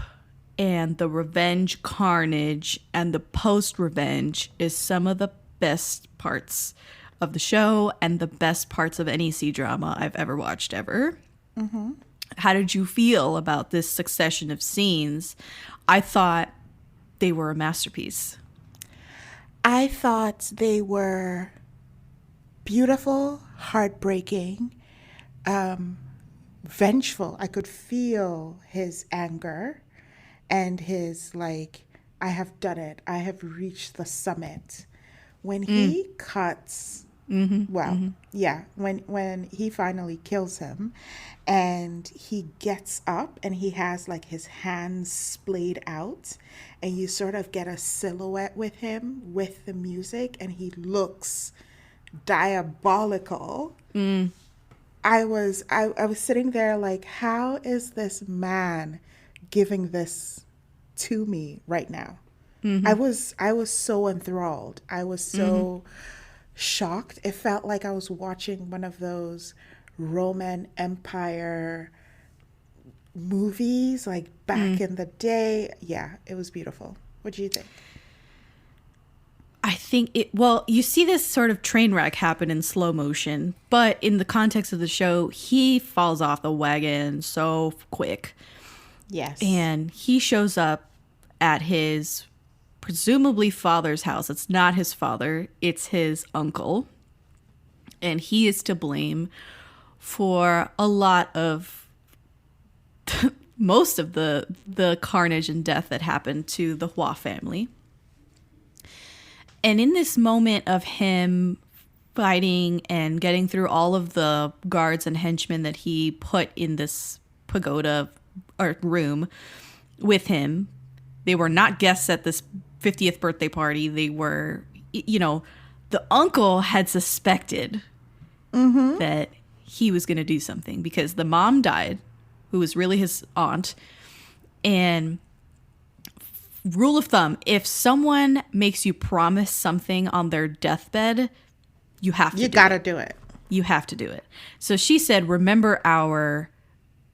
and the revenge carnage and the post-revenge is some of the best parts of the show and the best parts of any C-drama I've ever watched ever. Mm-hmm. How did you feel about this succession of scenes? I thought they were a masterpiece. I thought they were beautiful, heartbreaking, vengeful. I could feel his anger and his like, I have done it. I have reached the summit. When he cuts, when he finally kills him and he gets up and he has like his hands splayed out and you sort of get a silhouette with him with the music and he looks diabolical. I was sitting there like, how is this man giving this to me right now? I was so enthralled. I was so shocked. It felt like I was watching one of those Roman Empire movies like back in the day. Yeah, it was beautiful. What do you think? I think you see this sort of train wreck happen in slow motion, but in the context of the show, he falls off the wagon so quick. Yes. And he shows up at his presumably father's house. It's not his father, it's his uncle. And he is to blame for a lot of most of the carnage and death that happened to the Hua family. And in this moment of him fighting and getting through all of the guards and henchmen that he put in this pagoda or room with him, they were not guests at this 50th birthday party. They were, the uncle had suspected that he was going to do something because the mom died, who was really his aunt. And rule of thumb, if someone makes you promise something on their deathbed, you have to do it. You have to do it. So she said, remember our,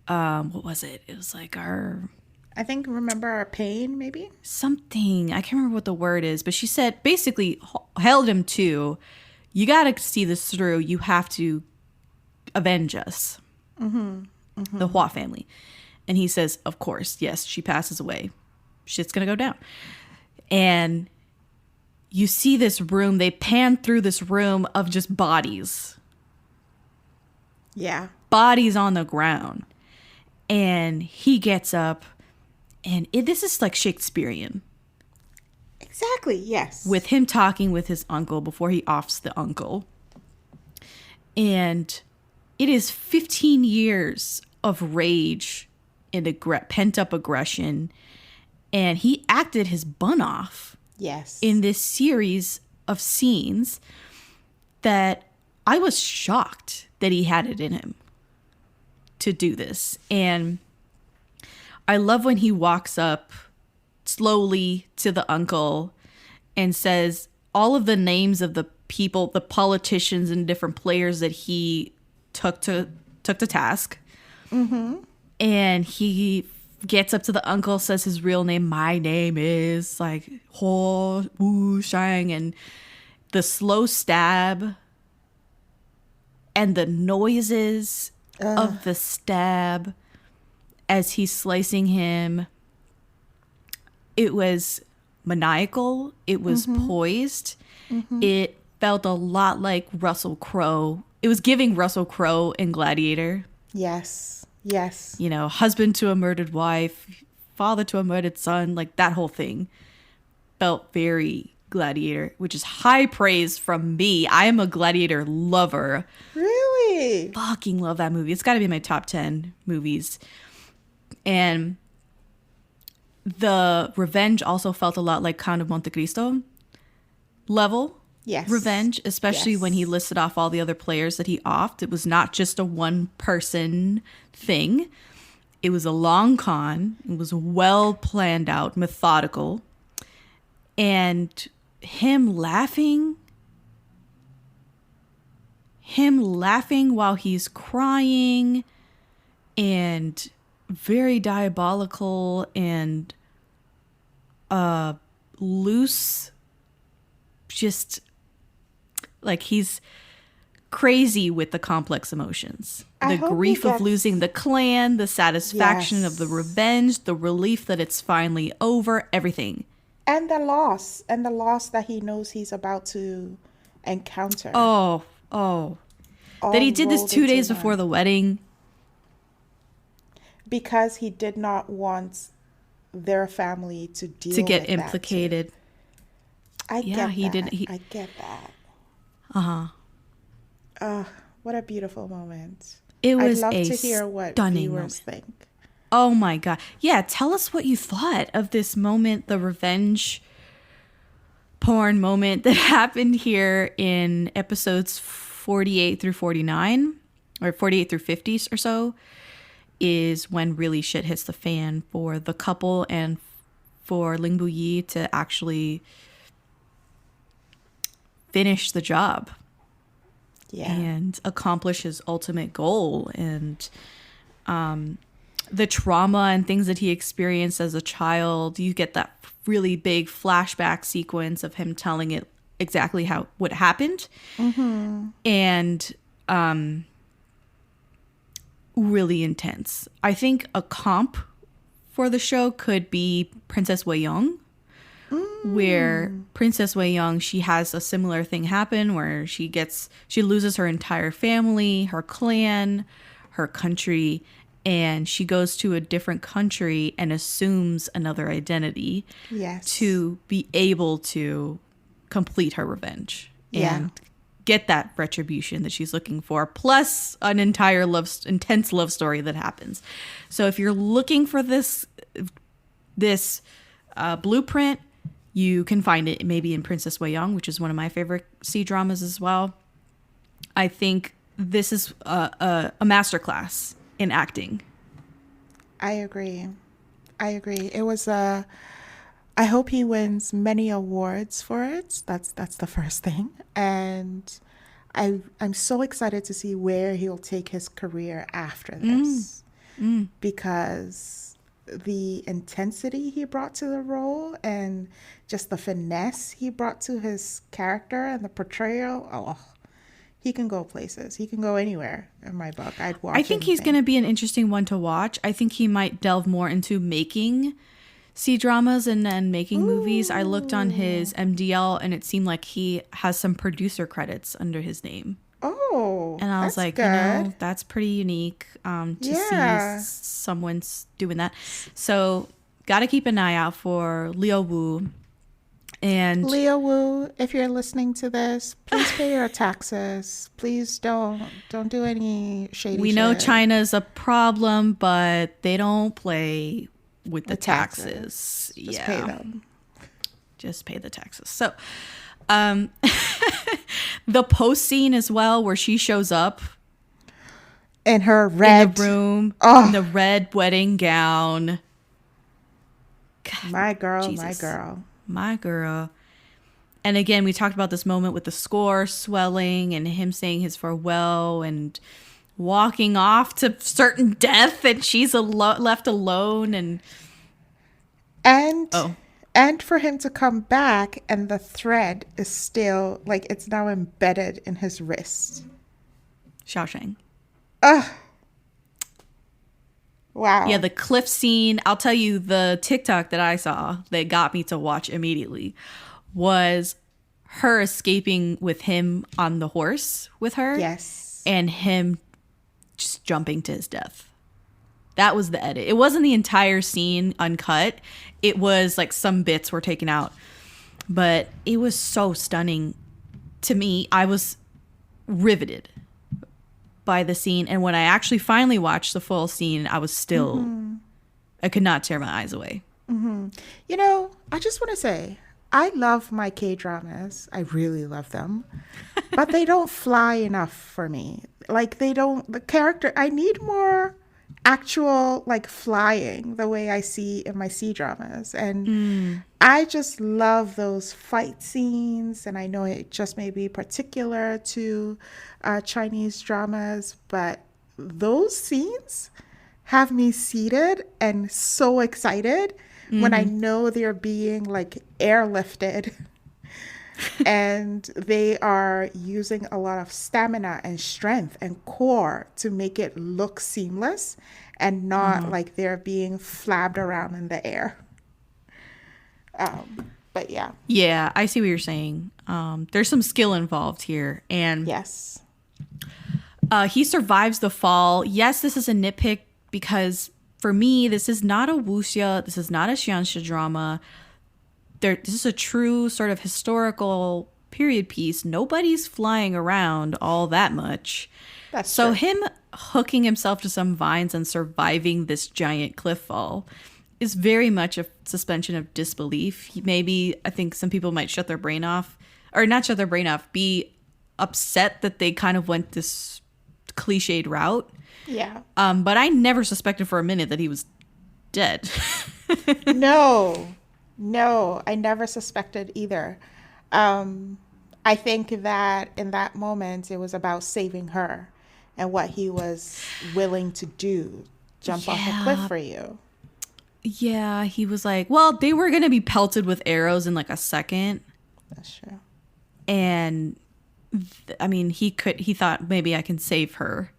what was it? It was like our... I think remember our pain, maybe? Something. I can't remember what the word is. But she said, basically held him to, you got to see this through. You have to avenge us. The Hua family. And he says, of course, yes, she passes away. Shit's going to go down. And you see this room, they pan through this room of just bodies. Yeah. Bodies on the ground. And he gets up, and this is like Shakespearean. Exactly, yes. With him talking with his uncle before he offs the uncle. And it is 15 years of rage and pent-up aggression. And he acted his bun off. Yes. In this series of scenes that I was shocked that he had it in him to do this. And I love when he walks up slowly to the uncle and says all of the names of the people, the politicians and different players that he took to task. Mm-hmm. And he gets up to the uncle, says his real name. My name is like Ho Wu Shang, and the slow stab and the noises of the stab as he's slicing him. It was maniacal. It was poised. Mm-hmm. It felt a lot like Russell Crowe. It was giving Russell Crowe in Gladiator. Yes. Yes. You know, husband to a murdered wife, father to a murdered son, like that whole thing felt very Gladiator, which is high praise from me. I am a Gladiator lover. Really? Fucking love that movie. It's got to be in my top 10 movies. And the revenge also felt a lot like Count of Monte Cristo level. Yes. Revenge, especially when he listed off all the other players that he offed. It was not just a one-person thing. It was a long con. It was well planned out, methodical. And him laughing while he's crying and very diabolical and loose, just like he's crazy with the complex emotions. The grief of losing the clan, the satisfaction of the revenge, the relief that it's finally over, everything. And the loss that he knows he's about to encounter. Oh. That he did this 2 days before the wedding. Because he did not want their family to deal with get implicated. That I get that. What a beautiful moment. It was I'd love to hear what viewers think. Oh my God. Yeah, tell us what you thought of this moment, the revenge porn moment that happened here in episodes 48 through 49, or 48 through 50 or so, is when really shit hits the fan for the couple and for Ling Buyi to actually finish the job. Yeah. And accomplish his ultimate goal. And the trauma and things that he experienced as a child, you get that really big flashback sequence of him telling it exactly what happened. Mm-hmm. And really intense. I think a comp for the show could be Princess Wei Young, where Princess Wei Young, she has a similar thing happen where she loses her entire family, her clan, her country, and she goes to a different country and assumes another identity to be able to complete her revenge and get that retribution that she's looking for, plus an entire intense love story that happens. So if you're looking for this blueprint, you can find it maybe in Princess Wei Young, which is one of my favorite C-dramas as well. I think this is a masterclass in acting. I agree. It was I hope he wins many awards for it. That's the first thing. And I'm so excited to see where he'll take his career after this. Because the intensity he brought to the role and just the finesse he brought to his character and the portrayal, he can go places. He can go anywhere in my book. I'd watch. I think he's going to be an interesting one to watch. I think he might delve more into making C-dramas and making movies. I looked on his MDL and it seemed like he has some producer credits under his name. Oh, and I was like, good. You know, that's pretty unique to Yeah. see someone's doing that. So got to keep an eye out for Liu Wu. And Leo Wu, if you're listening to this, please pay your taxes. Please don't do any shady we know shit. China's a problem, but they don't play with the With taxes. Just pay them. Just pay the taxes. So the post scene as well, where she shows up In her red in the room in the red wedding gown. God, My girl, Jesus. my girl. My girl. And again, we talked about this moment with the score swelling and him saying his farewell and walking off to certain death, and she's left alone. And for him to come back and the thread is still, like, it's now embedded in his wrist. Xiaosheng. Wow. Yeah, the cliff scene. I'll tell you, the TikTok that I saw that got me to watch immediately was her escaping with him on the horse with her. Yes. And him just jumping to his death. That was the edit. It wasn't the entire scene uncut. It was like some bits were taken out. But it was so stunning to me. I was riveted by the scene. And when I actually finally watched the full scene, I was still, I could not tear my eyes away. You know, I just want to say, I love my K-dramas. I really love them. But they don't fly enough for me. Like, the character, I need more actual, like, flying the way I see in my C-dramas. And I just love those fight scenes. And I know it just may be particular to Chinese dramas, but those scenes have me seated and so excited when I know they're being, like, airlifted and they are using a lot of stamina and strength and core to make it look seamless and not like they're being flabbed around in the air. But yeah. Yeah, I see what you're saying. There's some skill involved here. And Yes. he survives the fall. Yes, this is a nitpick because for me, this is not a wuxia. This is not a xianxia drama. This is a true sort of historical period piece. Nobody's flying around all that much. That's so true. him hooking himself to some vines and surviving this giant cliff fall is very much a suspension of disbelief. Maybe I think some people might shut their brain off, or not shut their brain off, be upset that they kind of went this cliched route. Yeah. But I never suspected for a minute that he was dead. No, I never suspected either. I think that in that moment, it was about saving her and what he was willing to do, jump off a cliff for you. Yeah, he was like, well, they were going to be pelted with arrows in like a second. That's true. And I mean, he thought maybe I can save her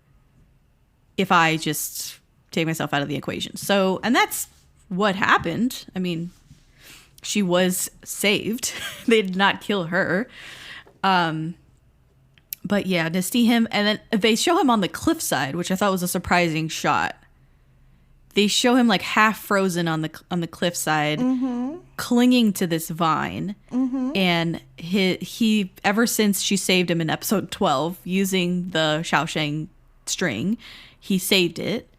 if I just take myself out of the equation. So, and that's what happened. I mean, she was saved. They did not kill her. But yeah, to see him, and then they show him on the cliffside, which I thought was a surprising shot. They show him like half frozen on the cliffside, clinging to this vine. And he ever since she saved him in episode 12 using the Xiaosheng string, he saved it.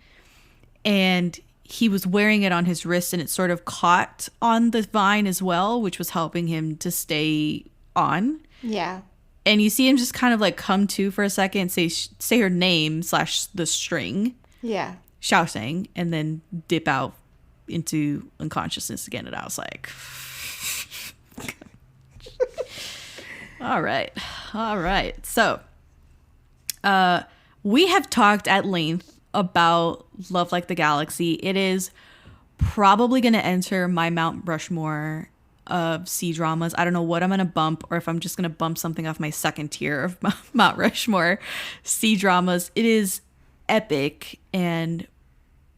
And he was wearing it on his wrist and it sort of caught on the vine as well, which was helping him to stay on. Yeah. And you see him just kind of like come to for a second, say her name / the string. Yeah. Xiaosheng, and then dip out into unconsciousness again. And I was like, all right. So, we have talked at length about Love Like the Galaxy. It is probably going to enter my Mount Rushmore of C-dramas. I don't know what I'm going to bump, or if I'm just going to bump something off my second tier of Mount Rushmore C-dramas. It is epic and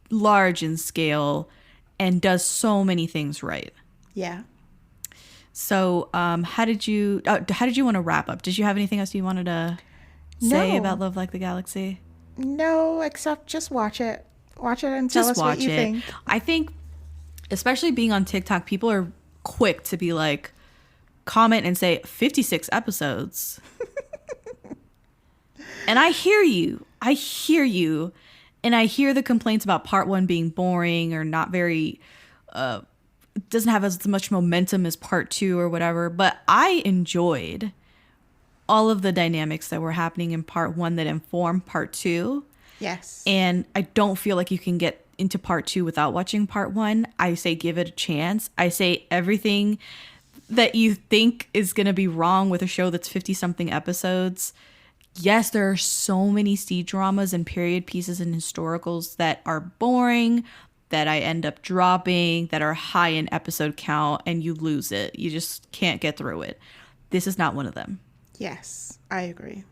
large in scale and does so many things right. Yeah. So how did you want to wrap up? Did you have anything else you wanted to say about Love Like the Galaxy? No, except just watch it. Watch it and tell us what you think. I think, especially being on TikTok, people are quick to be like, comment and say 56 episodes. And I hear you. And I hear the complaints about part 1 being boring or not very, doesn't have as much momentum as part 2 or whatever. But I enjoyed all of the dynamics that were happening in part 1 that inform part 2. Yes. And I don't feel like you can get into part 2 without watching part 1. I say give it a chance. I say everything that you think is going to be wrong with a show that's 50-something episodes. Yes, there are so many C-dramas and period pieces and historicals that are boring, that I end up dropping, that are high in episode count, and you lose it. You just can't get through it. This is not one of them. Yes, I agree.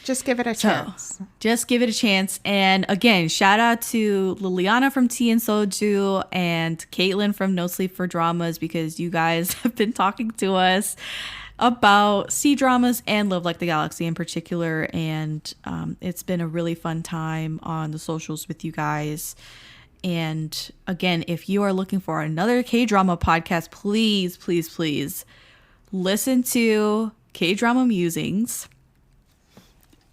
Just give it a chance. Just give it a chance. And again, shout out to Liliana from Tea and Soju and Caitlin from No Sleep for Dramas, because you guys have been talking to us about C-dramas and Love Like the Galaxy in particular. And it's been a really fun time on the socials with you guys. And again, if you are looking for another K-drama podcast, please, please, please listen to Kdrama Musings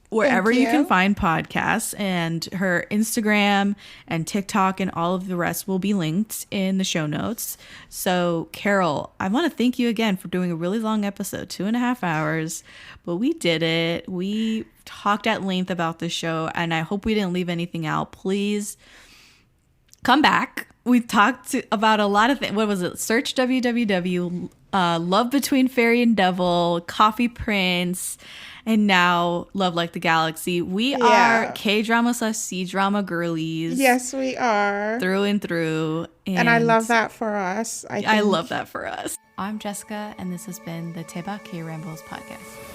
wherever you can find podcasts, and her Instagram and TikTok and all of the rest will be linked in the show notes. So Carol, I want to thank you again for doing a really long episode, 2.5 hours, but we did it. We talked at length about the show, and I hope we didn't leave anything out. Please come back. We talked about a lot of things. What was it? Search www, Love Between Fairy and Devil, Coffee Prince, and now Love Like the Galaxy. We are K-drama / C-drama girlies. Yes, we are. Through and through. And I love that for us. I love that for us. I'm Jessica, and this has been the Daebak K-Rambles Podcast.